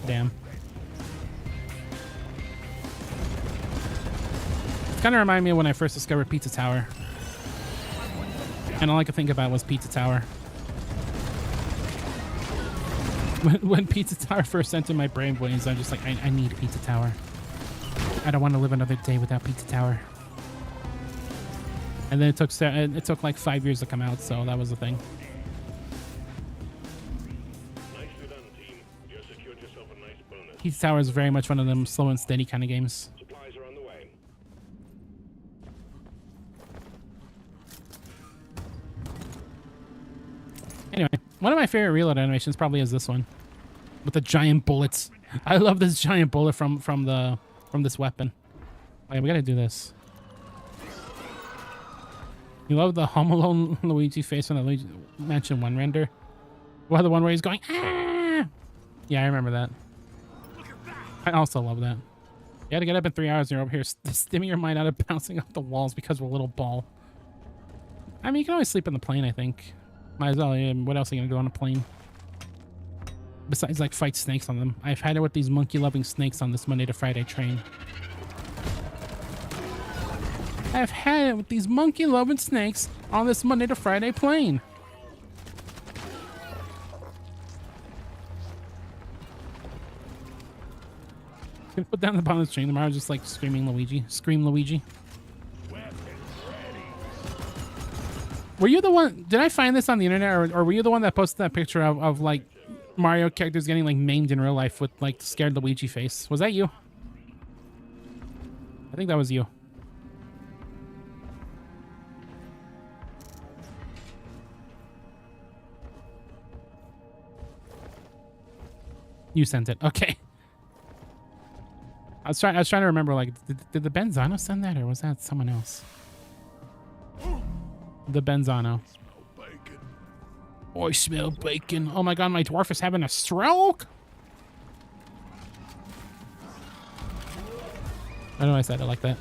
Damn. It's kind of reminded me of when I first discovered Pizza Tower. And all I could think about was Pizza Tower. When Pizza Tower first entered my brainwaves, I'm just like, I need Pizza Tower. I don't want to live another day without Pizza Tower. And then it took like 5 years to come out, so that was the thing. Nicely done, team. You secured yourself a nice bonus. Pizza Tower is very much one of them slow and steady kind of games. Supplies are on the way. Anyway, one of my favorite reload animations probably is this one, with the giant bullets. I love this giant bullet from this weapon. Wait, we gotta do this. You love the Home Alone Luigi face on the Luigi Mansion 1 render? Well, the one where he's going, ah! Yeah, I remember that. I also love that. You gotta get up in 3 hours and you're over here stimming your mind out of bouncing off the walls because we're a little ball. I mean, you can always sleep in the plane, I think. Might as well. Yeah, what else are you gonna do on a plane? Besides, like, fight snakes on them. I've had it with these monkey-loving snakes on this Monday to Friday train. I've had it with these monkey-loving snakes on this Monday to Friday plane. Gonna put down the bottom of the train. Tomorrow, just like screaming Luigi. Scream Luigi. Were you the one? Did I find this on the internet, or were you the one that posted that picture of like Mario characters getting like maimed in real life with like scared Luigi face? Was that you? I think that was you. You sent it. Okay. I was trying to remember, like, did the Benzano send that, or was that someone else? The Benzano. Oh, I smell bacon. Oh my god, my dwarf is having a stroke. I don't know why I said it like that.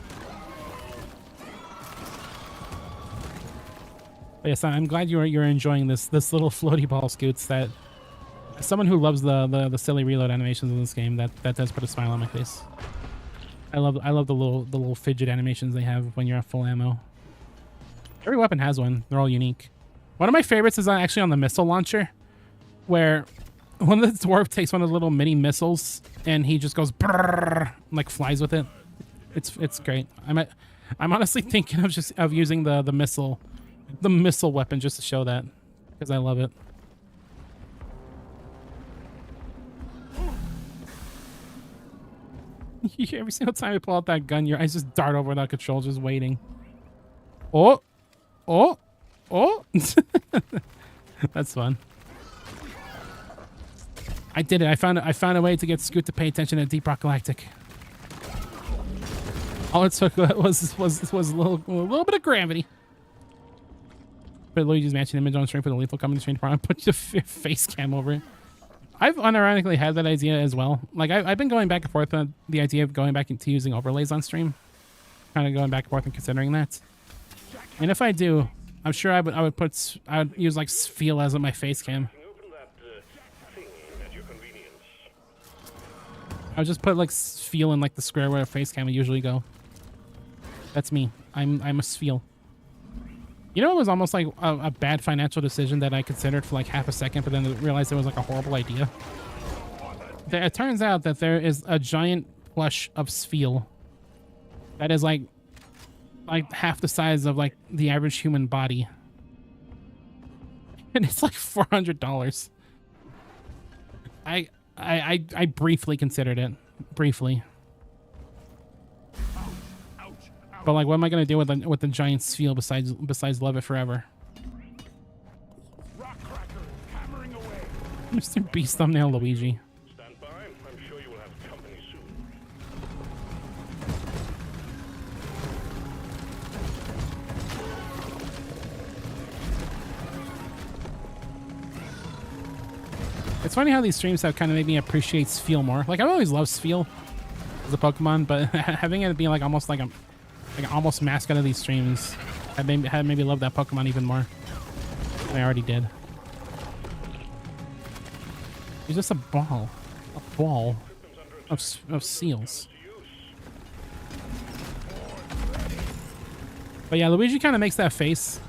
But yes, I'm glad you're enjoying this little floaty ball, Scoots. That as someone who loves the silly reload animations in this game, that does put a smile on my face. I love the little fidget animations they have when you're at full ammo. Every weapon has one. They're all unique. One of my favorites is actually on the missile launcher, where one of the dwarf takes one of the little mini missiles and he just goes brrr, like flies with it. It's great. I'm honestly thinking of using the missile weapon just to show that, because I love it. Every single time you pull out that gun, your eyes just dart over without control, just waiting. Oh, oh, oh! That's fun. I did it. I found a way to get Scoot to pay attention to Deep Rock Galactic. All it took was a little bit of gravity. Put Luigi's Mansion image on stream for the lethal coming stream tomorrow and put the face cam over it. I've unironically had that idea as well. Like, I've been going back and forth on the idea of going back into using overlays on stream. Kind of going back and forth and considering that. And if I do, I'm sure I would use like feel as my face cam. I would just put like feel in like the square where a face cam would usually go. That's me. I'm a sfeel. You know, it was almost like a bad financial decision that I considered for like half a second, but then realized it was like a horrible idea. It turns out that there is a giant plush of Sfeel that is like half the size of like the average human body, and it's like $400. I briefly considered it, briefly. But like, what am I gonna do with the giant Sfeel besides love it forever? Mr. Beast thumbnail Luigi. Stand by. I'm sure you will have company soon. It's funny how these streams have kind of made me appreciate Sfeel more. Like, I've always loved Sfeel as a Pokemon, but having it be like almost like an almost mascot of these streams had made me love that Pokemon even more than I already did. He's just a ball of seals. But yeah, Luigi kind of makes that face.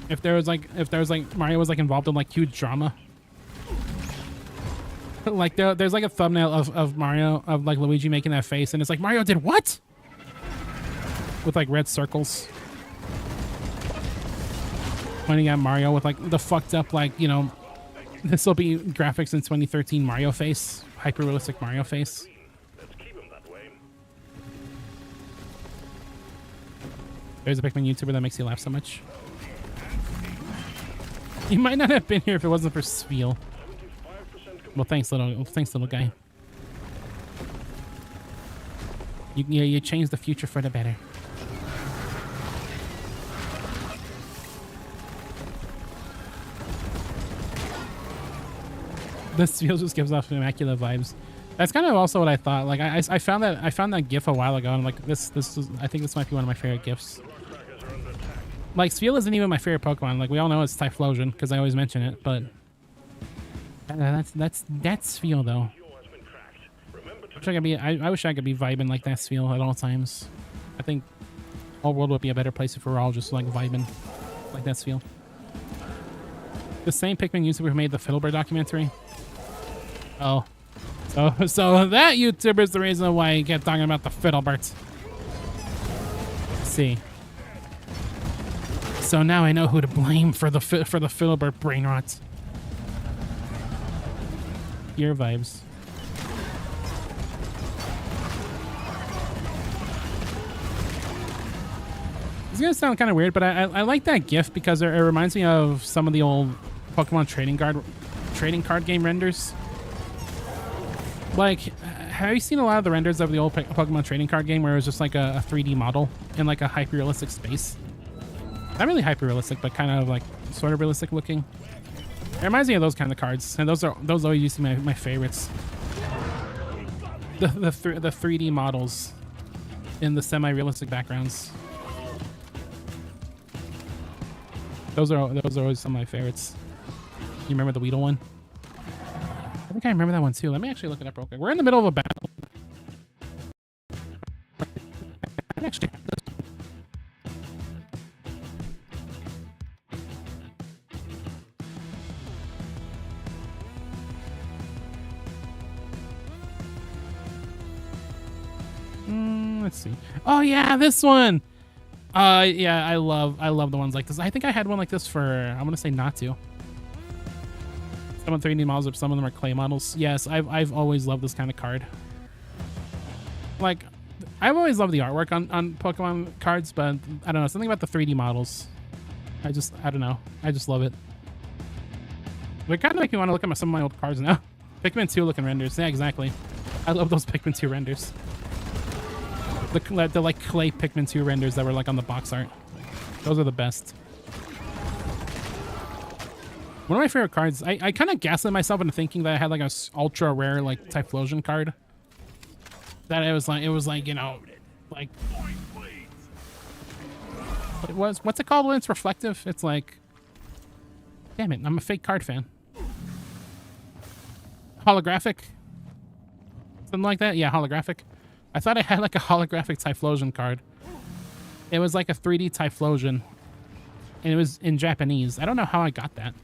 If there was like Mario was like involved in like huge drama. Like there's like a thumbnail of Mario, of like Luigi making that face, and it's like, Mario did what? With like red circles. Pointing at Mario with like the fucked up, like, you know, this will be graphics in 2013 Mario face. Hyper realistic Mario face. Let's keep him that way. There's a Pikmin YouTuber that makes you laugh so much. You might not have been here if it wasn't for Spiel. Well, thanks, little guy. You changed the future for the better. This Spiel just gives off immaculate vibes. That's kind of also what I thought. Like I found that GIF a while ago, and I'm like, this is, I think this might be one of my favorite GIFs. Like, Spiel isn't even my favorite Pokemon. Like, we all know it's Typhlosion because I always mention it, but that's Spiel though. I wish I could be vibing like that Spiel at all times. I think all world would be a better place if we were all just like vibing like that Spiel. The same Pikmin YouTuber who made the Fiddlebird documentary. Oh, so that YouTuber is the reason why he kept talking about the Fiddlebirds. Let's see. So now I know who to blame for the Fiddlebird brain rot. Your vibes. It's gonna sound kind of weird, but I like that GIF because it reminds me of some of the old Pokemon trading card game renders. Like, have you seen a lot of the renders of the old Pokemon trading card game where it was just like a 3D model in like a hyper-realistic space? Not really hyper-realistic, but kind of like sort of realistic looking. It reminds me of those kind of cards, and those always used to be my favorites. The 3D models in the semi-realistic backgrounds. Those are always some of my favorites. You remember the Weedle one? I think I remember that one too. Let me actually look it up real quick. We're in the middle of a battle. Actually, let's see. Oh yeah, this one. Yeah, I love the ones like this. I think I had one like this for, I'm gonna say Natu. Some of 3D models, some of them are clay models. Yes, I've always loved this kind of card. Like, I've always loved the artwork on Pokemon cards, but I don't know, something about the 3D models. I don't know. I just love it. It kind of make me want to look at some of my old cards now. Pikmin 2 looking renders. Yeah, exactly. I love those Pikmin 2 renders. The like clay Pikmin 2 renders that were like on the box art. Those are the best. One of my favorite cards. I kind of gaslit myself into thinking that I had like a ultra rare like Typhlosion card. That it was like you know, like what's it called when it's reflective? It's like, damn it, I'm a fake card fan. Holographic, something like that. Yeah, holographic. I thought I had like a holographic Typhlosion card. It was like a 3D Typhlosion, and it was in Japanese. I don't know how I got that,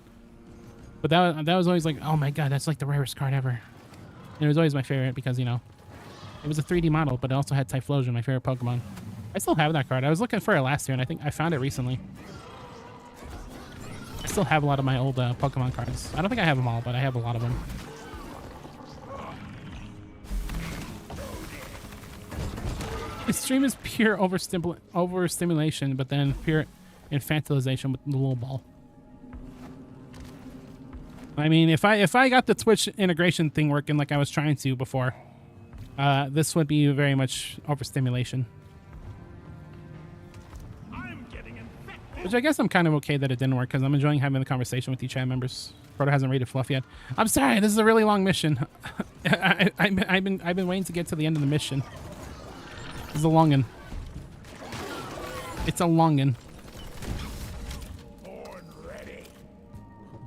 but that was always like, oh my god, that's like the rarest card ever. And it was always my favorite because, you know, it was a 3D model, but it also had Typhlosion, my favorite Pokemon. I still have that card. I was looking for it last year, and I think I found it recently. I still have a lot of my old Pokemon cards. I don't think I have them all, but I have a lot of them. His stream is pure overstimulation, but then pure infantilization with the little ball. I mean, if I got the Twitch integration thing working like I was trying to before, this would be very much overstimulation. Which I guess I'm kind of okay that it didn't work because I'm enjoying having the conversation with you chat members. Proto hasn't rated Fluff yet. I'm sorry, this is a really long mission. I've been waiting to get to the end of the mission. It's a longin'. It's a longin'.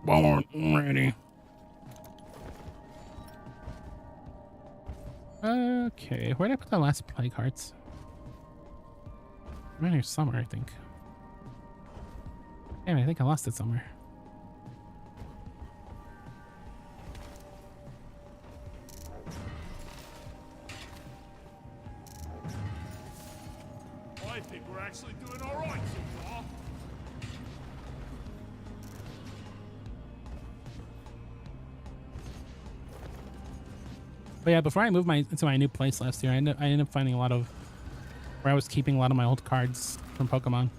Born ready. Okay, where did I put the last plague hearts? Around here somewhere, I think. Damn, I think I lost it somewhere. I think we're actually doing all right so far. But yeah, before I moved into my new place last year, I ended up finding a lot of where I was keeping a lot of my old cards from Pokemon.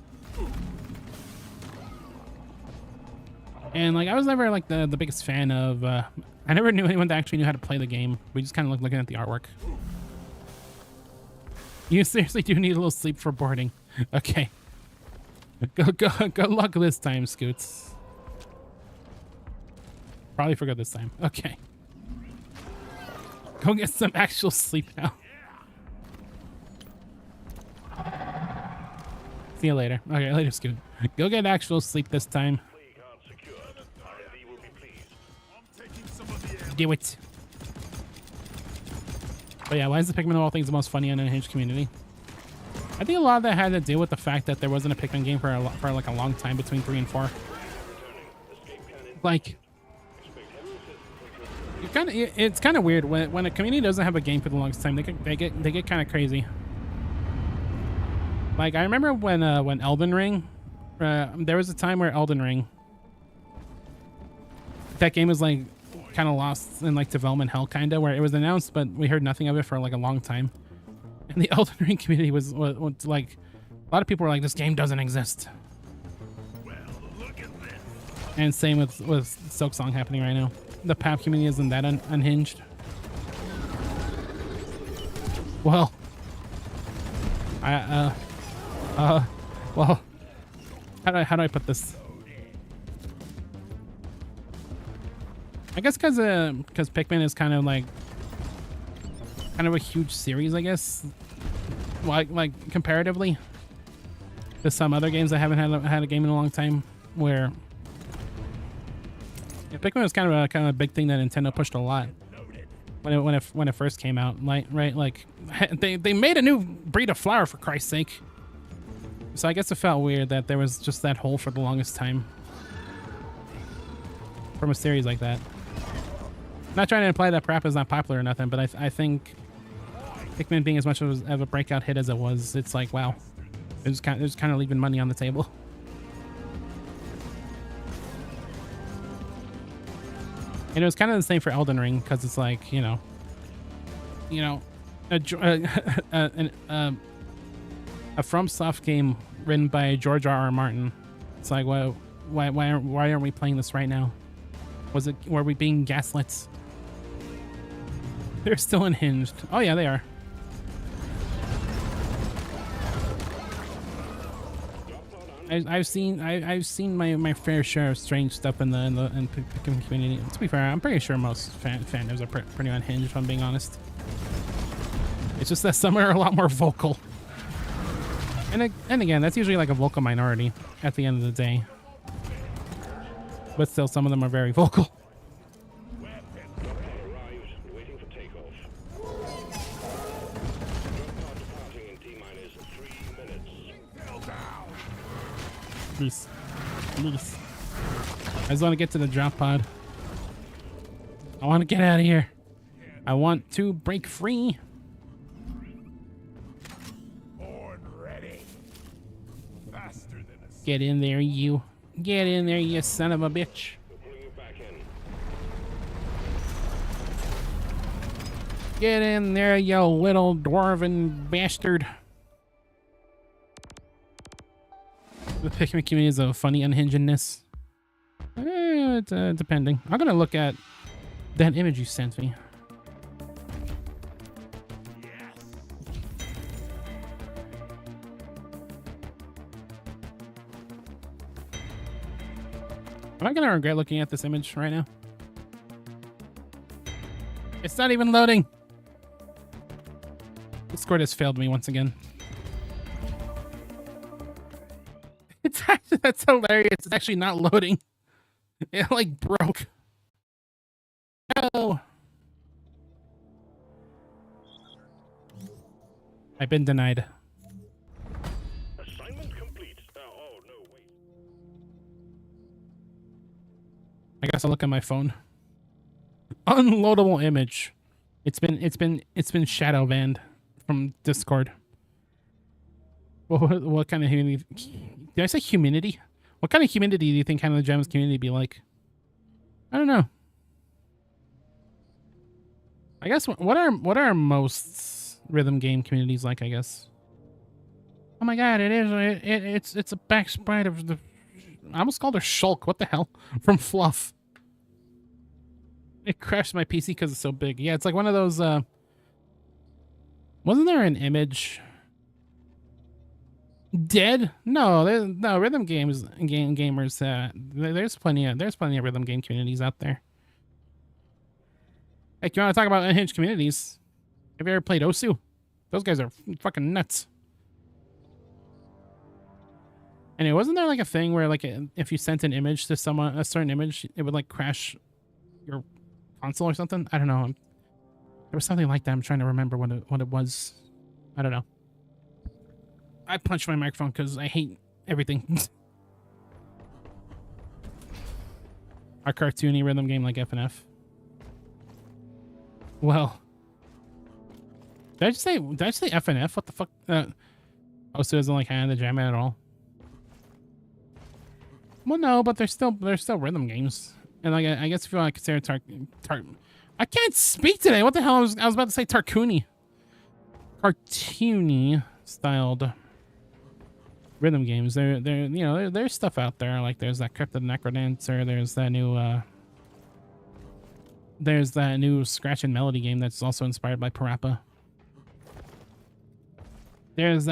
And like I was never like the biggest fan of I never knew anyone that actually knew how to play the game. We just kind of like looking at the artwork. You seriously do need a little sleep for boarding. Okay. Go luck this time, Scoots. Probably forgot this time. Okay. Go get some actual sleep now. See you later. Okay, later, Scoot. Go get actual sleep this time. Do it. But yeah, why is the Pikmin of all things the most funny and unhinged community? I think a lot of that had to do with the fact that there wasn't a Pikmin game for like a long time between 3 and 4. Like, it's kind of weird when a community doesn't have a game for the longest time. They get kind of crazy. Like I remember when Elden Ring, there was a time where Elden Ring, that game was like kind of lost in like development hell, kind of, where it was announced but we heard nothing of it for like a long time. And the Elden Ring community was like, a lot of people were like, this game doesn't exist. Well, look at this. And same with Silksong happening right now. The PAP community isn't that unhinged. Well, well, how do I put this? I guess because Pikmin is kind of a huge series, I guess. Like comparatively to some other games that haven't had a game in a long time, where Pikmin was kind of a big thing that Nintendo pushed a lot when it first came out. Like they made a new breed of flower, for Christ's sake. So I guess it felt weird that there was just that hole for the longest time from a series like that. Not trying to imply that PrEP is not popular or nothing, but I think Pikmin being as much of a breakout hit as it was, it's like, wow, it was kind of leaving money on the table. And it was kind of the same for Elden Ring, because it's like, a FromSoft game written by George R.R. Martin. It's like, well, why aren't we playing this right now? Were we being gaslit? They're still unhinged. Oh yeah, they are. I've seen my fair share of strange stuff in the Pikmin community. To be fair, I'm pretty sure most fandoms are pretty unhinged, if I'm being honest. It's just that some are a lot more vocal. And again, that's usually like a vocal minority at the end of the day. But still, some of them are very vocal. Please. I just want to get to the drop pod. I want to get out of here. I want to break free. Get in there, you. Get in there, you son of a bitch. Get in there, you little dwarven bastard. The Pikmin community is a funny unhingedness. Depending. I'm gonna look at that image you sent me. Am I gonna regret looking at this image right now? It's not even loading. Discord has failed me once again. It's actually, that's hilarious. It's actually not loading. It like broke. No. I've been denied. Assignment complete. Oh, no, wait. I guess I'll look at my phone. Unloadable image. It's been shadow banned from Discord. What kind of humidity? Did I say humidity? What kind of humidity do you think kind of the Gems community be like? I don't know. I guess what are most rhythm game communities like? I guess. Oh my god! It's a back sprite of the. I almost called her Shulk. What the hell? From Fluff. It crashed my PC because it's so big. Yeah, it's like one of those. Wasn't there an image? Dead? No, no rhythm gamers. There's plenty of rhythm game communities out there. Like, you want to talk about unhinged communities? Have you ever played Osu? Those guys are fucking nuts. Anyway, wasn't there like a thing where like if you sent an image to someone, a certain image, it would like crash your console or something? I don't know. There was something like that. I'm trying to remember what it was. I don't know. I punched my microphone because I hate everything. Our cartoony rhythm game like FNF. Well, did I just say FNF? What the fuck? Oh, so it doesn't like hand the jam at all. Well, no, but they're still rhythm games, and like I guess if you want to consider I can't speak today. What the hell? I was about to say cartoony styled rhythm games. They're you know there's stuff out there like there's that Cryptid Necrodancer. There's that new Scratch and Melody game that's also inspired by Parappa. There's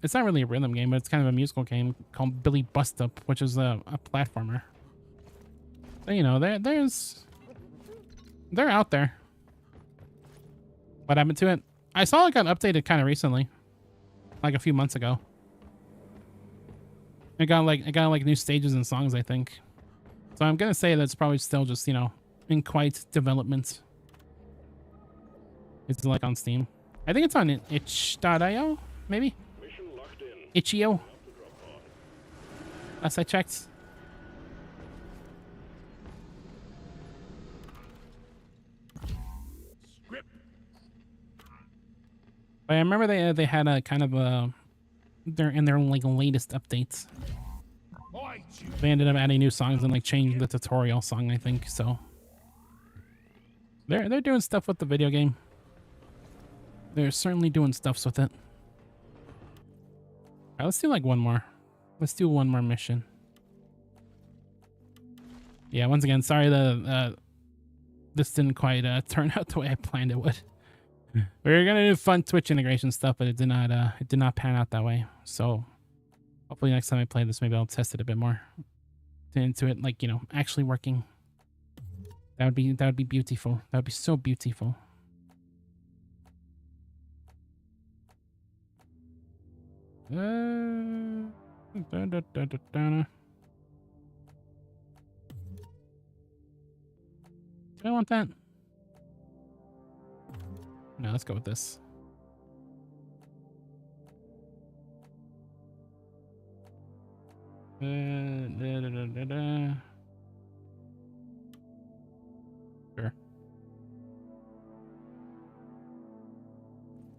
it's not really a rhythm game, but it's kind of a musical game called Billy Bust Up, which is a platformer. So, you know, they're out there. What happened to it? I saw it got updated kind of recently, like a few months ago. It got like new stages and songs, I think. So I'm gonna say that's probably still just, you know, in quite development. It's like on Steam. I think it's on itch.io, maybe? Itch.io. Last I checked. But I remember they had a kind of a their like latest updates. They ended up adding new songs and like changing the tutorial song, I think. So they're doing stuff with the video game. They're certainly doing stuffs with it. All right, let's do like one more. Let's do one more mission. Yeah, once again, sorry this didn't quite turn out the way I planned it would. We were gonna do fun Twitch integration stuff, but it did not pan out that way. So hopefully next time I play this, maybe I'll test it a bit more into it, like, you know, actually working. That would be beautiful. That would be so beautiful. Do I want that? No, let's go with this. Sure.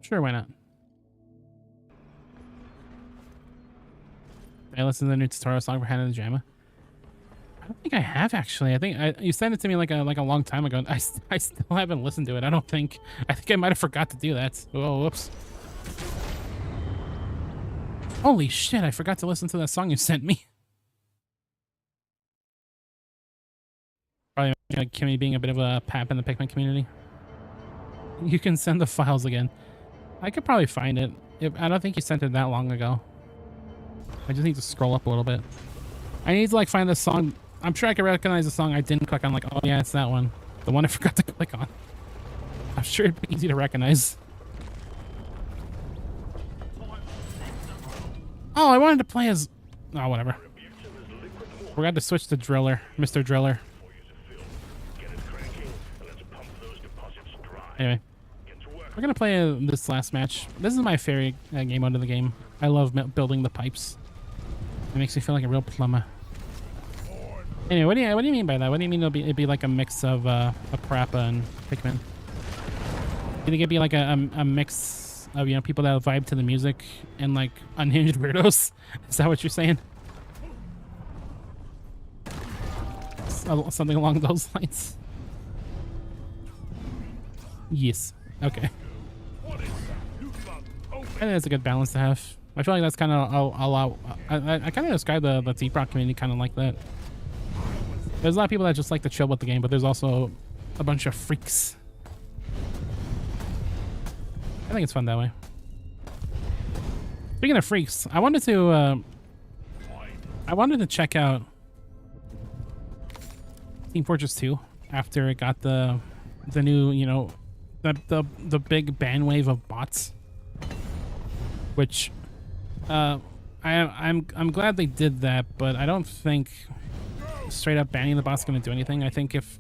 Sure, why not? I listened to the new tutorial song for Hannah and Jamma. I don't think I have, actually. I think you sent it to me like a long time ago. I still haven't listened to it. I think I might have forgot to do that. Oh, whoops. Holy shit, I forgot to listen to that song you sent me. Probably like Kimmy being a bit of a pap in the Pikmin community. You can send the files again. I could probably find it. I don't think you sent it that long ago. I just need to scroll up a little bit. I need to like find the song. I'm sure I can recognize the song I didn't click on. Like, oh yeah, it's that one. The one I forgot to click on. I'm sure it'd be easy to recognize. Oh, I wanted to play as... Oh, whatever. We got to switch to Driller. Mr. Driller. Anyway. We're gonna play this last match. This is my favorite game mode of the game. I love building the pipes. It makes me feel like a real plumber. Anyway, what do you mean by that? What do you mean it'd be like a mix of a Parappa and Pikmin? You think it'd be like a mix of, you know, people that vibe to the music and like unhinged weirdos? Is that what you're saying? Something along those lines. Yes. Okay. I think that's a good balance to have. I feel like that's kind of I kind of describe the T-Proc community kind of like that. There's a lot of people that just like to chill with the game, but there's also a bunch of freaks. I think it's fun that way. Speaking of freaks, I wanted to check out Team Fortress 2 after it got the new, you know, the big ban wave of bots, which I'm glad they did that, but I don't think straight up banning the bots is going to do anything. I think if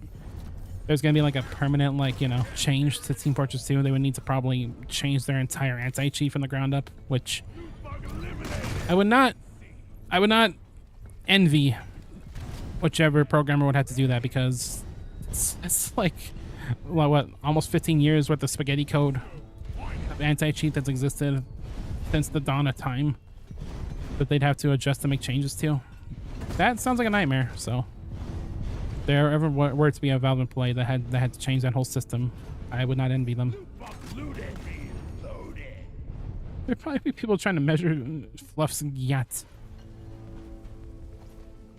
there's going to be like a permanent, like, you know, change to Team Fortress 2, they would need to probably change their entire anti-cheat from the ground up, which I would not envy whichever programmer would have to do that, because it's like what almost 15 years worth of spaghetti code of anti-cheat that's existed since the dawn of time that they'd have to adjust to make changes to. That sounds like a nightmare. So if there ever were to be a Valve employee that had to change that whole system, I would not envy them. There'd probably be people trying to measure Fluff's yacht.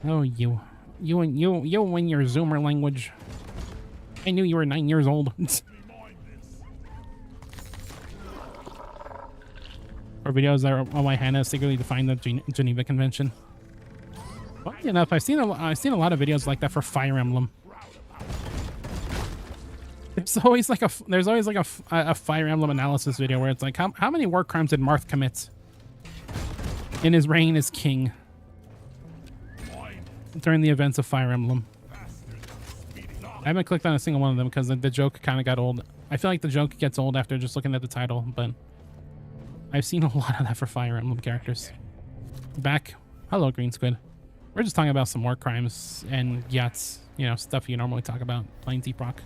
Oh, you and your Zoomer language. I knew you were 9 years old. Or videos that are on why Hannah secretly defined the Geneva Convention. Funny enough, I've seen a lot of videos like that for Fire Emblem. There's always like a Fire Emblem analysis video where it's like, how many war crimes did Marth commit in his reign as king during the events of Fire Emblem? I haven't clicked on a single one of them because the joke kind of got old. I feel like the joke gets old after just looking at the title, but I've seen a lot of that for Fire Emblem characters. Back. Hello, Green Squid. We're just talking about some war crimes and yachts, you know, stuff you normally talk about playing T-Proc.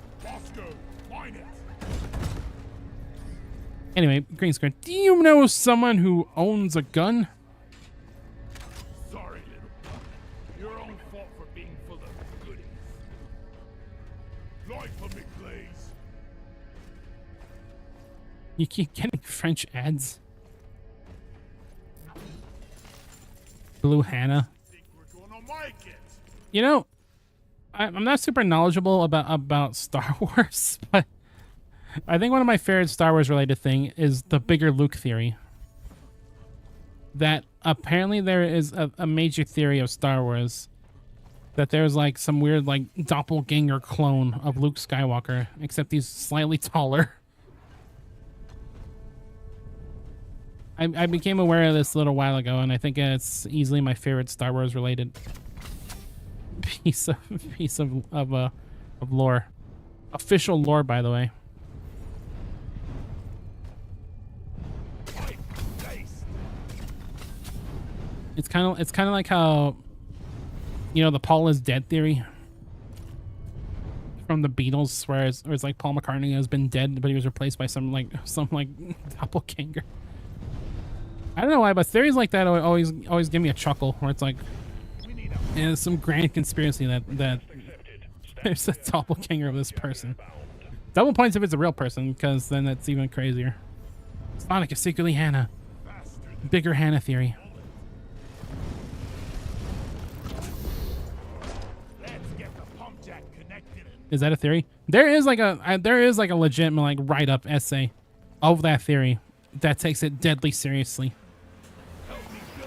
Anyway, Green Squid, do you know someone who owns a gun? Sorry, little punk. Your own fault for being full of goodies. Life for McGlaze. You keep getting French ads. Blue Hannah. You know, I'm not super knowledgeable about Star Wars, but I think one of my favorite Star Wars related thing is the bigger Luke theory. That apparently there is a major theory of Star Wars that there's like some weird like doppelganger clone of Luke Skywalker, except he's slightly taller. I became aware of this a little while ago, and I think it's easily my favorite Star Wars related piece of lore. Official lore, by the way. It's kind of like how, you know, the Paul is dead theory from the Beatles, where it's like Paul McCartney has been dead, but he was replaced by some doppelganger. I don't know why, but theories like that always give me a chuckle, where it's like, yeah, some grand conspiracy that there's a doppelganger of this person. Double points if it's a real person, because then that's even crazier. Sonic is secretly Hannah. Bigger Hannah theory. Is that a theory? There is like a legitimate like write-up essay of that theory that takes it deadly seriously.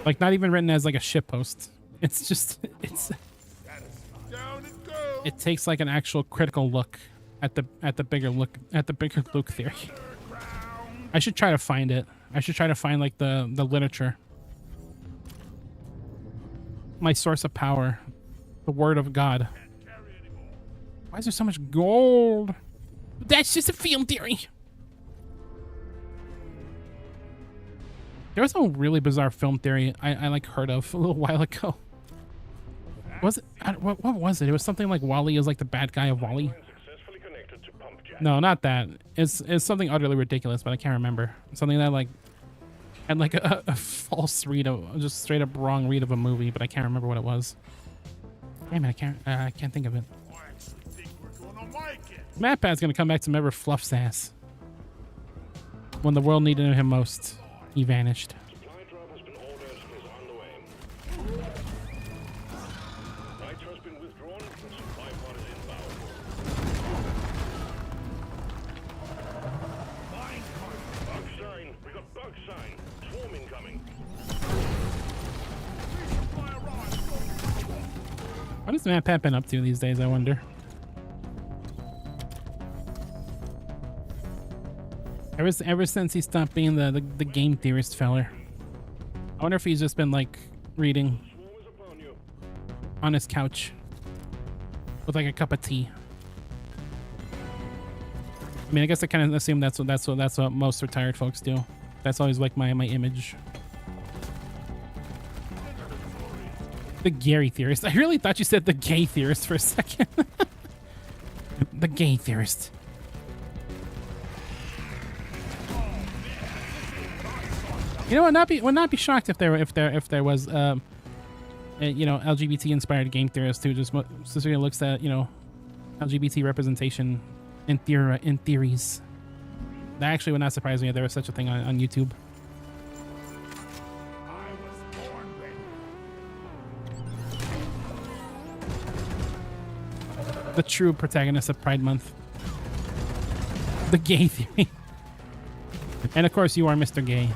Like, not even written as like a shitpost. It's just it takes like an actual critical look at the bigger Luke theory. I should try to find it. I should try to find like the literature. My source of power, the word of God. Why is there so much gold? That's just a film theory. There was a really bizarre film theory I like heard of a little while ago. Was it? What was it? It was something like Wally is like the bad guy of Wally. Successfully connected to pump jack. No, not that. It's something utterly ridiculous, but I can't remember. Something that like had like a false read of, just straight up wrong read of a movie, but I can't remember what it was. Damn it, I can't think of it. I actually think we're gonna make it. MatPat's gonna come back to Member Fluff's ass. When the world needed him most, he vanished. Supply drop has been ordered and is on the way. Nitro has been withdrawn and supply pod is inbound. Bug sign. We got bug sign. Swarm incoming. What has MatPat been up to these days, I wonder? Ever since he stopped being the game theorist feller. I wonder if he's just been like reading Swarm is upon you. on his couch with like a cup of tea. I mean, I guess I kind of assume that's what most retired folks do. That's always like my image. The Gary theorist. I really thought you said the gay theorist for a second. The gay theorist. You know, would not be shocked if there was you know, LGBT inspired game theorist who just specifically looks at, you know, LGBT representation in theories. That actually would not surprise me if there was such a thing on YouTube. The true protagonist of Pride Month. The gay theory. And of course you are Mr. Gay.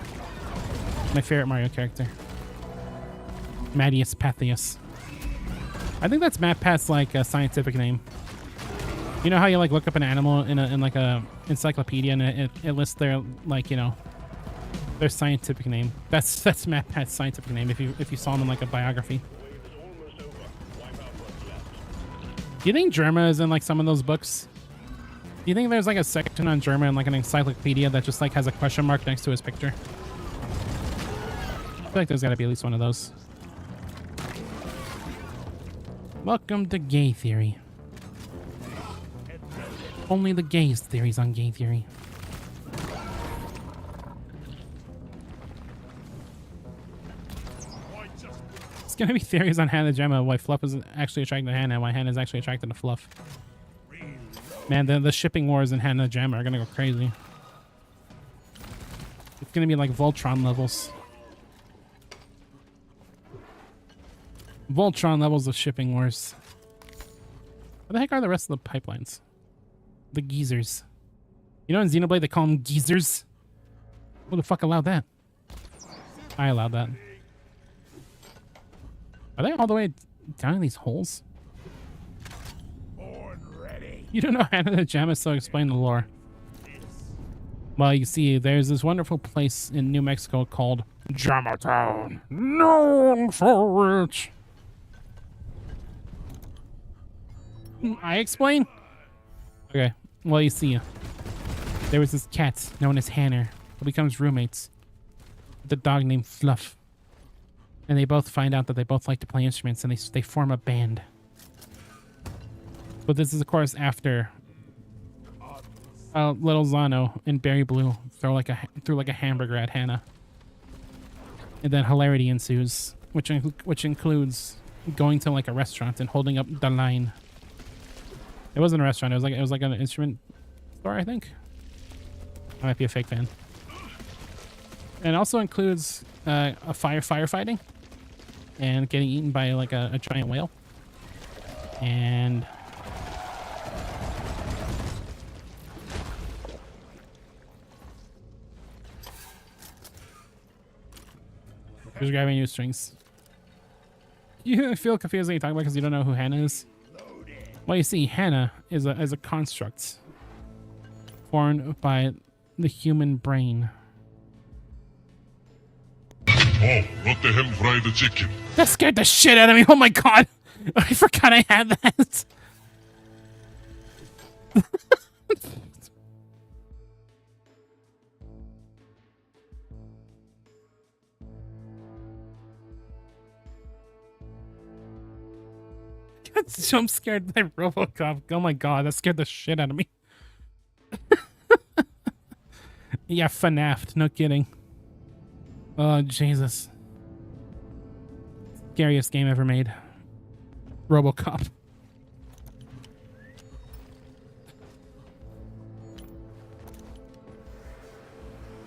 My favorite Mario character. Mattius Pathius. I think that's MatPat's like a scientific name. You know how you like look up an animal in like a encyclopedia and it lists their, like, you know, their scientific name. That's MatPat's scientific name if you saw him in like a biography. Do you think Germa is in like some of those books? Do you think there's like a section on Germa in like an encyclopedia that just like has a question mark next to his picture? I feel like there's got to be at least one of those. Welcome to Gay Theory. Only the gayest theories on Gay Theory. It's gonna be theories on Hannah Gemma, why Fluff is actually attracted to Hannah, and why Hannah is actually attracted to Fluff. Man, the shipping wars in Hannah Gemma are gonna go crazy. It's gonna be like Voltron levels. Voltron levels of shipping wars. What the heck are the rest of the pipelines? The geezers. You know in Xenoblade they call them geezers? Who the fuck allowed that? I allowed that. Are they all the way down in these holes? Born ready. You don't know Hannah the Jam, so explain the lore. Well, you see, there's this wonderful place in New Mexico called Jamatown. Known for it. I explain? Okay. Well, you see, there was this cat known as Hannah who becomes roommates with a dog named Fluff. And they both find out that they both like to play instruments, and they form a band. But this is, of course, after little Zano and Barry Blue threw like a hamburger at Hannah, and then hilarity ensues, which includes going to like a restaurant and holding up the line. It wasn't a restaurant. It was like an instrument store, I think. I might be a fake fan. And it also includes firefighting and getting eaten by like a giant whale. And just grabbing new strings. You feel confused when you talk about because you don't know who Hannah is? Well, you see, Hannah is a construct formed by the human brain. Oh, not the hell fried chicken. That scared the shit out of me. Oh my god. I forgot I had that. Jump scared by Robocop. Oh my god, that scared the shit out of me. Yeah, FNAF'd, no kidding. Oh, Jesus. Scariest game ever made. Robocop.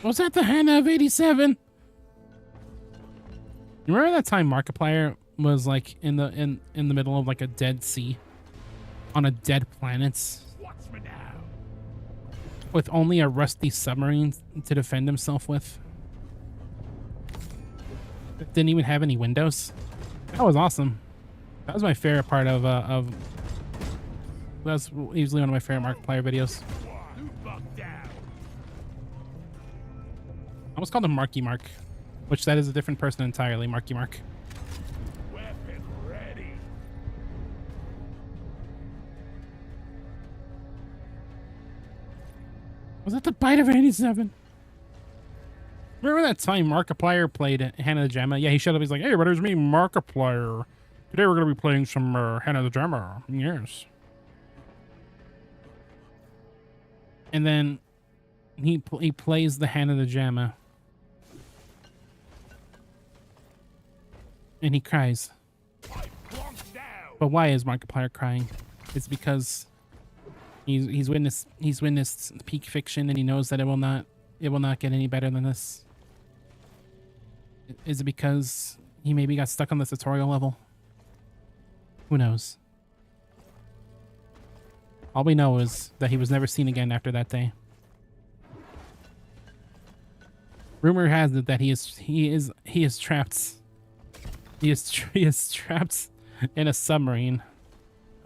Was that the Hannah of 87? You remember that time Markiplier was like in the middle of like a dead sea on a dead planet with only a rusty submarine to defend himself with? It didn't even have any windows. That was awesome. That was my favorite part of that's easily one of my favorite Markiplier videos. I almost called him Marky Mark, which that is a different person entirely. Marky Mark. Weapon ready. Was that the bite of 87? Remember that time Markiplier played Hannah the Gemma? Yeah, he showed up. He's like, "Hey, everybody, it's me, Markiplier. Today we're going to be playing some Hannah the Gemma." Yes. And then he plays the Hannah the Gemma. And he cries. But why is Markiplier crying? It's because he's witnessed peak fiction, and he knows that it will not get any better than this. Is it because he maybe got stuck on the tutorial level? Who knows? All we know is that he was never seen again after that day. Rumor has it that he is trapped. He is trapped in a submarine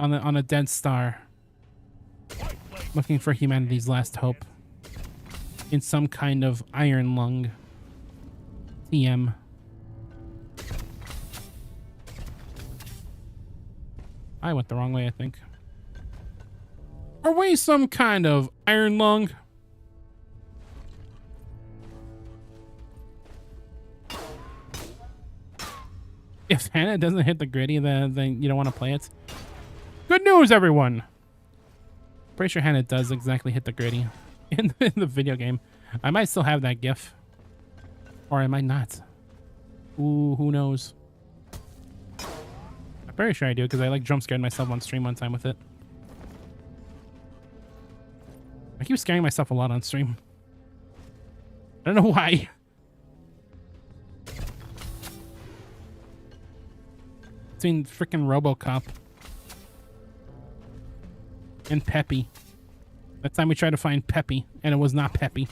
on a dead star, looking for humanity's last hope in some kind of iron lung. TM. I went the wrong way, I think. Are we some kind of iron lung? If Hannah doesn't hit the gritty, then you don't want to play it. Good news, everyone! Pretty sure Hannah does exactly hit the gritty in the video game. I might still have that GIF. Or I might not. Ooh, who knows? I'm pretty sure I do, because I like jump scared myself on stream one time with it. I keep scaring myself a lot on stream. I don't know why. Between freaking Robocop and Peppy. That time we tried to find Peppy, and it was not Peppy.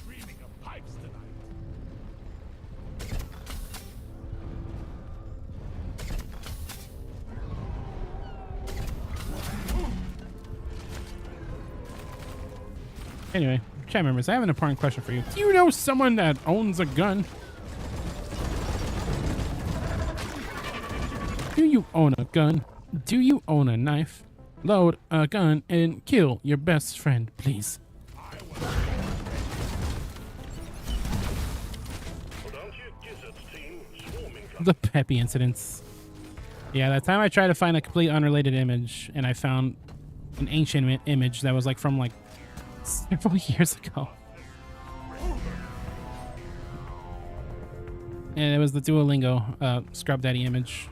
Anyway, chat members, I have an important question for you. Do you know someone that owns a gun? Do you own a gun? Do you own a knife? Load a gun and kill your best friend, please. The Peppy incidents. Yeah, that time I tried to find a complete unrelated image, and I found an ancient image that was like from like several years ago. And it was the Duolingo Scrub Daddy image,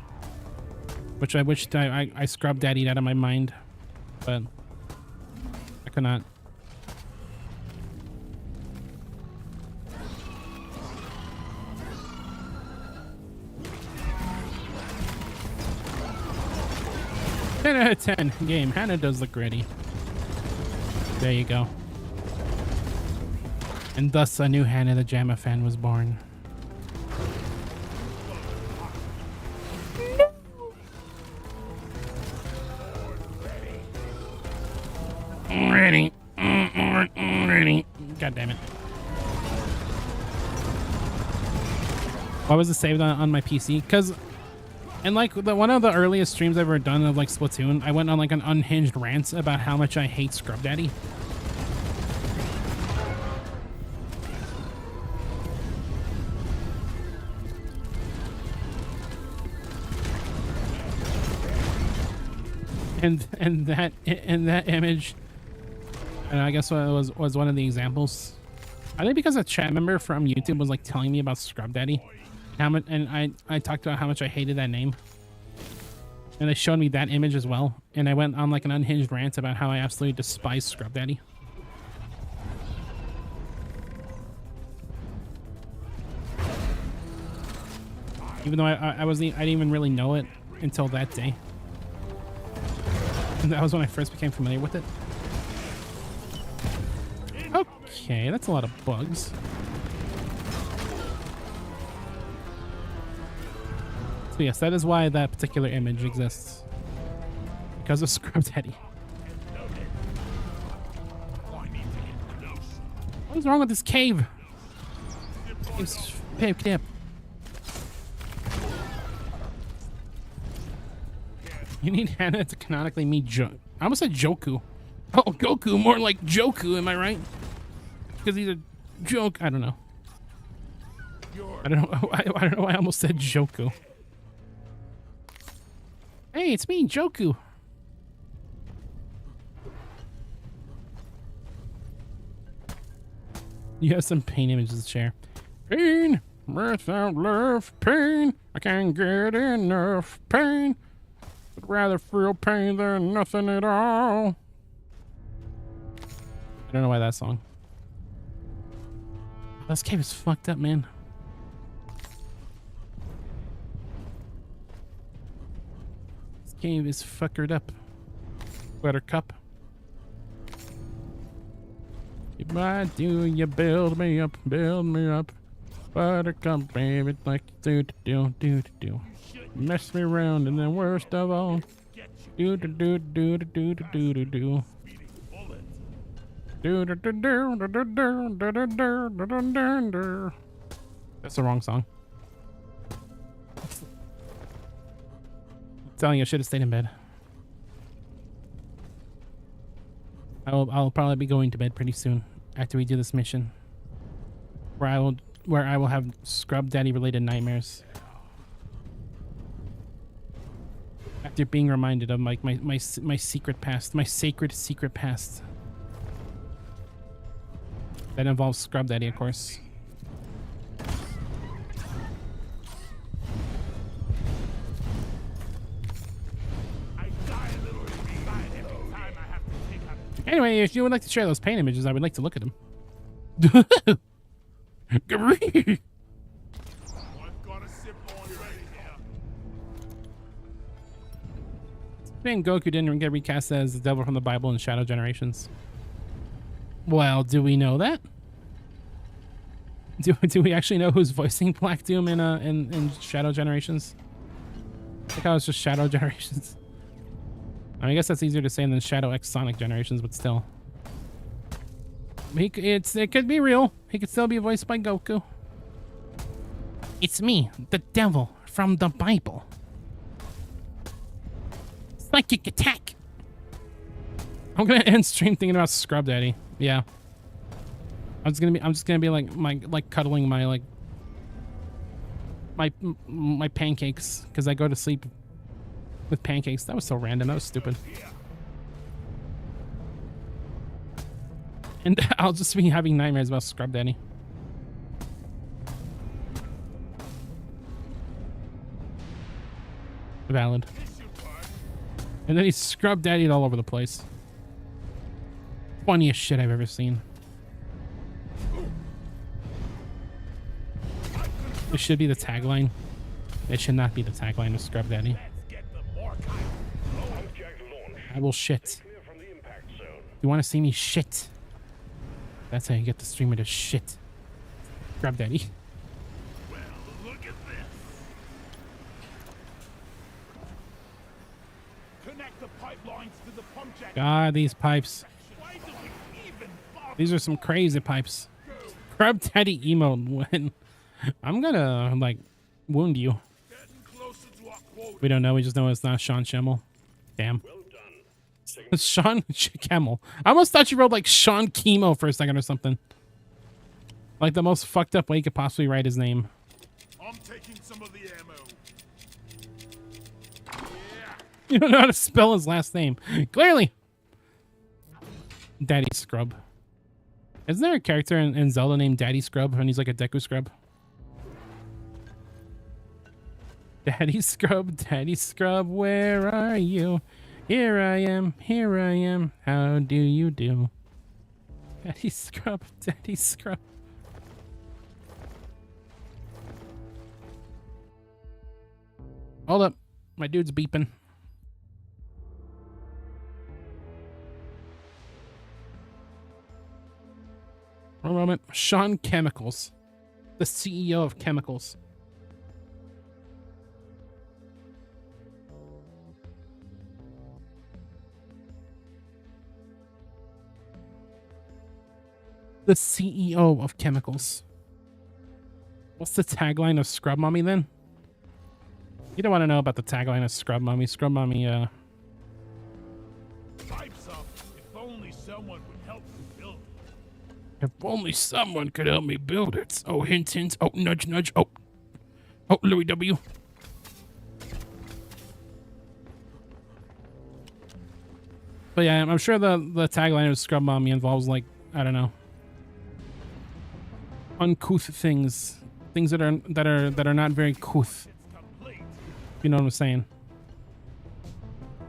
which I wished I Scrub Daddied out of my mind, but I could not. Ten out of 10 game. Hannah does look gritty. There you go. And thus a new Hannah the Jamma fan was born. Ready. Ready. God damn it. Why was it saved on my PC? Because in like one of the earliest streams I've ever done of like Splatoon, I went on like an unhinged rant about how much I hate Scrub Daddy. And that image, and I guess was one of the examples. I think because a chat member from YouTube was like telling me about Scrub Daddy, and I talked about how much I hated that name, and they showed me that image as well, and I went on like an unhinged rant about how I absolutely despise Scrub Daddy. Even though I didn't even really know it until that day. And that was when I first became familiar with it. Okay, that's a lot of bugs. So yes, that is why that particular image exists. Because of Scrub Daddy. What is wrong with this cave? It's picked up. You need Hannah to canonically meet I almost said Joku. Oh, Goku, more like Joku, am I right? Because he's a joke. I don't know. I don't know. I don't know why I almost said Joku. Hey, it's me, Joku. You have some pain images to share. Pain, without love, pain. I can't get enough pain. I'd rather feel pain than nothing at all. I don't know why that song. This cave is fucked up, man. This cave is fuckered up. Buttercup. Why do you build me up, Buttercup, baby, like you do. Mess me around, and then worst of all, do. That's the wrong song. I'm telling you, I should have stayed in bed. I'll probably be going to bed pretty soon after we do this mission, where I will have Scrub Daddy related nightmares. After being reminded of like my secret past, my sacred secret past. That involves Scrub Daddy, of course. Anyway, if you would like to share those pain images, I would like to look at them. And Goku didn't get recast as the devil from the Bible in Shadow Generations. Well, do we know that? Do we actually know who's voicing Black Doom in Shadow Generations? I think I was just Shadow Generations. I guess that's easier to say than Shadow X Sonic Generations, but still. It could be real. He could still be voiced by Goku. It's me, the devil from the Bible. Psychic attack. I'm gonna end stream thinking about Scrub Daddy. Yeah. I'm just gonna be like cuddling my my pancakes because I go to sleep with pancakes. That was so random. That was stupid. And I'll just be having nightmares about Scrub Daddy. Valid. And then he's Scrub Daddied all over the place. Funniest shit I've ever seen. This should be the tagline. It should not be the tagline of Scrub Daddy. I will shit. You want to see me shit? That's how you get the streamer to shit. Scrub Daddy. Well, look at this. Connect the pipelines to the pump jack. God, these pipes. These are some crazy pipes. Scrub Daddy emote when I'm gonna like wound you. We don't know. We just know it's not Sean Schemmel. Damn. Well done. It's Sean Schemmel. I almost thought you wrote like Sean Chemo for a second or something. Like the most fucked up way you could possibly write his name. I'm taking some of the ammo. You don't know how to spell his last name. Clearly. Daddy Scrub. Isn't there a character in Zelda named Daddy Scrub and he's like a Deku Scrub? Daddy Scrub, where are you? Here I am, how do you do? Daddy Scrub. Hold up, my dude's beeping. One moment. Sean Chemicals, the CEO of Chemicals. The CEO of Chemicals. What's the tagline of Scrub Mommy then? You don't want to know about the tagline of Scrub Mommy. Scrub Mommy, Pipes up. If only someone would help me build it. if only someone could help me build it. Oh, hint, hint. Oh, nudge, nudge. Oh, Louis W. But yeah, I'm sure the tagline of Scrub Mommy involves, like, I don't know, uncouth things that are not very couth. You know what I'm saying?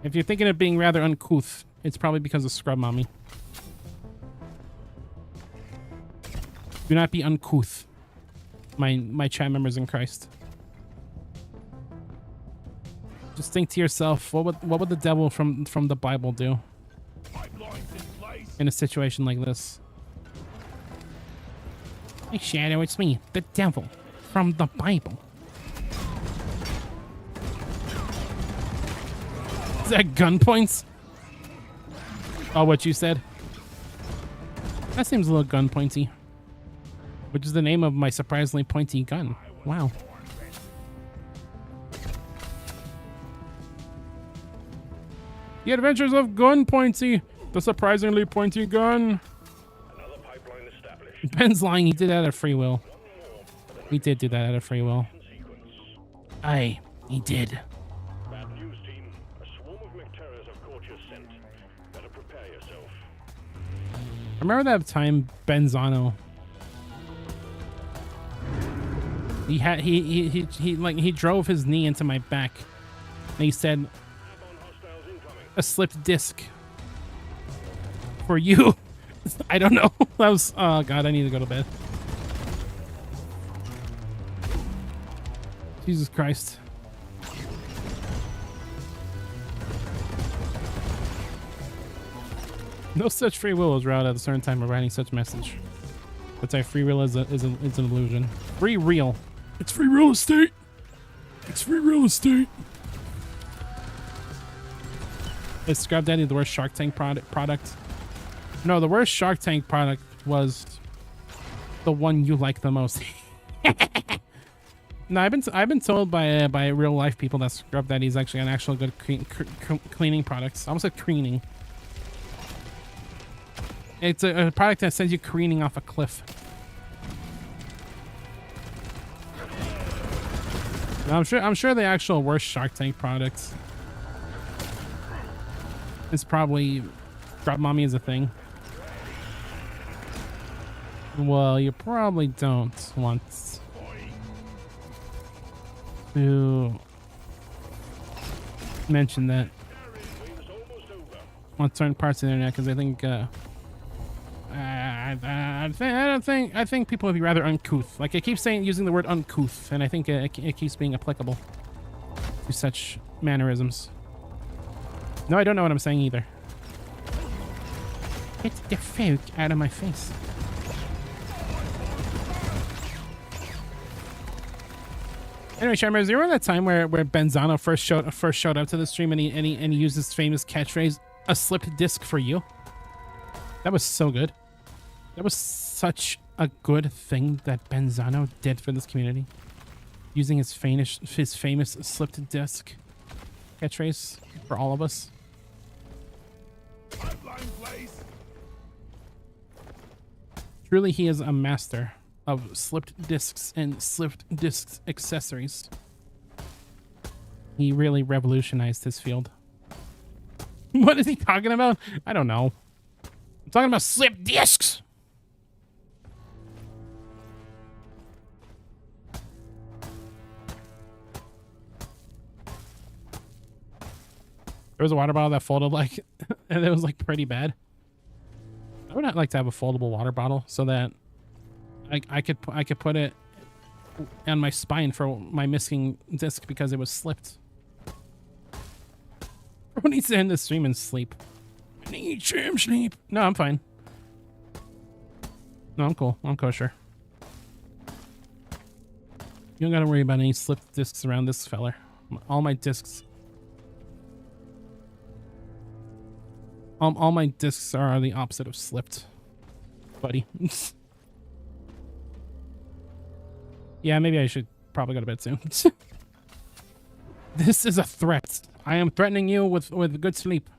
If you're thinking of being rather uncouth, it's probably because of Scrub Mommy. Do not be uncouth, my chat members in Christ. Just think to yourself, what would the devil from the Bible do in a situation like this? Hey Shadow, it's me, the devil from the Bible. Is that gun points? Oh, what you said? That seems a little gun pointy. Which is the name of my surprisingly pointy gun. Wow. The Adventures of Gun Pointy, the surprisingly pointy gun. Another pipeline established. Ben's lying, he did that out of free will. He did do that out of free will. Aye, he did. Bad news, team. A swarm of McTerrors have caught your scent. Better prepare yourself. Remember that time Benzano? He drove his knee into my back, and he said, "A slipped disc for you." I don't know. That was, oh god, I need to go to bed. Jesus Christ. No such free will is routed at a certain time of writing such message. But say free will is an illusion. Free real. It's free real estate. It's free real estate. Is Scrub Daddy the worst Shark Tank product? No, the worst Shark Tank product was the one you like the most. No, I've been told by real life people that Scrub Daddy is actually an actual good cleaning product. I almost said cleaning. It's a product that sends you careening off a cliff. Now, I'm sure the actual worst Shark Tank product is probably Scrub Mommy is a thing. Well, you probably don't want to mention that on certain parts of the internet, because I think I think people would be rather uncouth. Like, I keep using the word uncouth, and I think it keeps being applicable to such mannerisms. No, I don't know what I'm saying either. Get the fuck out of my face. Anyway, Sharmers, you remember that time where Benzano first showed up to the stream and he used his famous catchphrase, "A slipped disc for you"? That was so good. That was such a good thing that Benzano did for this community, using his famous slipped disc catchphrase for all of us. Truly, he is a master of slipped discs and slipped discs accessories. He really revolutionized his field. What is he talking about? I don't know. I'm talking about slip discs. There was a water bottle that folded like, and it was like pretty bad. I would not like to have a foldable water bottle so that I could put it on my spine for my missing disc because it was slipped. Who needs to end the stream and sleep? I need some sleep. No, I'm fine. No, I'm cool. I'm kosher. You don't gotta worry about any slipped discs around this feller. All my discs. All my discs are the opposite of slipped, buddy. Yeah, maybe I should probably go to bed soon. This is a threat. I am threatening you with good sleep.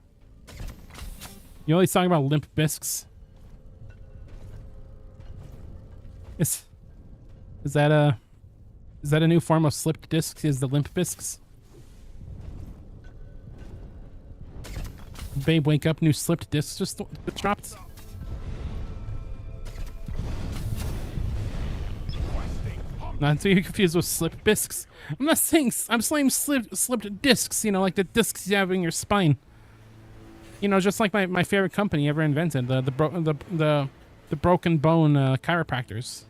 You always talking about limp bisques. Is that a new form of slipped discs? Is the limp bisques? Babe, wake up! New slipped discs just dropped. Not too confused with slipped bisques. I'm not saying. I'm saying slipped discs. You know, like the discs you have in your spine. You know, just like my favorite company ever invented, the broken bone chiropractors.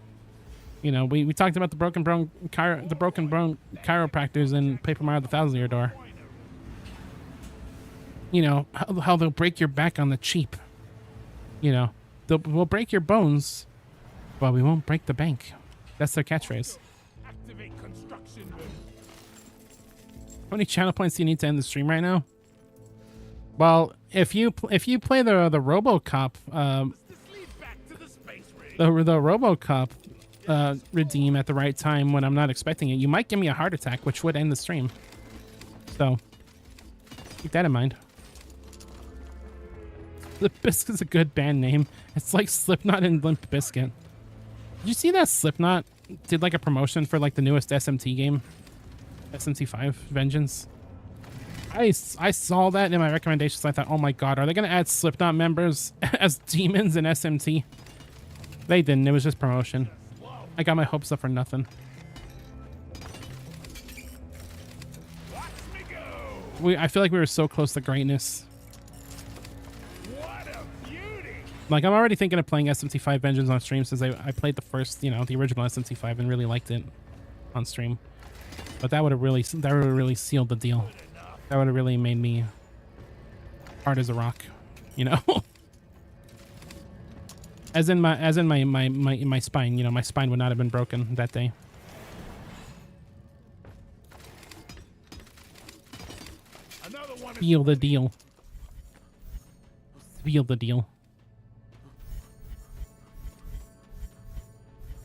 You know, we talked about the broken bone chiropractors in Paper Mario: The Thousand Year Door. You know, how they'll break your back on the cheap. You know, we'll break your bones, but we won't break the bank. That's their catchphrase. Activate construction mode. How many channel points do you need to end the stream right now? Well, if you play the Robocop, the Robocop redeem at the right time when I'm not expecting it, you might give me a heart attack, which would end the stream. So keep that in mind. Limp Bizkit is a good band name. It's like Slipknot and Limp Bizkit. Did you see that Slipknot did like a promotion for like the newest SMT game? SMT5 Vengeance? I saw that in my recommendations. I thought, oh my god, are they going to add Slipknot members as demons in SMT? They didn't. It was just promotion. I got my hopes up for nothing. I feel like we were so close to greatness. Like, I'm already thinking of playing SMT5 Vengeance on stream since I played the first, you know, the original SMT5 and really liked it on stream. But that would have really sealed the deal. That would have really made me hard as a rock, you know? as in my spine, you know, my spine would not have been broken that day. Seal the deal. Seal the deal.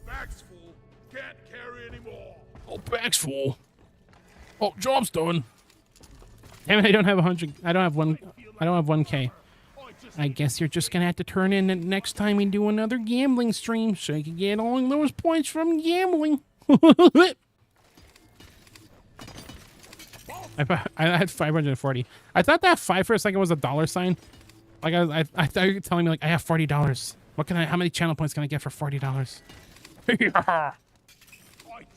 Bag's full. Can't carry anymore. Oh, bag's full. Oh, job's done. Damn it, I don't have 100. I don't have 1K. I guess you're just gonna have to turn in next time we do another gambling stream so you can get all those points from gambling. I had 540. I thought that 5 for a second was a dollar sign. Like I thought you were telling me like I have $40. What can I? How many channel points can I get for $40? I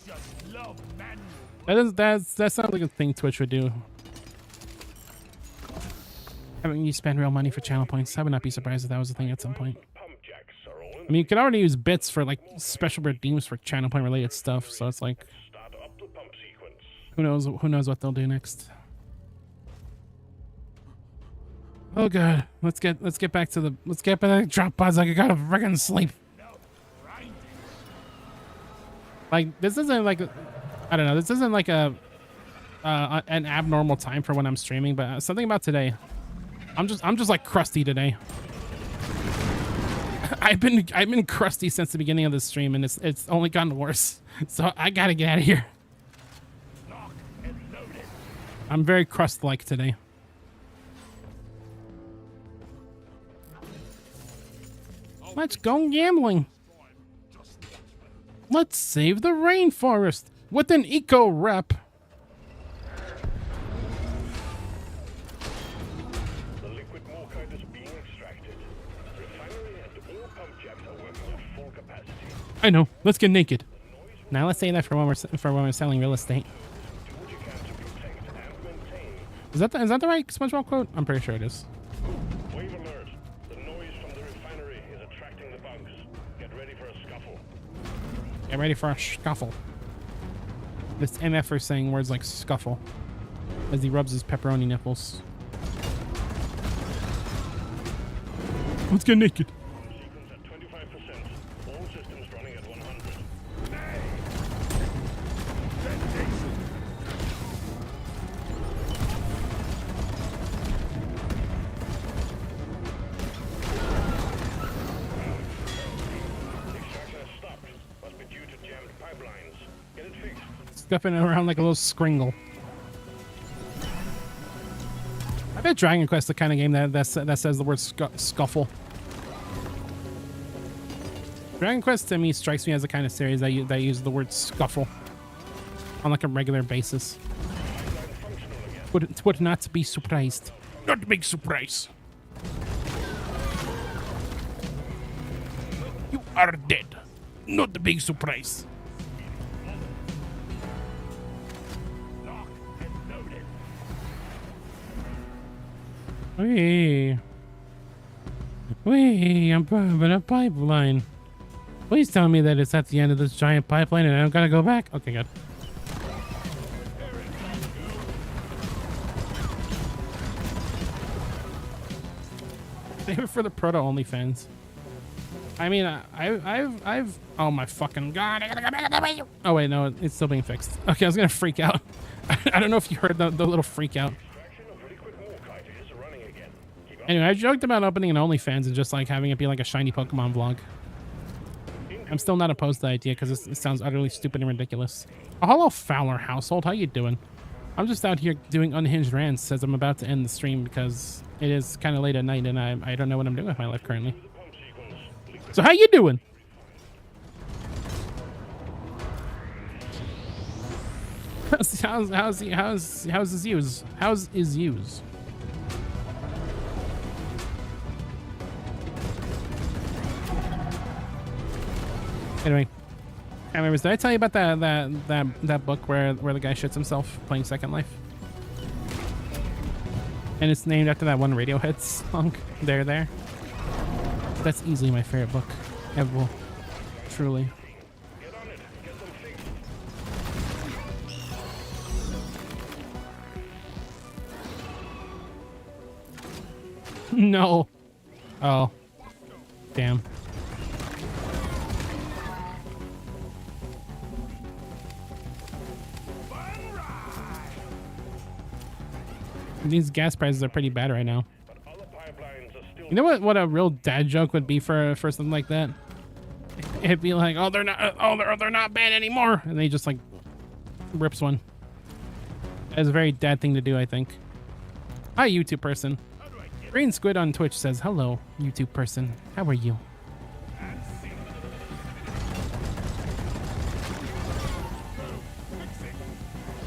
just love manual. That sounds like a thing Twitch would do. Having you spend real money for channel points. I would not be surprised if that was a thing at some point. I mean, you could already use bits for like special redeems for channel point related stuff. So it's like, who knows what they'll do next. Oh god, let's get back to the drop pods. Like I gotta freaking sleep. Like this isn't like I don't know. This isn't like an abnormal time for when I'm streaming, but something about today. I'm just like crusty today. I've been crusty since the beginning of the stream, and it's only gotten worse. So I gotta get out of here. I'm very crust-like today. Let's go gambling. Let's save the rainforest with an eco rep. I know. Let's get naked. Now let's say that for when we're selling real estate. Is that the right SpongeBob quote? I'm pretty sure it is. Wave alert. The noise from the refinery is attracting the bugs. Get ready for a scuffle. Get ready for a scuffle. This MFer saying words like scuffle as he rubs his pepperoni nipples. Let's get naked. Sequence at 25%. All systems running at 100. Extraction has stopped. Must be due to jammed pipelines. Get it fixed. Scuffing around like a little skringle. I bet Dragon Quest is the kind of game that says the word scuffle. Dragon Quest to me strikes me as the kind of series that uses the word scuffle on like a regular basis. Would not be surprised. Not big surprise. You are dead. Not a big surprise. Wee. I'm bumping a pipeline. Please tell me that it's at the end of this giant pipeline and I don't gotta go back. Okay, good. Save it for the proto OnlyFans. I mean, I've. Oh my fucking god! I gotta go back. Oh wait, no, it's still being fixed. Okay, I was gonna freak out. I don't know if you heard the little freak out. Anyway, I joked about opening an OnlyFans and just like having it be like a shiny Pokemon vlog. I'm still not opposed to the idea because it sounds utterly stupid and ridiculous. Oh, hello, Fowler household. How you doing? I'm just out here doing unhinged rants as I'm about to end the stream because it is kind of late at night and I don't know what I'm doing with my life currently. So how you doing? How's his use? How's his use? Anyway, anyways, did I tell you about that book where the guy shits himself playing Second Life? And it's named after that one Radiohead song, There. That's easily my favorite book ever. Truly. No. Oh. Damn. These gas prices are pretty bad right now. You know what a real dad joke would be for something like that? It'd be like, oh, they're not bad anymore, and they just like rips one. That's a very dad thing to do, I think. Hi, YouTube person. Green Squid on Twitch says, hello, YouTube person. How are you?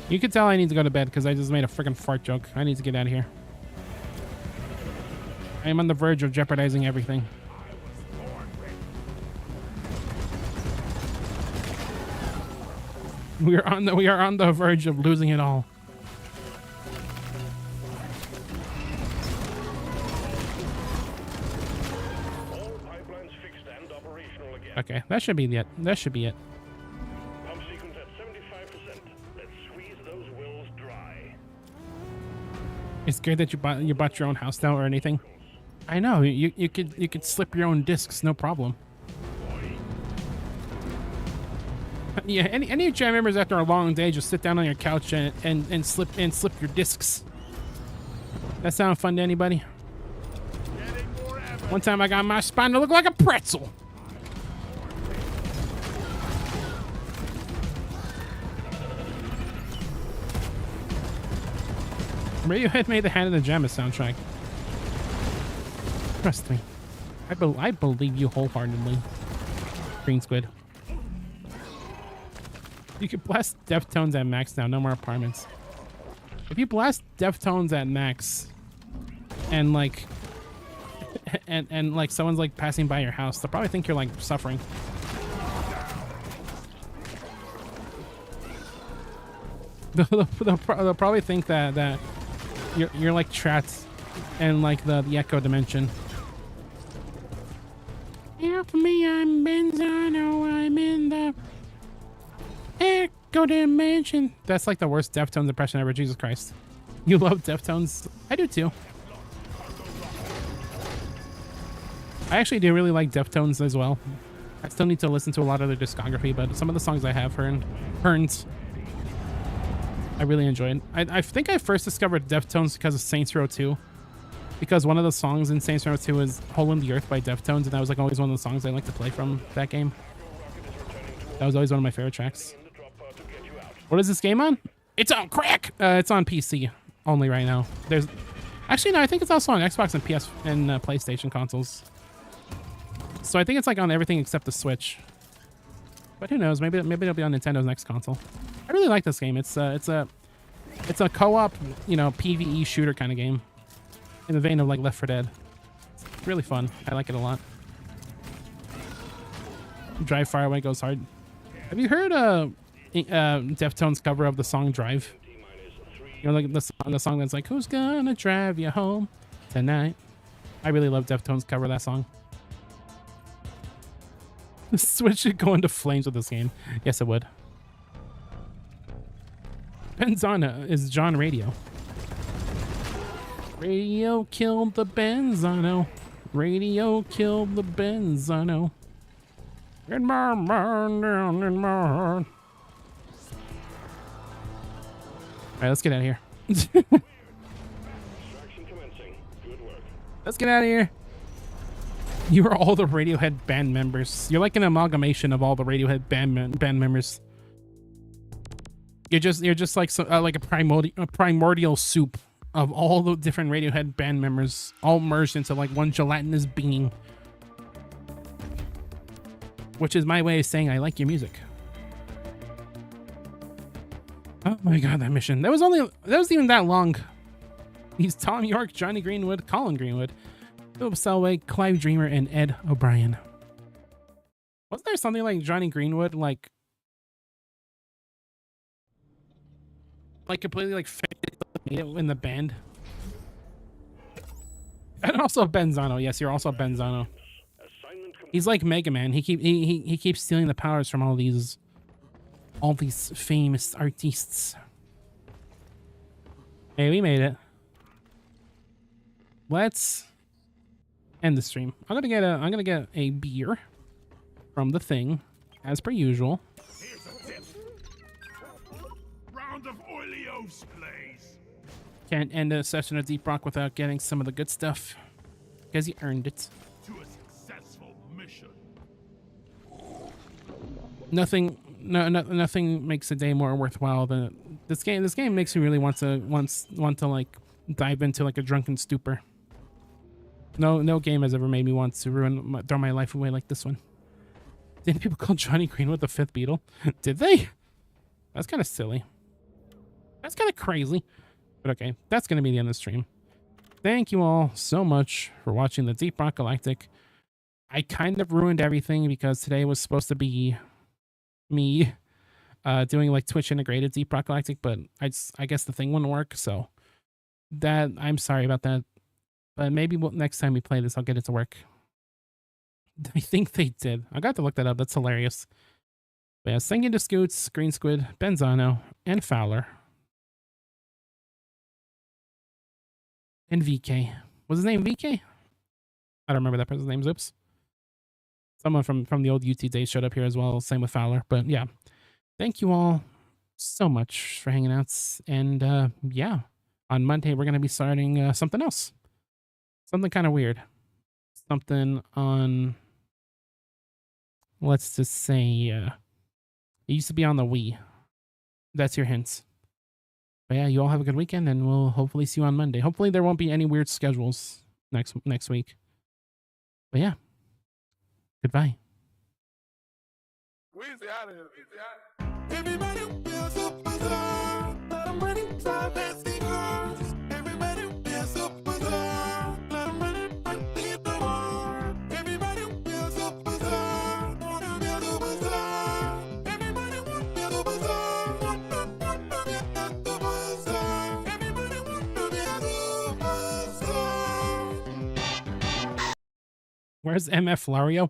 You can tell I need to go to bed because I just made a freaking fart joke. I need to get out of here. I am on the verge of jeopardizing everything. We are on the verge of losing it all. Okay, that should be it. That should be it. Pump sequence at 75%. Let's squeeze those wells dry. You scared that you bought your own house now or anything? I know you could slip your own discs, no problem. Yeah, any chat members after a long day just sit down on your couch and slip your discs. That sound fun to anybody? One time I got my spine to look like a pretzel. Radiohead made the Hand of the Jamma soundtrack. Trust me. I believe you wholeheartedly. Green Squid. You can blast Deftones at max now. No more apartments. If you blast Deftones at max and like and like someone's like passing by your house, they'll probably think you're like suffering. They'll probably think that you're like trapped in like the echo dimension. Help me, I'm Benzano, I'm in the echo dimension. That's like the worst Deftones impression ever, Jesus Christ. You love Deftones? I do too. I actually do really like Deftones as well. I still need to listen to a lot of their discography, but some of the songs I have heard, I really enjoyed. I think I first discovered Deftones because of Saints Row 2. Because one of the songs in Saints Row 2 is Hole in the Earth by Deftones, and that was like always one of the songs I like to play from that game. That was always one of my favorite tracks. What is this game on? It's on crack! It's on PC only right now. There's actually no, I think it's also on Xbox and PS and PlayStation consoles. So I think it's like on everything except the Switch. But who knows? Maybe it'll be on Nintendo's next console. I really like this game. It's a co-op, you know, PvE shooter kind of game, in the vein of like Left 4 Dead. It's really fun. I like it a lot. Drive Far Away goes hard. Have you heard Deftones cover of the song Drive? You know, like the song that's like, who's gonna drive you home tonight? I really love Deftones cover of that song. The Switch should go into flames with this game. Yes, it would. Benzana is John Radio. Radio killed the Benzano. Radio killed the Benzano. In my mind, down in my heart. Alright, let's get out of here. Let's get out of here. You are all the Radiohead band members. You're like an amalgamation of all the Radiohead band members. You're just like like a primordial soup of all the different Radiohead band members, all merged into like one gelatinous being. Which is my way of saying I like your music. Oh my god, that mission. That wasn't even that long. He's Tom York, Johnny Greenwood, Colin Greenwood, Philip Selway, Clive Dreamer, and Ed O'Brien. Wasn't there something like Johnny Greenwood, like completely like made it in the band? And also Benzano. Yes, you're also Benzano. He's like Mega Man. He keeps stealing the powers from all these famous artists. Hey, we made it. Let's end the stream. I'm gonna get a beer from the thing, as per usual. Here's a tip. Round of Oilios, please. Can't end a session of Deep Rock without getting some of the good stuff, because you earned it. To a successful mission. Nothing makes a day more worthwhile than this game. This game makes me really want to like dive into like a drunken stupor. No game has ever made me want to throw my life away like this one. Didn't people call Johnny Greenwood the fifth Beatle? Did they? That's kind of silly. That's kind of crazy. But okay, that's going to be the end of the stream. Thank you all so much for watching the Deep Rock Galactic. I kind of ruined everything because today was supposed to be me doing like Twitch integrated Deep Rock Galactic, but I guess the thing wouldn't work, so that I'm sorry about that. But maybe next time we play this, I'll get it to work. I think they did. I got to look that up. That's hilarious. But yeah, thank you to Scoots, Green Squid, Benzano, and Fowler. And VK. Was his name VK? I don't remember that person's name. Oops. Someone from the old UT days showed up here as well. Same with Fowler. But yeah, thank you all so much for hanging out. And yeah, on Monday, we're going to be starting something else. Something kind of weird. Something on, let's just say, it used to be on the Wii. That's your hints. But yeah, you all have a good weekend, and we'll hopefully see you on Monday. Hopefully there won't be any weird schedules next week. But yeah, goodbye. Everybody feels up with love. Let 'em run inside that sneakers. Everybody feels up with love. Let 'em run inside the Where's MF Lario?